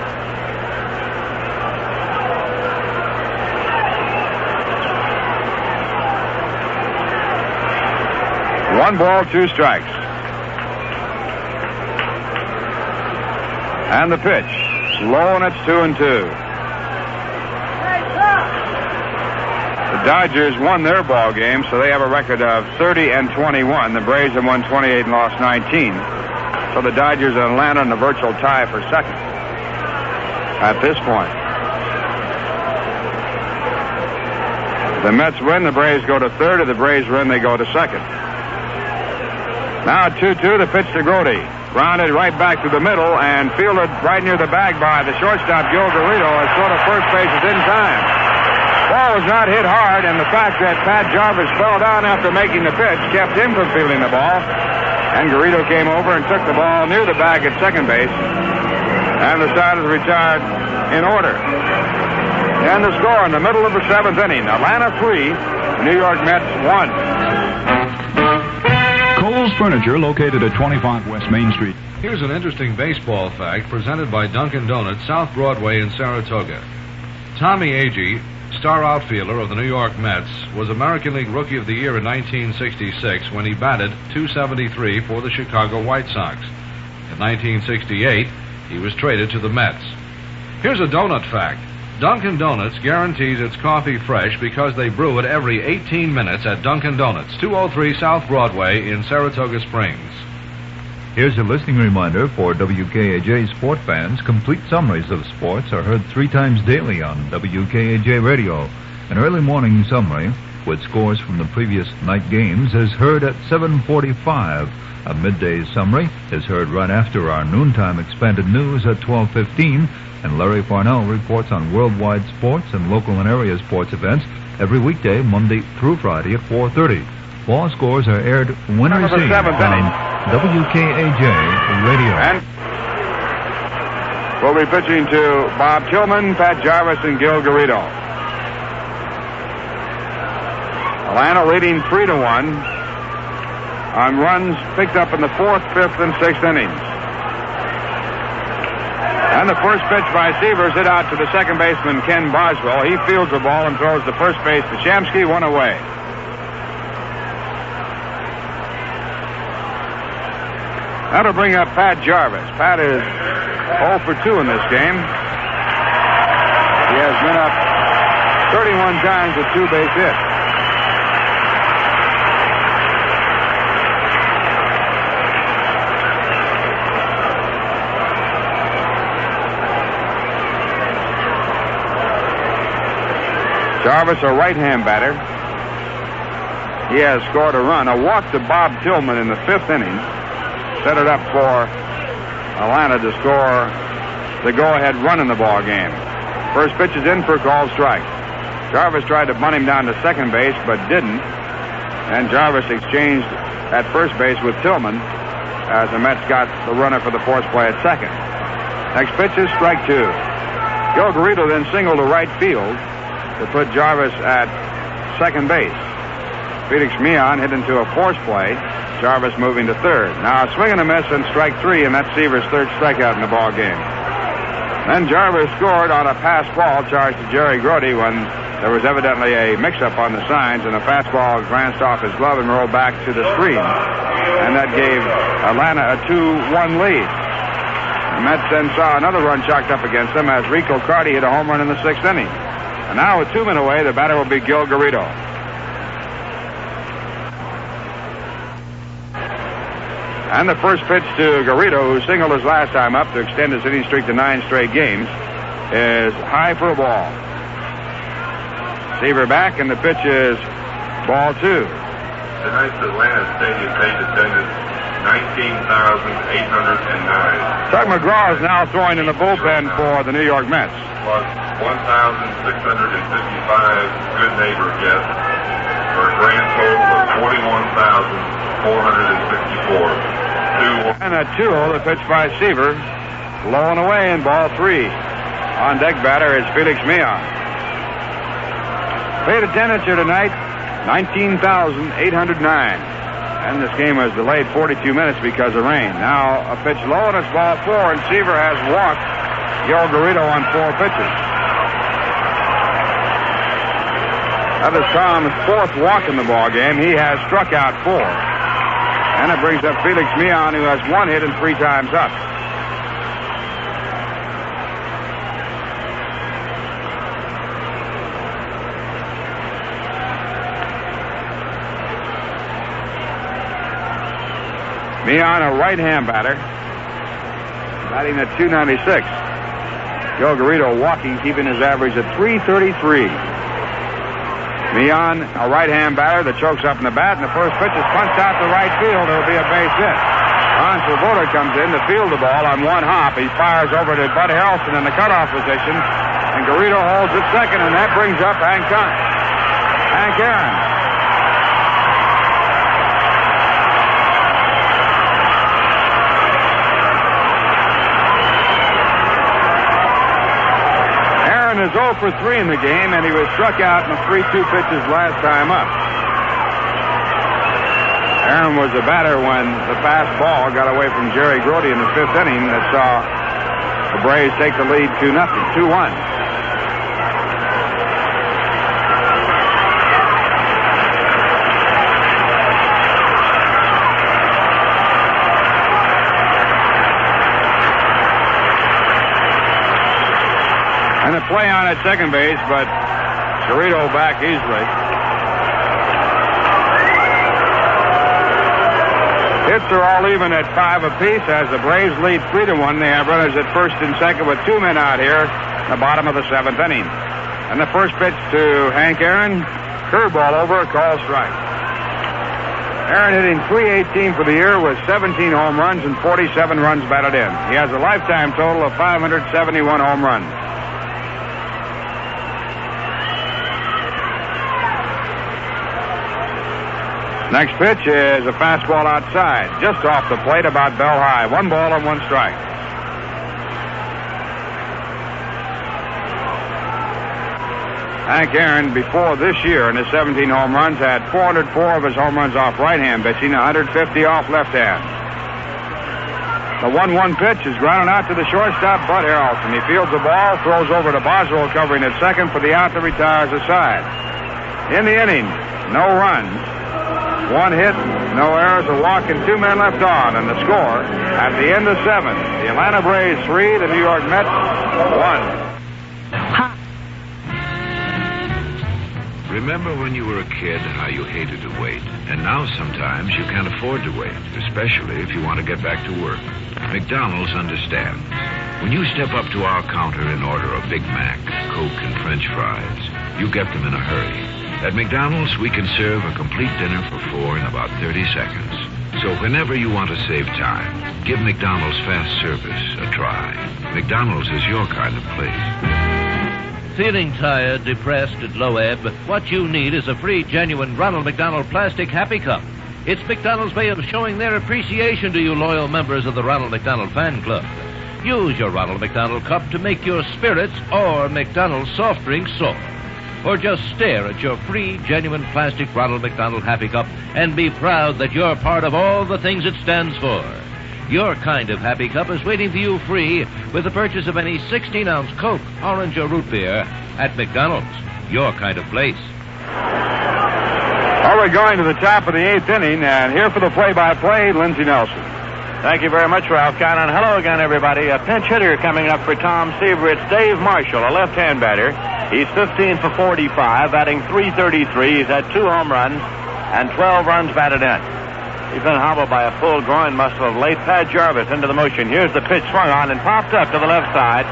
One ball, 2 strikes. And the pitch. Low, and it's 2-2. The Dodgers won their ball game, so they have a record of 30-21. The Braves have won 28 and lost 19. So the Dodgers and Atlanta in a virtual tie for 2nd at this point. The Mets win, the Braves go to 3rd. If the Braves win, they go to 2nd. Now 2-2, the pitch to Grote. Rounded right back to the middle and fielded right near the bag by the shortstop, Joe Garrido, as sort of first base is in time. Ball was not hit hard, and the fact that Pat Jarvis fell down after making the pitch kept him from fielding the ball. And Garrido came over and took the ball near the bag at second base. And the side is retired in order. And the score in the middle of the 7th inning, Atlanta 3, The New York Mets won. Cole's Furniture, located at 25 West Main Street. Here's an interesting baseball fact presented by Dunkin' Donuts, South Broadway in Saratoga. Tommy Agee, star outfielder of the New York Mets, was American League Rookie of the Year in 1966 when he batted .273 for the Chicago White Sox. In 1968, he was traded to the Mets. Here's a donut fact. Dunkin' Donuts guarantees its coffee fresh because they brew it every 18 minutes at Dunkin' Donuts, 203 South Broadway in Saratoga Springs. Here's a listening reminder for WKAJ sport fans. Complete summaries of sports are heard 3 times daily on WKAJ Radio. An early morning summary with scores from the previous night games is heard at 7:45. A midday summary is heard right after our noontime expanded news at 12:15. And Larry Farnell reports on worldwide sports and local and area sports events every weekday, Monday through Friday at 4:30. Ball scores are aired winners Number eve 7th on inning. WKAJ Radio. And we'll be pitching to Bob Tillman, Pat Jarvis, and Gil Garrido. Atlanta leading 3-1 on runs picked up in the 4th, 5th, and 6th innings. And the first pitch by Seaver is hit out to the second baseman, Ken Boswell. He fields the ball and throws the first base to Shamsky, 1 away. That'll bring up Pat Jarvis. Pat is 0 for 2 in this game. He has been up 31 times with 2 base hits. Jarvis, a right-hand batter. He has scored a run. A walk to Bob Tillman in the 5th inning set it up for Atlanta to score the go-ahead run in the ball game. First pitch is in for a called strike. Jarvis tried to bunt him down to second base, but didn't. And Jarvis exchanged at first base with Tillman as the Mets got the runner for the force play at second. Next pitch is strike 2. Gil Garrido then singled to right field to put Jarvis at second base. Felix Mion hit into a force play. Jarvis moving to third. Now a swing and a miss and strike 3, and that's Seaver's 3rd strikeout in the ball game. Then Jarvis scored on a pass ball charged to Jerry Grody when there was evidently a mix-up on the signs, and a fastball glanced off his glove and rolled back to the screen. And that gave Atlanta a 2-1 lead. The Mets then saw another run chalked up against them as Rico Carty hit a home run in the 6th inning. And now with 2 men away, the batter will be Gil Garrido. And the first pitch to Garrido, who singled his last time up to extend his hitting streak to 9 straight games, is high for a ball. Seaver back, and the pitch is ball 2. Tonight's Atlanta Stadium page attendance 19,809. Doug McGraw is now throwing in the bullpen for the New York Mets. Plus 1,655 good neighbor guests for a grand total of 41,464. And a 2-0, the pitch by Seaver. Low and away in ball 3. On deck batter is Felix Mion. Paid attendance here tonight, 19,809. And this game was delayed 42 minutes because of rain. Now a pitch low and it's ball 4, and Seaver has walked Gil Garrido on 4 pitches. That is Tom's 4th walk in the ball game. He has struck out 4. And it brings up Felix Mion, who has 1 hit and 3 times up. Mion, a right-hand batter, batting at .296. Gil Garrido walking, keeping his average at .333. Mion, a right-hand batter that chokes up in the bat, and the first pitch is punched out to right field. It'll be a base hit. Ron Swoboda comes in to field the ball on 1 hop. He fires over to Bud Harrelson in the cutoff position, and Garrido holds it second, and that brings up Hank Aaron. Aaron is 0 0 for 3 in the game, and he was struck out in the 3-2 pitches last time up. Aaron was a batter when the fast ball got away from Jerry Grote in the 5th inning that saw the Braves take the lead 2-0, 2-1. And a play on at second base, but Cerrito back easily. Hits are all even at 5 apiece as the Braves lead 3-1. They have runners at first and second with 2 men out here in the bottom of the 7th inning. And the first pitch to Hank Aaron, curveball over, call strike. Aaron hitting .318 for the year with 17 home runs and 47 runs batted in. He has a lifetime total of 571 home runs. Next pitch is a fastball outside, just off the plate, about bell high. 1 ball and 1 strike. Hank Aaron, before this year in his 17 home runs, had 404 of his home runs off right-hand pitching, 150 off left-hand. The 1-1 pitch is grounded out to the shortstop, Bud Harrelson. He fields the ball, throws over to Boswell, covering at second for the out that retires the side. In the inning, no runs. 1 hit, no errors, a walk, and 2 men left on. And the score, at the end of 7, the Atlanta Braves 3, the New York Mets 1. Remember when you were a kid how you hated to wait. And now sometimes you can't afford to wait, especially if you want to get back to work. McDonald's understands. When you step up to our counter and order a Big Mac, Coke, and French fries, you get them in a hurry. At McDonald's, we can serve a complete dinner for 4 in about 30 seconds. So whenever you want to save time, give McDonald's fast service a try. McDonald's is your kind of place. Feeling tired, depressed, at low ebb? What you need is a free, genuine Ronald McDonald Plastic Happy Cup. It's McDonald's way of showing their appreciation to you loyal members of the Ronald McDonald Fan Club. Use your Ronald McDonald Cup to make your spirits or McDonald's soft drinks soar. Or just stare at your free, genuine plastic Ronald McDonald Happy Cup and be proud that you're part of all the things it stands for. Your kind of Happy Cup is waiting for you free with the purchase of any 16-ounce Coke, orange, or root beer at McDonald's. Your kind of place. Well, we're going to the top of the 8th inning, and here for the play-by-play, Lindsey Nelson. Thank you very much, Ralph Cannon. Hello again, everybody. A pinch hitter coming up for Tom Seaver. It's Dave Marshall, a left-hand batter. He's 15 for 45, batting .333. He's had 2 home runs and 12 runs batted in. He's been hobbled by a full groin muscle of late. Pat Jarvis into the motion. Here's the pitch swung on and popped up to the left side.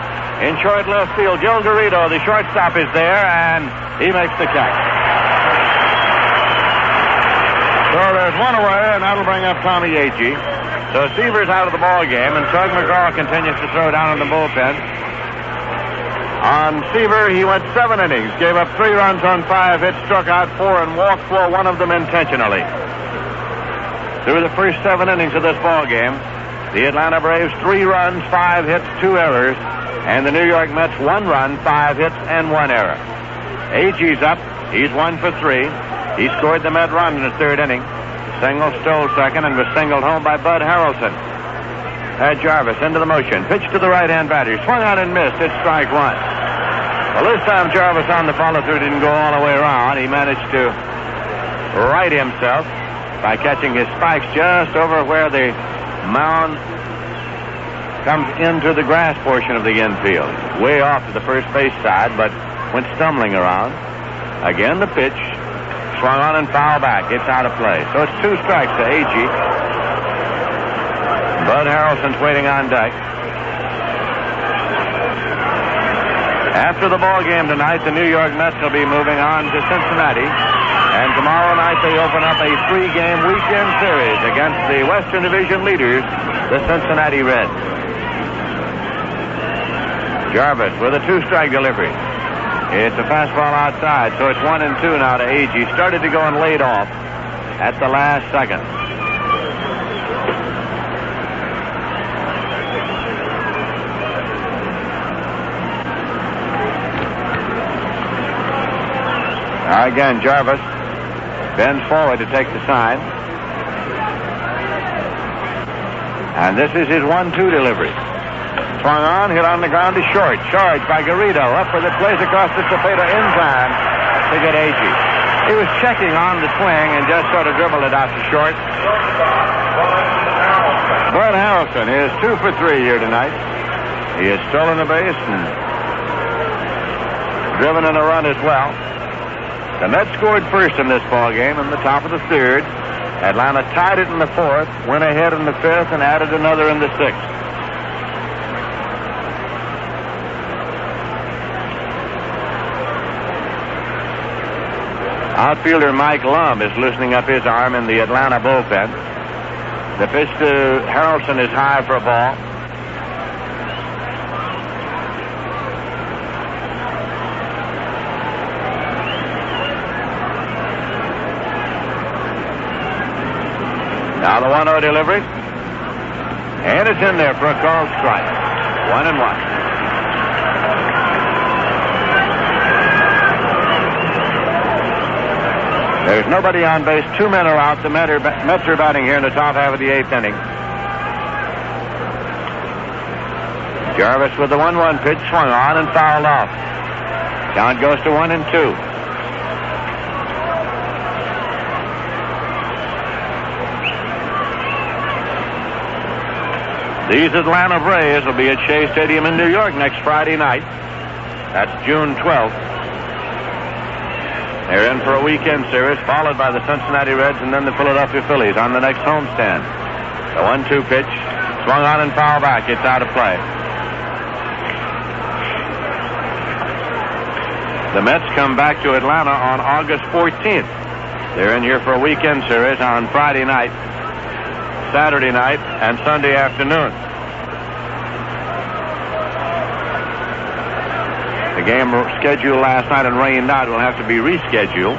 In short left field, Joe Garrido, the shortstop, is there, and he makes the catch. So there's 1 away, and that'll bring up Tommy Agee. So Seaver's out of the ball game, and Tug McGraw continues to throw down in the bullpen. On Seaver, he went 7 innings, gave up 3 runs on 5 hits, struck out 4, and walked for 1 of them intentionally. Through the first 7 innings of this ball game, the Atlanta Braves 3 runs, 5 hits, 2 errors, and the New York Mets 1 run, 5 hits, and 1 error. Agee's up. He's 1 for 3. He scored the Met run in the 3rd inning. Single stole second and was singled home by Bud Harrelson. Pat Jarvis into the motion. Pitch to the right-hand batter. Swung out and missed. It's strike 1. Well, this time Jarvis on the follow-through didn't go all the way around. He managed to right himself by catching his spikes just over where the mound comes into the grass portion of the infield. Way off to the first base side, but went stumbling around. Again, the pitch. Swung on and foul back. It's out of play. So it's 2 strikes to Agee. Bud Harrelson's waiting on deck. After the ball game tonight, the New York Mets will be moving on to Cincinnati. And tomorrow night they open up a 3-game weekend series against the Western Division leaders, the Cincinnati Reds. Jarvis with a 2-strike delivery. It's a fastball outside, so it's 1-2 now to Agee. Started to go and laid off at the last second. Now again, Jarvis bends forward to take the sign. And this is his 1-2 delivery. Swung on, hit on the ground to short. Charged by Garrido. Up with it, plays across to Cepeda in time to get Agee. He was checking on the swing and just sort of dribbled it out to short. Bud Harrelson is 2 for 3 here tonight. He has stolen a base and driven in a run as well. The Mets scored first in this ball game in the top of the third. Atlanta tied it in the fourth, went ahead in the fifth, and added another in the sixth. Outfielder Mike Lum is loosening up his arm in the Atlanta bullpen. The pitch to Harrelson is high for a ball. Now the 1-0 delivery. And it's in there for a called strike. 1-1. There's nobody on base. 2 men are out. The Mets are batting here in the top half of the 8th inning. Jarvis with the 1-1 pitch, swung on and fouled off. Count goes to 1-2. These Atlanta Braves will be at Shea Stadium in New York next Friday night. That's June 12th. They're in for a weekend series, followed by the Cincinnati Reds and then the Philadelphia Phillies on the next homestand. The 1-2 pitch, swung on and fouled back. It's out of play. The Mets come back to Atlanta on August 14th. They're in here for a weekend series on Friday night, Saturday night, and Sunday afternoon. The game scheduled last night and rained out will have to be rescheduled.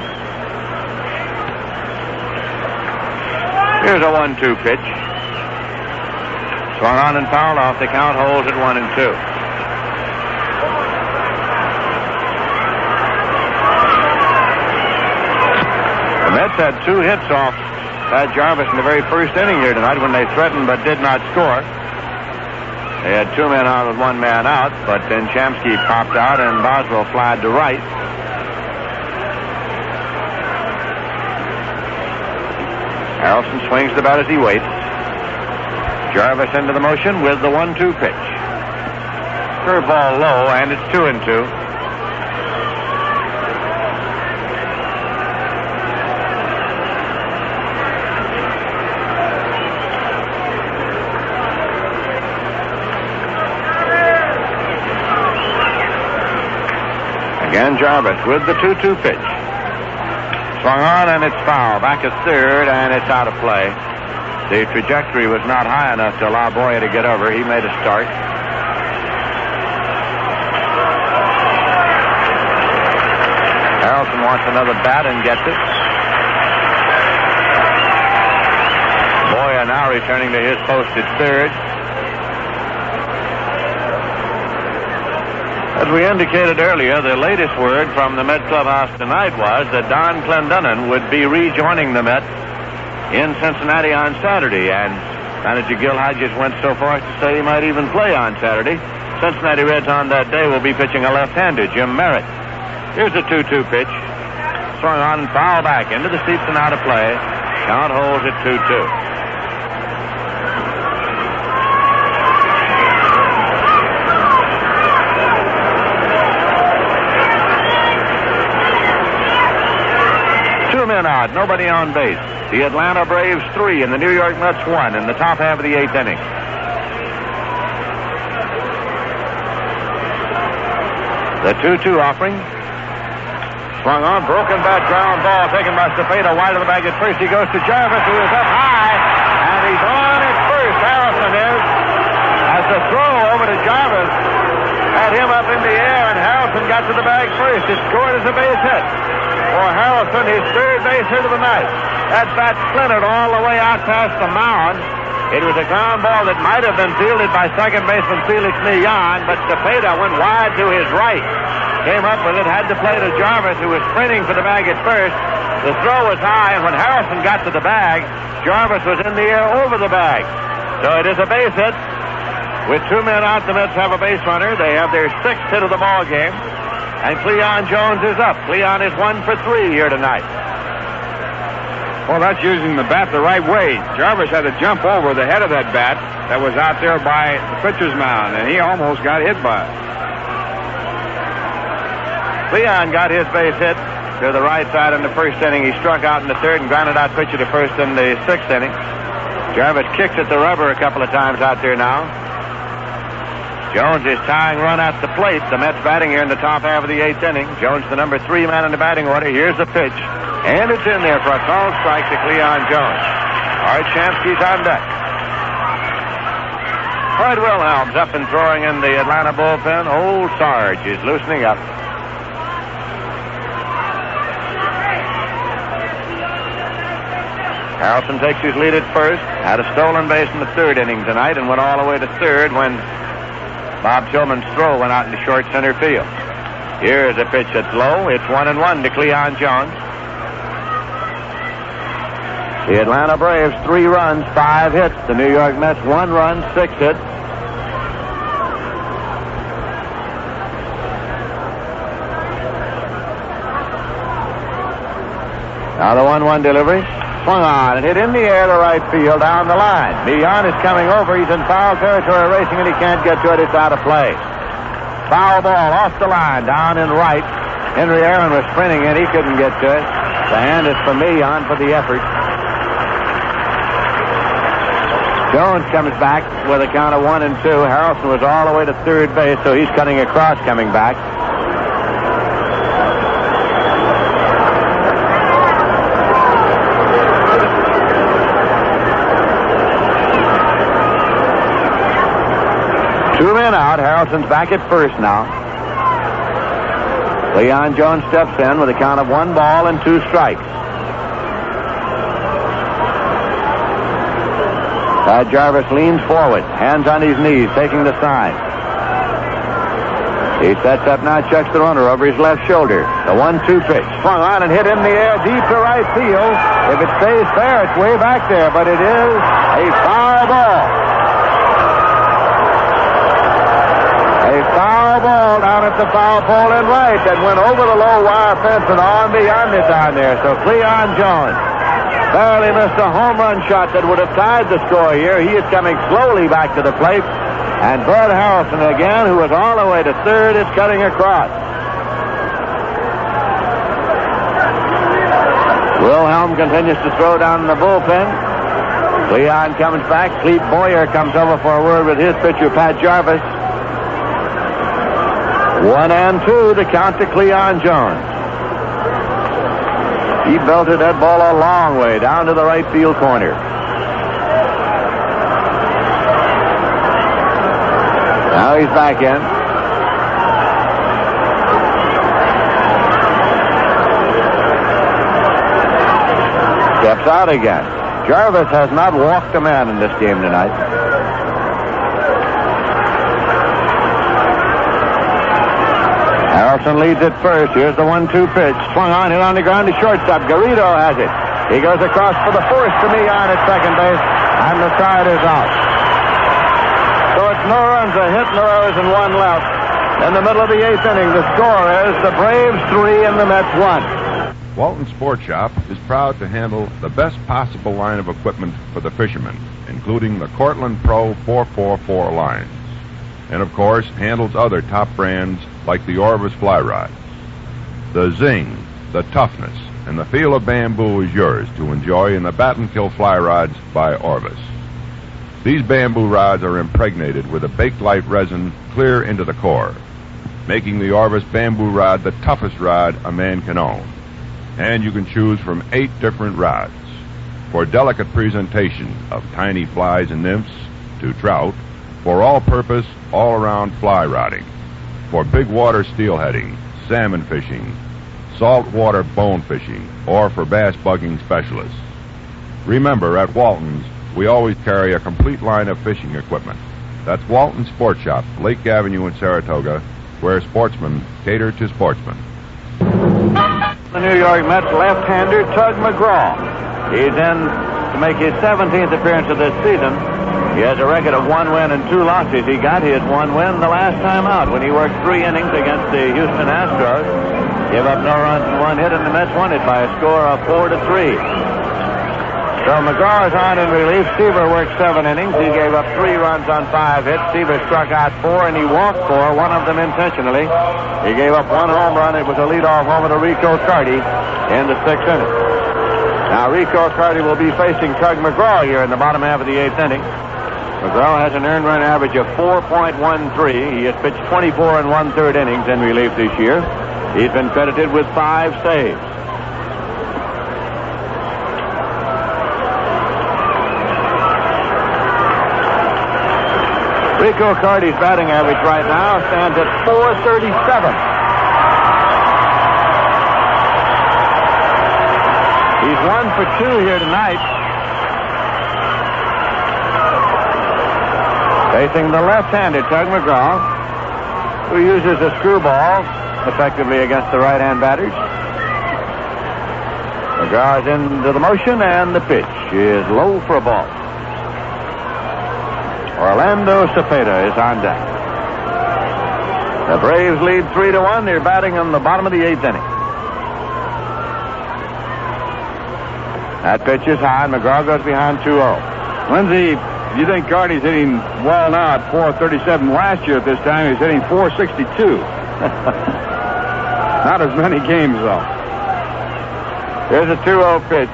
Here's a 1-2 pitch. Swung on and fouled off. The count holds at 1-2. The Mets had 2 hits off Pat Jarvis in the very first inning here tonight when they threatened but did not score. They had 2 men on with 1 man out, but then Shamsky popped out and Boswell flied to right. Harrelson swings the bat as he waits. Jarvis into the motion with the 1-2 pitch. Curveball low, and it's 2-2. Again, Jarvis with the 2-2 pitch. Swung on and it's foul. Back at third and it's out of play. The trajectory was not high enough to allow Boyer to get over. He made a start. Harrelson wants another bat and gets it. Boyer now returning to his post at third. As we indicated earlier, the latest word from the Met clubhouse tonight was that Don Clendenin would be rejoining the Mets in Cincinnati on Saturday, and manager Gil Hodges went so far as to say he might even play on Saturday. Cincinnati Reds on that day will be pitching a left-hander, Jim Merritt. Here's a 2-2 pitch. Swung on and fouled back into the seats and out of play. Count holds at 2-2. Out, nobody on base. The Atlanta Braves 3 and the New York Mets 1 in the top half of the 8th inning. The 2-2 offering. Swung on, broken bat, ground ball taken by Cepeda wide of the bag at first. He goes to Jarvis, who is up high, and he's on at first. Harrelson is. As the throw over to Jarvis had him up in the air, and Harrelson got to the bag first. It scored as a base hit. For Harrelson, his third base hit of the night. That bat splintered all the way out past the mound. It was a ground ball that might have been fielded by second baseman Felix Millan, but Cepeda went wide to his right. came up with it, had to play to Jarvis, who was sprinting for the bag at first. The throw was high, and when Harrelson got to the bag, Jarvis was in the air over the bag. So it is a base hit. With 2 men out, the Mets have a base runner. They have their 6th hit of the ball game. And Cleon Jones is up. Cleon is 1 for 3 here tonight. Well, that's using the bat the right way. Jarvis had to jump over the head of that bat that was out there by the pitcher's mound, and he almost got hit by it. Cleon got his base hit to the right side in the first inning. He struck out in the third and grounded out pitcher to first in the 6th inning. Jarvis kicks at the rubber a couple of times out there now. Jones is tying run at the plate. The Mets batting here in the top half of the 8th inning. Jones, the number 3 man in the batting order. Here's the pitch. And it's in there for a called strike to Cleon Jones. Art Shamsky's on deck. Fred Wilhelm's up and throwing in the Atlanta bullpen. Old Sarge is loosening up. Harrelson takes his lead at first. Had a stolen base in the 3rd inning tonight and went all the way to 3rd when Bob Tillman's throw went out into short center field. Here's a pitch that's low. It's 1-1 to Cleon Jones. The Atlanta Braves 3 runs, 5 hits. The New York Mets 1 run, 6 hits. Now the 1-1 delivery. Swung on and hit in the air to right field down the line. Millan is coming over. He's in foul territory racing and he can't get to it. It's out of play. Foul ball off the line down in right. Henry Aaron was sprinting in. He couldn't get to it. The hand is for Millan for the effort. Jones comes back with a count of 1-2. Harrelson was all the way to 3rd base, so he's cutting across coming back. Two men out. Harrelson's back at first now. Cleon Jones steps in with a count of 1 ball and 2 strikes. Tad Jarvis leans forward, hands on his knees, taking the sign. He sets up now, checks the runner over his left shoulder. The 1-2 pitch. Swung on and hit in the air deep to right field. If it stays fair, it's way back there, but it is a foul ball. A foul ball down at the foul pole in right that went over the low wire fence and on beyond it down there. So Cleon Jones barely missed a home run shot that would have tied the score here. He is coming slowly back to the plate. And Bud Harrelson again, who was all the way to 3rd, is cutting across. Wilhelm continues to throw down in the bullpen. Cleon comes back. Clete Boyer comes over for a word with his pitcher, Pat Jarvis. 1-2, the count to Cleon Jones. He belted that ball a long way down to the right field corner. Now he's back in. Steps out again. Jarvis has not walked a man in this game tonight. Harrelson leads at first. Here's the 1-2 pitch. Swung on, hit on the ground to shortstop. Garrido has it. He goes across for the force to Millan at second base, and the side is out. So it's no runs, a hit, no errors, and 1 left. In the middle of the 8th inning, the score is the Braves 3 and the Mets 1. Walton Sport Shop is proud to handle the best possible line of equipment for the fishermen, including the Cortland Pro 444 lines. And of course, handles other top brands like the Orvis fly rods. The zing, the toughness, and the feel of bamboo is yours to enjoy in the Battenkill fly rods by Orvis. These bamboo rods are impregnated with a Bakelite resin clear into the core, making the Orvis bamboo rod the toughest rod a man can own. And you can choose from 8 different rods for delicate presentation of tiny flies and nymphs to trout, for all-purpose, all-around fly rodding, for big water steelheading, salmon fishing, saltwater bone fishing, or for bass bugging specialists. Remember, at Walton's, we always carry a complete line of fishing equipment. That's Walton Sport Shop, Lake Avenue in Saratoga, where sportsmen cater to sportsmen. The New York Mets left-hander Tug McGraw. He's in to make his 17th appearance of this season. He has a record of 1 win and 2 losses. He got his 1 win the last time out when he worked 3 innings against the Houston Astros. Gave up no runs and 1 hit, and the Mets won it by a score of 4-3. So McGraw is on in relief. Seaver worked 7 innings. He gave up 3 runs on 5 hits. Seaver struck out 4, and he walked 4, one of them intentionally. He gave up 1 home run. It was a leadoff homer to Rico Carty in the 6th inning. Now Rico Carty will be facing Tug McGraw here in the bottom half of the 8th inning. McGraw has an earned run average of 4.13. He has pitched 24 and 1/3 innings in relief this year. He's been credited with 5 saves. Rico Carty's batting average right now stands at .437. He's 1 for 2 here tonight. Facing the left-hander, Tug McGraw, who uses a screwball effectively against the right-hand batters. McGraw is into the motion, and the pitch is low for a ball. Orlando Cepeda is on deck. The Braves lead 3-1. They're batting in the bottom of the 8th inning. That pitch is high, and McGraw goes behind 2-0. Lindsay, you think Carty's hitting well now at .437? Last year at this time, he's hitting .462. Not as many games, though. Here's a 2-0 pitch,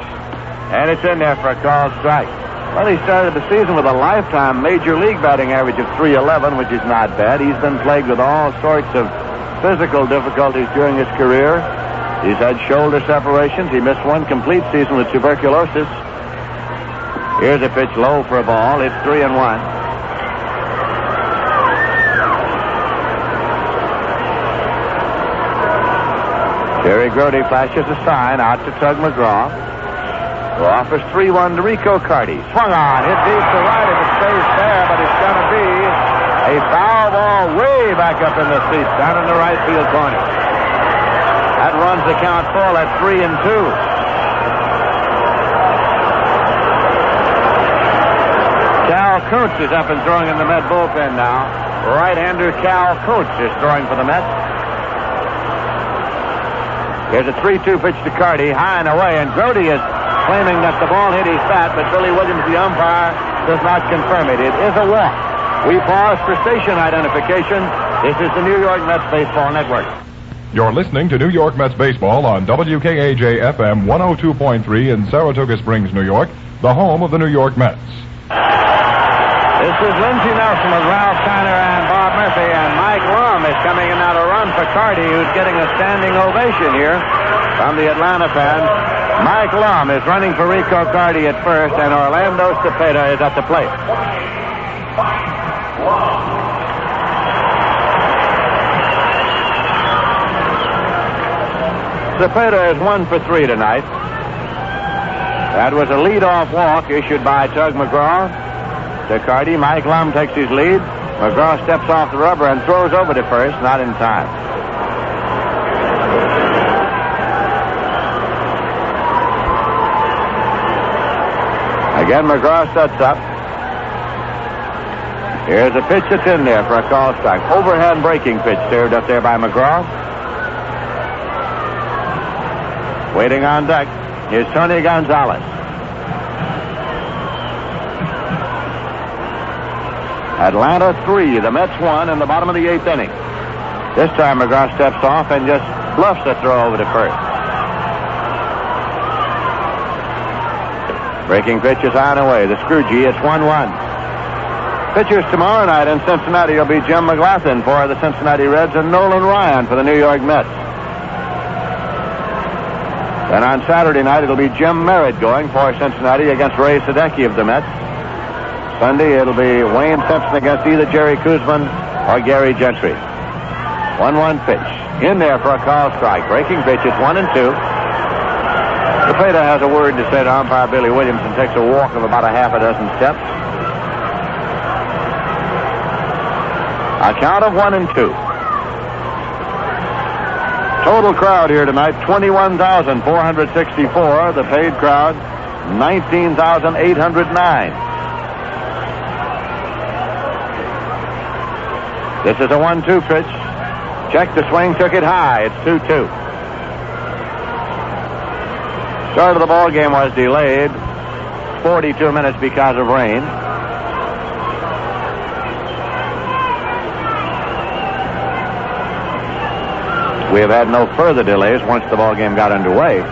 and it's in there for a called strike. Well, he started the season with a lifetime major league batting average of .311, which is not bad. He's been plagued with all sorts of physical difficulties during his career. He's had shoulder separations. He missed 1 complete season with tuberculosis. Here's a pitch low for a ball. It's 3-1. Jerry Grody flashes a sign out to Tug McGraw, who offers 3-1 to Rico Carty. Swung on, hit deep to right if it stays there, but it's going to be a foul ball way back up in the seats, down in the right field corner. That runs the count full at 3-2. Cal Kuntz is up and throwing in the Met bullpen now. Right-hander Cal Kuntz is throwing for the Mets. Here's a 3-2 pitch to Carty, high and away, and Grody is claiming that the ball hit his bat, but Billy Williams, the umpire, does not confirm it. It is a walk. We pause for station identification. This is the New York Mets Baseball Network. You're listening to New York Mets baseball on WKAJ-FM 102.3 in Saratoga Springs, New York, the home of the New York Mets. This is Lindsey Nelson with Ralph Kiner and Bob Murphy, and Mike Lum is coming in now to run for Carty, who's getting a standing ovation here from the Atlanta fans. Mike Lum is running for Rico Carty at first, and Orlando Cepeda is at the plate. Cepeda is 1 for 3 tonight. That was a leadoff walk issued by Tug McGraw to Carty. Mike Lum takes his lead. McGraw steps off the rubber and throws over to first, not in time. Again, McGraw sets up. Here's a pitch that's in there for a call strike. Overhand breaking pitch served up there by McGraw. Waiting on deck is Tony Gonzalez. Atlanta 3, the Mets 1 in the bottom of the 8th inning. This time McGraw steps off and just bluffs a throw over to first. Breaking pitch is on away. The Scroogey, it's 1-1. Pitchers tomorrow night in Cincinnati will be Jim McGlothen for the Cincinnati Reds and Nolan Ryan for the New York Mets. Then on Saturday night it'll be Jim Merritt going for Cincinnati against Ray Sadecki of the Mets. Sunday it'll be Wayne Simpson against either Jerry Koosman or Gary Gentry. 1-1 pitch. In there for a call strike. Breaking pitch is 1-2. Cepeda has a word to say to umpire Billy Williams and takes a walk of about a half a dozen steps. A count of 1-2. Total crowd here tonight, 21,464. The paid crowd, 19,809. This is a 1-2 pitch. Checked the swing, took it high. It's 2-2. Start of the ball game was delayed 42 minutes because of rain. We have had no further delays once the ball game got underway.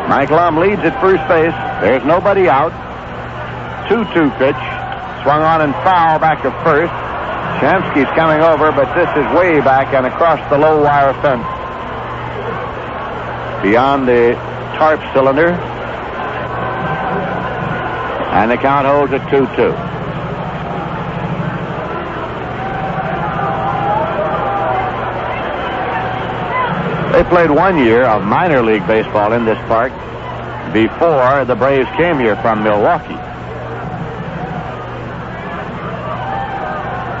Mike Lum leads at first base. There's nobody out. 2-2 pitch. Swung on and foul back to first. Shamsky's coming over, but this is way back and across the low wire fence. Beyond the tarp cylinder. And the count holds at 2-2. They played 1 year of minor league baseball in this park before the Braves came here from Milwaukee.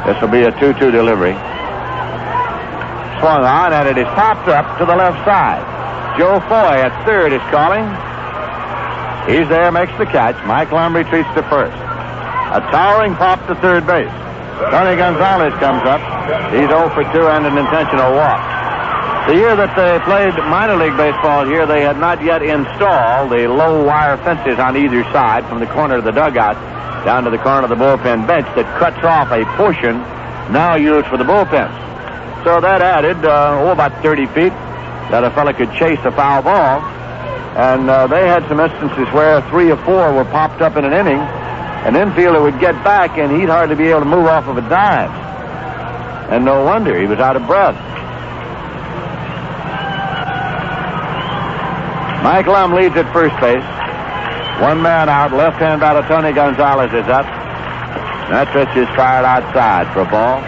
This will be a 2-2 delivery. Swung on, and it is popped up to the left side. Joe Foy at third is calling. He's there, makes the catch. Mike Lum retreats to first. A towering pop to third base. Tony Gonzalez comes up. He's 0 for 2 and an intentional walk. The year that they played minor league baseball here, they had not yet installed the low wire fences on either side from the corner of the dugout down to the corner of the bullpen bench that cuts off a portion now used for the bullpens. So that added, about 30 feet that a fella could chase a foul ball. And they had some instances where 3 or 4 were popped up in an inning. An infielder would get back, and he'd hardly be able to move off of a dime. And no wonder, he was out of breath. Mike Lum leads at first base. 1 man out. Left-hand batter Tony Gonzalez is up. That pitch is fired outside for a ball.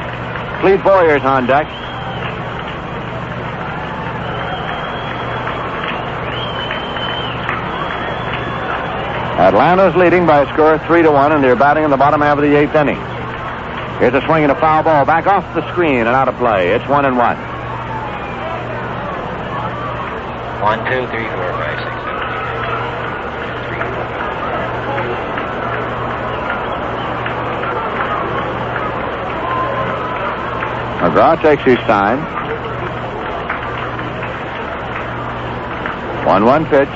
Clete Boyer's on deck. Atlanta's leading by a score of 3-1, and they're batting in the bottom half of the 8th inning. Here's a swing and a foul ball back off the screen and out of play. It's 1-1. 1, 2, 3, 4, 5, 6, 7, 8, 3. McGraw takes his time. 1-1 pitch.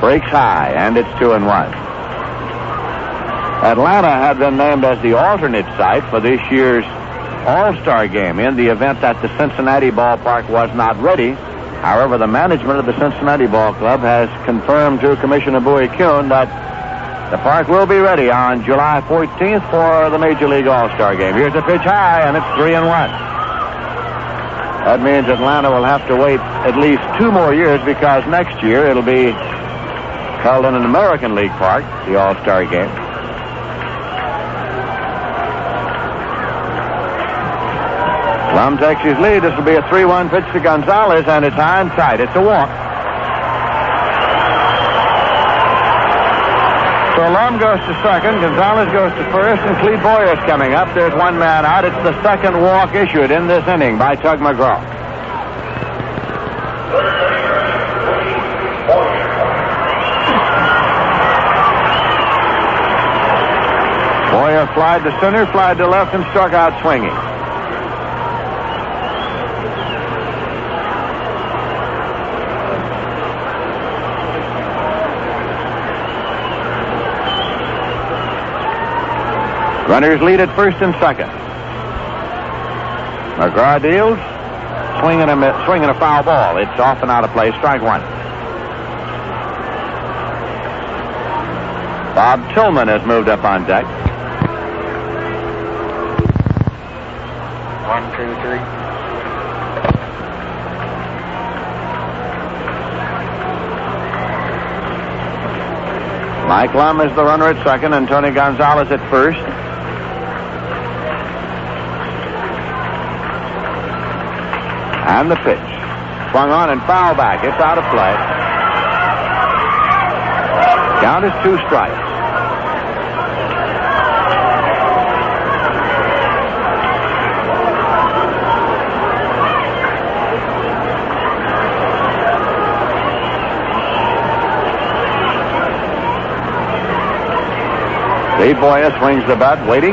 Breaks high, and it's 2-1. Atlanta had been named as the alternate site for this year's All-Star game in the event that the Cincinnati ballpark was not ready. However, the management of the Cincinnati Ball Club has confirmed to Commissioner Bowie Kuhn that the park will be ready on July 14th for the Major League All-Star game. Here's a pitch high, and it's 3-1. That means Atlanta will have to wait at least 2 more years because next year it'll be held in an American League park, the All-Star game. Lum takes his lead. This will be a 3-1 pitch to Gonzalez, and it's high and tight. It's a walk. So Lum goes to second, Gonzalez goes to first, and Clete Boyer's coming up. There's 1 man out. It's the second walk issued in this inning by Tug McGraw. Boyer flied to center, flied to left, and struck out swinging. Runners lead at first and second. McGraw deals. Swinging a foul ball. It's off and out of play. Strike 1. Bob Tillman has moved up on deck. 1, 2, 3. Mike Lum is the runner at second, and Tony Gonzalez at first. And the pitch. Swung on and foul back. It's out of play. Count is 2 strikes. Steve Boyer swings the bat, waiting.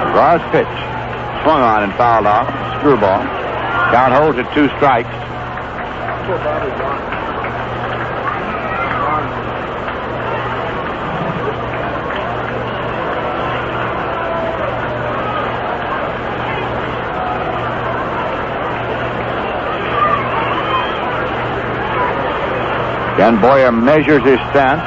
McGraw's pitch. Swung on and fouled off. Screwball. Count holds at 2 strikes. Again, Boyer measures his stance.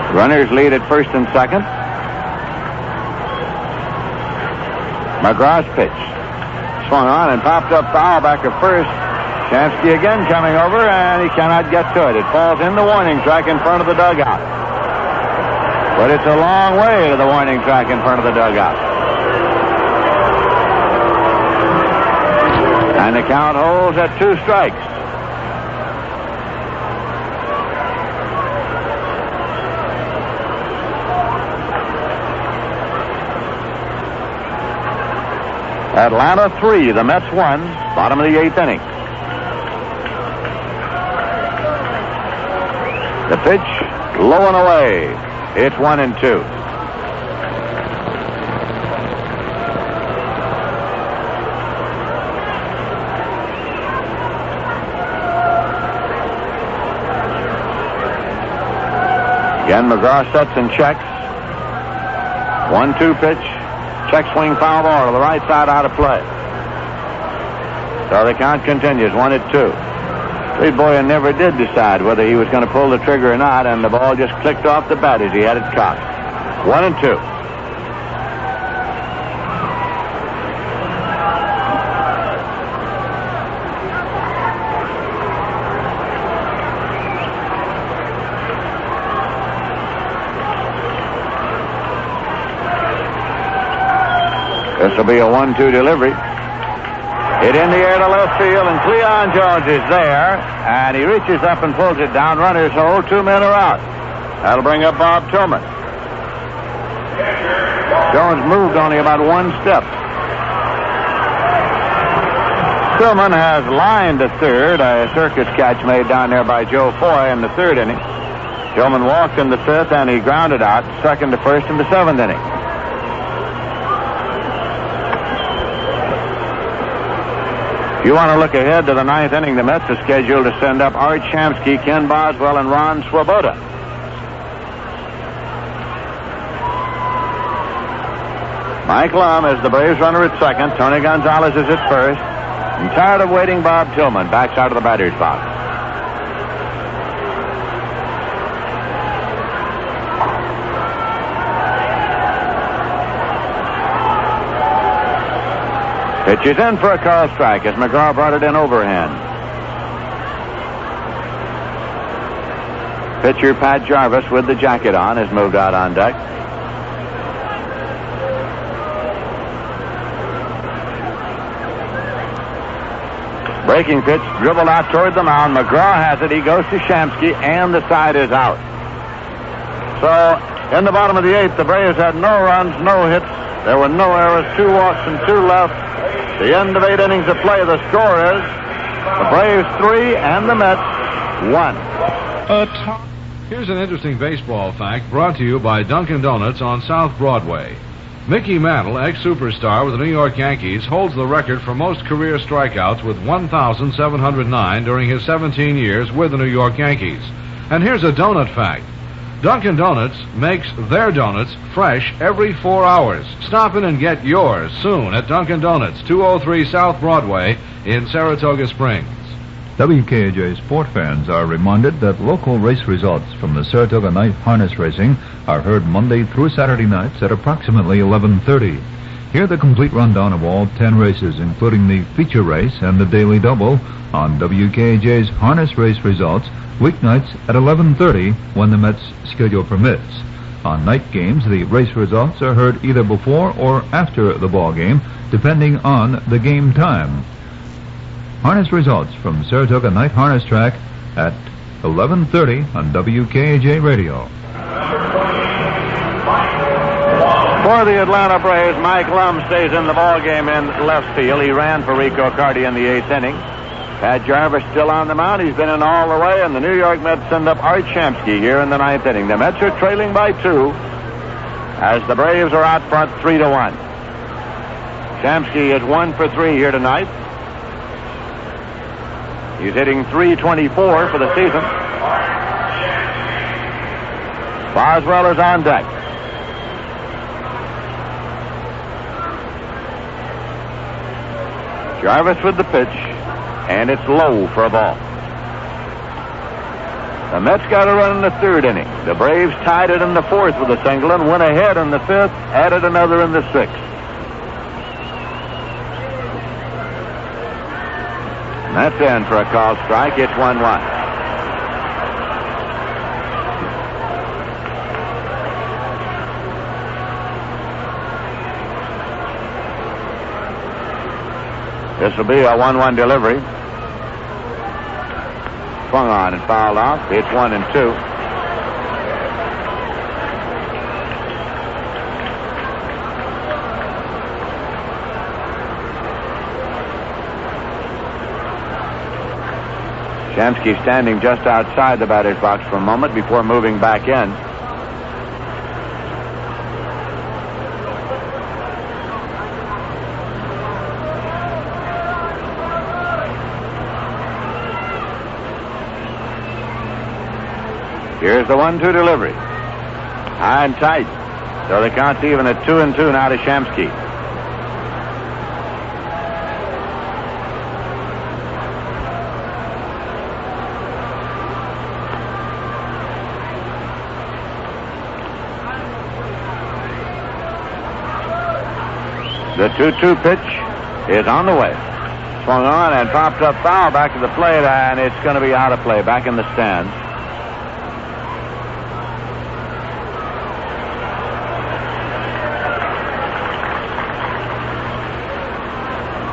Runners lead at first and second. McGraw's pitch. Swung on and popped up foul back at first. Shamsky again coming over, and he cannot get to it. It falls in the warning track in front of the dugout. But it's a long way to the warning track in front of the dugout. And the count holds at 2 strikes. Atlanta 3, the Mets 1, bottom of the 8th inning. The pitch, low and away. It's 1-2. Again, McGraw sets and checks. 1-2 pitch. Check swing foul ball to the right side, out of play. So the count continues, 1-2. Steve Boyer never did decide whether he was going to pull the trigger or not, and the ball just clicked off the bat as he had it cocked. 1-2. This will be a 1-2 delivery. Hit in the air to left field, and Cleon Jones is there, and he reaches up and pulls it down. Runners hold, 2 men are out. That'll bring up Bob Tillman. Jones moved only about 1 step. Tillman has lined to third, a circus catch made down there by Joe Foy in the 3rd inning. Tillman walked in the 5th, and he grounded out second to first in the 7th inning. If you want to look ahead to the 9th inning, the Mets are scheduled to send up Art Shamsky, Ken Boswell, and Ron Swoboda. Mike Lum is the Braves runner at second. Tony Gonzalez is at first. And tired of waiting, Bob Tillman backs out of the batter's box. Pitch is in for a call strike as McGraw brought it in overhand. Pitcher Pat Jarvis with the jacket on has moved out on deck. Breaking pitch dribbled out toward the mound. McGraw has it. He goes to Shamsky, and the side is out. So in the bottom of the 8th, the Braves had no runs, no hits. There were no errors, 2 walks and 2 left. The end of 8 innings of play. The score is the Braves 3 and the Mets 1. Here's an interesting baseball fact brought to you by Dunkin' Donuts on South Broadway. Mickey Mantle, ex-superstar with the New York Yankees, holds the record for most career strikeouts with 1,709 during his 17 years with the New York Yankees. And here's a donut fact. Dunkin' Donuts makes their donuts fresh every 4 hours. Stop in and get yours soon at Dunkin' Donuts, 203 South Broadway in Saratoga Springs. WKAJ sport fans are reminded that local race results from the Saratoga Night Harness Racing are heard Monday through Saturday nights at approximately 11:30. Hear the complete rundown of all 10 races, including the feature race and the daily double, on WKAJ's Harness Race Results, weeknights at 11:30 when the Mets schedule permits. On night games, the race results are heard either before or after the ball game, depending on the game time. Harness results from Saratoga Night Harness Track at 11:30 on WKAJ Radio. For the Atlanta Braves, Mike Lum stays in the ball game in left field. He ran for Rico Carty in the 8th inning. Pat Jarvis still on the mound. He's been in all the way, and the New York Mets send up Art Shamsky here in the ninth inning. The Mets are trailing by 2 as the Braves are out front 3-1. Shamsky is 1 for 3 here tonight. He's hitting .324 for the season. Boswell is on deck. Jarvis with the pitch, and it's low for a ball. The Mets got a run in the third inning. The Braves tied it in the fourth with a single and went ahead in the fifth, added another in the sixth. And that's in for a called strike. It's 1-1. This will be a 1-1 delivery. Swung on and fouled off. It's 1-2. Shamsky standing just outside the batter's box for a moment before moving back in. Here's the 1-2 delivery. High and tight. So the count's even at 2-2 now to Shamsky. The 2-2 pitch is on the way. Swung on and popped up foul back to the plate, and it's going to be out of play back in the stands.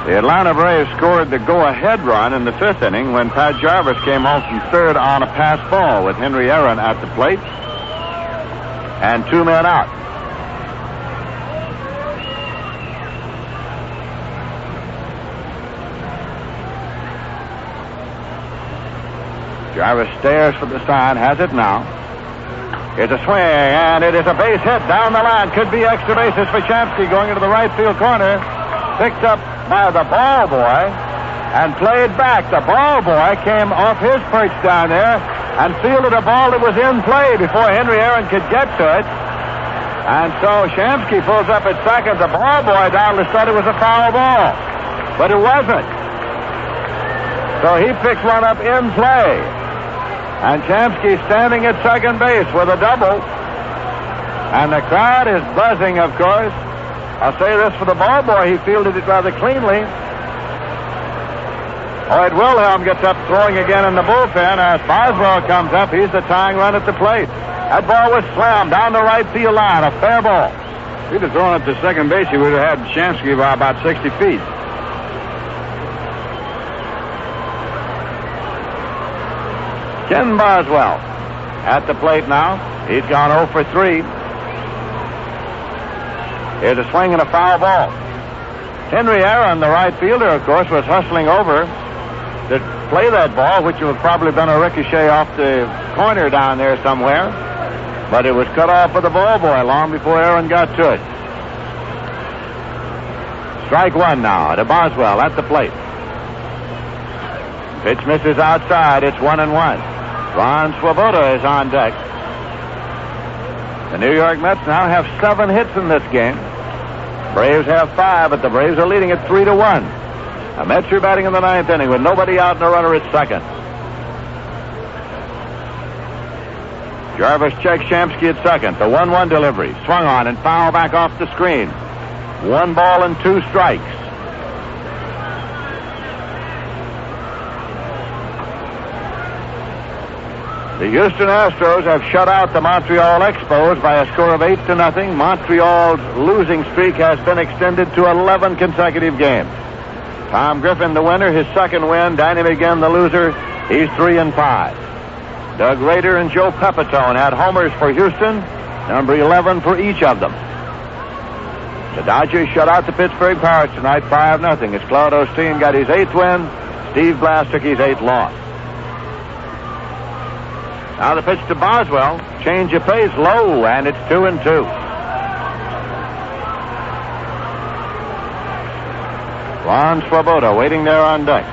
The Atlanta Braves scored the go-ahead run in the fifth inning when Pat Jarvis came home from third on a pass ball with Henry Aaron at the plate and 2 men out. Jarvis stares for the sign, has it now. Here's a swing, and it is a base hit down the line. Could be extra bases for Shamsky going into the right field corner. Picked up by the ball boy and played back. The ball boy came off his perch down there and fielded a ball that was in play before Henry Aaron could get to it. And so Shamsky pulls up at second. The ball boy doubtless thought it was a foul ball, but it wasn't. So he picks one up in play. And Shamsky standing at second base with a double. And the crowd is buzzing, of course. I'll say this for the ball boy. He fielded it rather cleanly. Lloyd Wilhelm gets up throwing again in the bullpen as Boswell comes up. He's the tying run at the plate. That ball was slammed down the right field line. A fair ball. If he'd have thrown it to second base, he would have had Shamsky by about 60 feet. Ken Boswell at the plate now. He's gone 0 for 3. Here's a swing and a foul ball. Henry Aaron, the right fielder, of course, was hustling over to play that ball, which would have probably been a ricochet off the corner down there somewhere. But it was cut off for the ball boy long before Aaron got to it. Strike one now to Boswell at the plate. Pitch misses outside. It's 1-1. Ron Swoboda is on deck. The New York Mets now have 7 hits in this game. Braves have 5, but the Braves are leading it 3-1. The Mets are batting in the 9th inning with nobody out and a runner at second. Jarvis checks Shamsky at second. The 1-1 delivery. Swung on and foul back off the screen. 1 ball and 2 strikes. The Houston Astros have shut out the Montreal Expos by a score of 8-0. Montreal's losing streak has been extended to 11 consecutive games. Tom Griffin, the winner, his second win. Danny McGinn, the loser. He's 3-5. Doug Rader and Joe Pepitone had homers for Houston, number 11 for each of them. The Dodgers shut out the Pittsburgh Pirates tonight 5-0 as Claude Osteen got his 8th win. Steve Glass took his 8th loss. Now the pitch to Boswell. Change of pace low, and it's 2-2. Ron Swoboda waiting there on deck.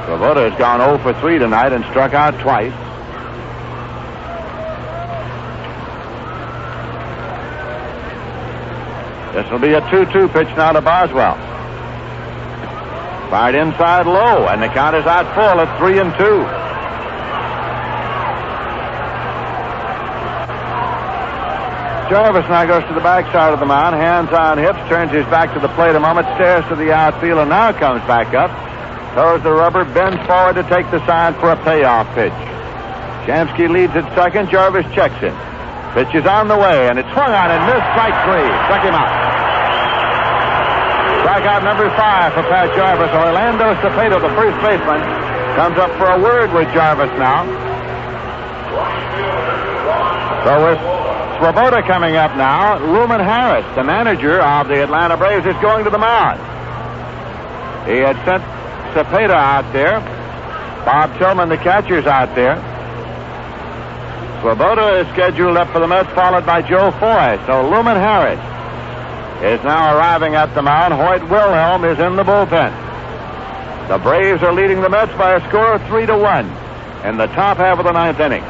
Swoboda has gone 0 for 3 tonight and struck out twice. This will be a 2-2 pitch now to Boswell. Fired inside low, and the count is out full at 3-2. Jarvis now goes to the backside of the mound, hands on hips, turns his back to the plate a moment, stares to the outfield, and now comes back up, throws the rubber, bends forward to take the sign for a payoff pitch. Shamsky leads at second. Jarvis checks in. Pitch is on the way, and it's swung on and missed. Strike 3. Struck him out. Strikeout number 5 for Pat Jarvis. Orlando Cepeda, the first baseman, comes up for a word with Jarvis now. So with Swoboda coming up now, Luman Harris, the manager of the Atlanta Braves, is going to the mound. He had sent Cepeda out there. Bob Tillman, the catcher's out there. Swoboda is scheduled up for the Mets, followed by Joe Foy. So Luman Harris is now arriving at the mound. Hoyt Wilhelm is in the bullpen. The Braves are leading the Mets by a score of 3-1 in the top half of the 9th inning.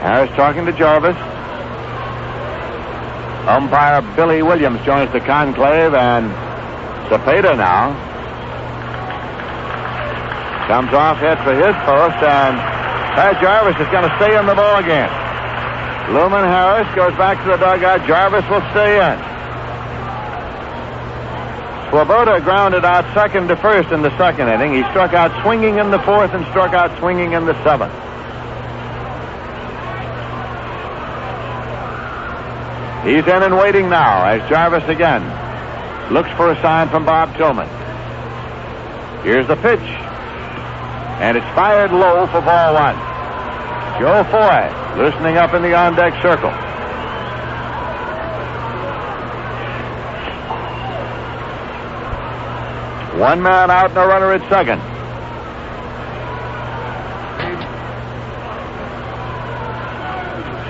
Harris talking to Jarvis. Umpire Billy Williams joins the conclave, and Cepeda now comes off hit for his post, and Pat Jarvis is going to stay in the ball game. Luman Harris goes back to the dugout. Jarvis will stay in. Swoboda grounded out second to first in the 2nd inning. He struck out swinging in the 4th and struck out swinging in the 7th. He's in and waiting now as Jarvis again looks for a sign from Bob Tillman. Here's the pitch, and it's fired low for ball 1. Joe Foy loosening up in the on-deck circle. One man out and a runner at second.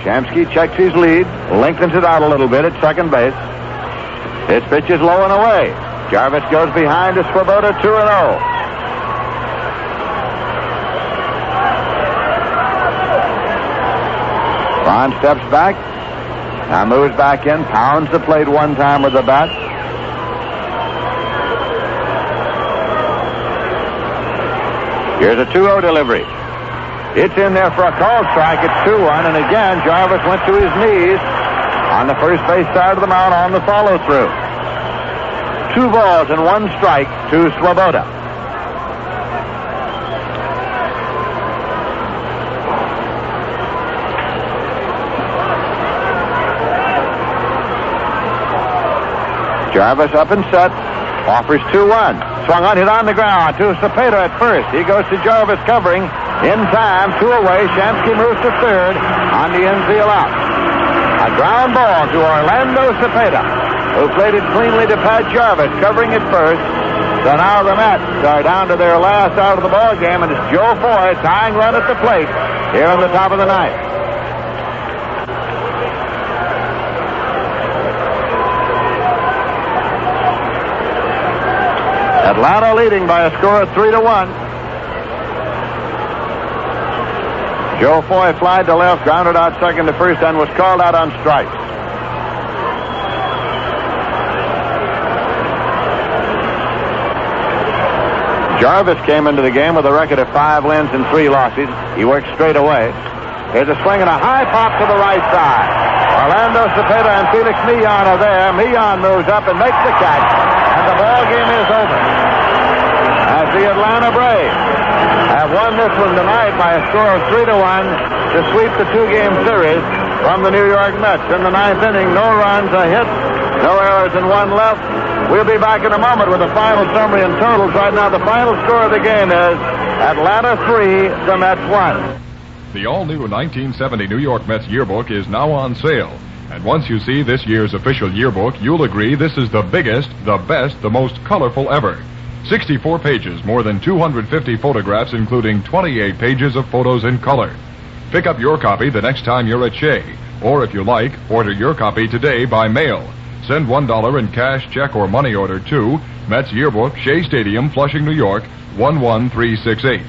Shamsky checks his lead, lengthens it out a little bit at second base. His pitch is low and away. Jarvis goes behind to Swoboda, 2-0. Ron steps back, now moves back in, pounds the plate one time with the bat. Here's a 2-0 delivery. It's in there for a called strike. It's 2-1, and again, Jarvis went to his knees on the first base side of the mound on the follow-through. 2 balls and 1 strike to Swoboda. Jarvis up and set, offers 2-1. Swung on, hit on the ground to Cepeda at first. He goes to Jarvis covering. In time, 2 away. Shamsky moves to third on the infield out. A ground ball to Orlando Cepeda, who played it cleanly to Pat Jarvis, covering it first. So now the Mets are down to their last out of the ball game, and it's Joe Foy tying run at the plate here in the top of the 9th. Atlanta leading by a score of 3-1. Joe Foy flied to left, grounded out second to first, and was called out on strikes. Jarvis came into the game with a record of 5 wins and 3 losses. He worked straight away. There's a swing and a high pop to the right side. Orlando Cepeda and Felix Millan are there. Millan moves up and makes the catch, and the ball game is over. As the Atlanta Braves have won this one tonight by a score of 3-1 to sweep the 2-game series from the New York Mets. In the 9th inning, no runs, a hit, no errors, and 1 left. We'll be back in a moment with a final summary and totals. Right now, the final score of the game is Atlanta 3, the Mets 1. The all-new 1970 New York Mets yearbook is now on sale. And once you see this year's official yearbook, you'll agree this is the biggest, the best, the most colorful ever. 64 pages, more than 250 photographs, including 28 pages of photos in color. Pick up your copy the next time you're at Shea. Or if you like, order your copy today by mail. Send $1 in cash, check, or money order to Mets Yearbook, Shea Stadium, Flushing, New York, 11368.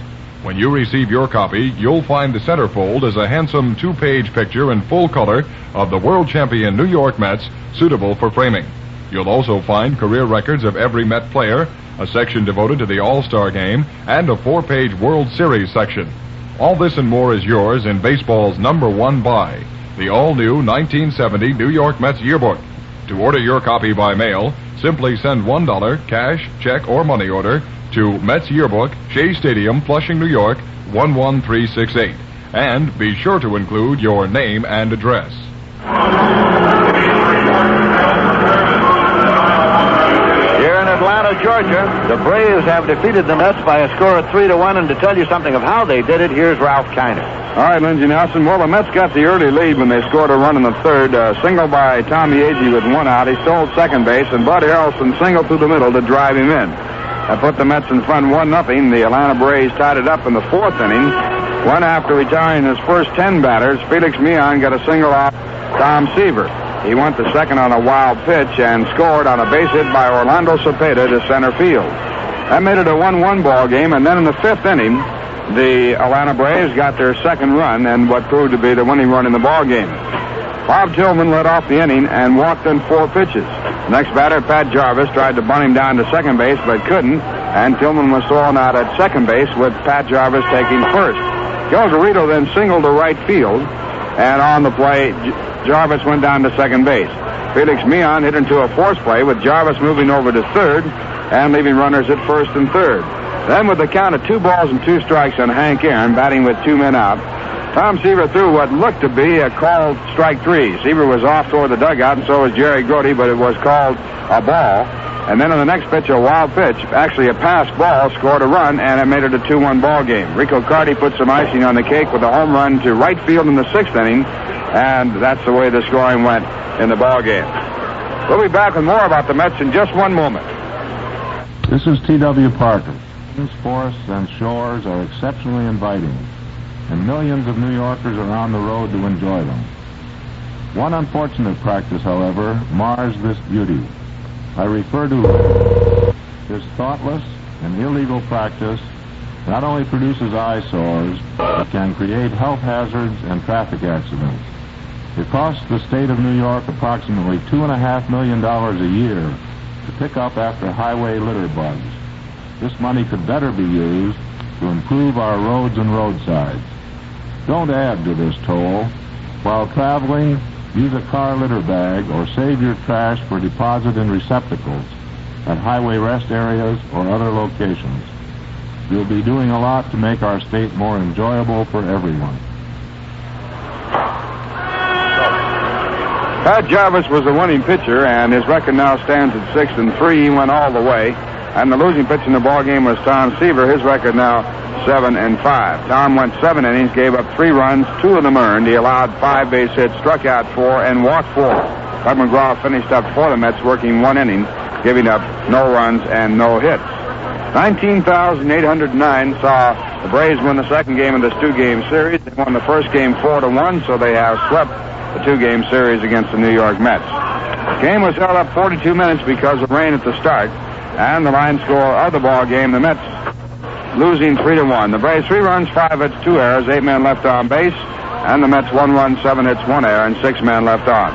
When you receive your copy, you'll find the centerfold is a handsome 2-page picture in full color of the world champion New York Mets, suitable for framing. You'll also find career records of every Met player, a section devoted to the All-Star Game, and a 4-page World Series section. All this and more is yours in baseball's #1 buy, the all-new 1970 New York Mets Yearbook. To order your copy by mail, simply send $1, cash, check, or money order to Mets Yearbook, Shea Stadium, Flushing, New York, 11368. And be sure to include your name and address. Here in Atlanta, Georgia, the Braves have defeated the Mets by a score of 3-1. And to tell you something of how they did it, here's Ralph Kiner. All right, Lindsey Nelson. Well, the Mets got the early lead when they scored a run in the third. Single by Tommy Agee with one out. He stole second base, and Bud Harrelson singled through the middle to drive him in. That put the Mets in front 1-0. The Atlanta Braves tied it up in the fourth inning. When after retiring his first 10 batters, Felix Millan got a single off Tom Seaver. He went to second on a wild pitch and scored on a base hit by Orlando Cepeda to center field. That made it a 1-1 ball game, and then in the fifth inning, the Atlanta Braves got their second run and what proved to be the winning run in the ball game. Bob Tillman led off the inning and walked in 4 pitches. The next batter, Pat Jarvis, tried to bunt him down to second base but couldn't, and Tillman was thrown out at second base with Pat Jarvis taking first. Joe Garrido then singled to right field, and on the play, Jarvis went down to second base. Felix Millan hit into a force play with Jarvis moving over to third and leaving runners at first and third. Then with the count of 2 balls and 2 strikes on Hank Aaron, batting with 2 men out, Tom Seaver threw what looked to be a called strike 3. Seaver was off toward the dugout, and so was Jerry Grote, but it was called a ball. And then on the next pitch, a wild pitch, actually a pass ball, scored a run, and it made it a 2-1 ball game. Rico Carty put some icing on the cake with a home run to right field in the 6th inning, and that's the way the scoring went in the ball game. We'll be back with more about the Mets in just one moment. This is T.W. Parker. These forests and shores are exceptionally inviting, and millions of New Yorkers are on the road to enjoy them. One unfortunate practice, however, mars this beauty. I refer to this thoughtless and illegal practice not only produces eyesores, but can create health hazards and traffic accidents. It costs the state of New York approximately $2.5 million a year to pick up after highway litter bugs. This money could better be used to improve our roads and roadsides. Don't add to this toll. While traveling, use a car litter bag or save your trash for deposit in receptacles at highway rest areas or other locations. You'll be doing a lot to make our state more enjoyable for everyone. Pat Jarvis was the winning pitcher, and his record now stands at 6-3. He went all the way. And the losing pitcher in the ball game was Tom Seaver. His record now 7-5. Tom went 7 innings, gave up 3 runs, 2 of them earned. He allowed 5 base hits, struck out 4, and walked 4. Bud McGraw finished up for the Mets, working 1 inning, giving up no runs and no hits. 19,809 saw the Braves win the second game of this 2-game series. They won the first game 4-1, so they have swept the 2-game series against the New York Mets. The game was held up 42 minutes because of rain at the start. And the line score of the ball game, the Mets losing 3-1. The Braves 3 runs, 5 hits, 2 errors, 8 men left on base. And the Mets 1 run, 7 hits, 1 error, and 6 men left on.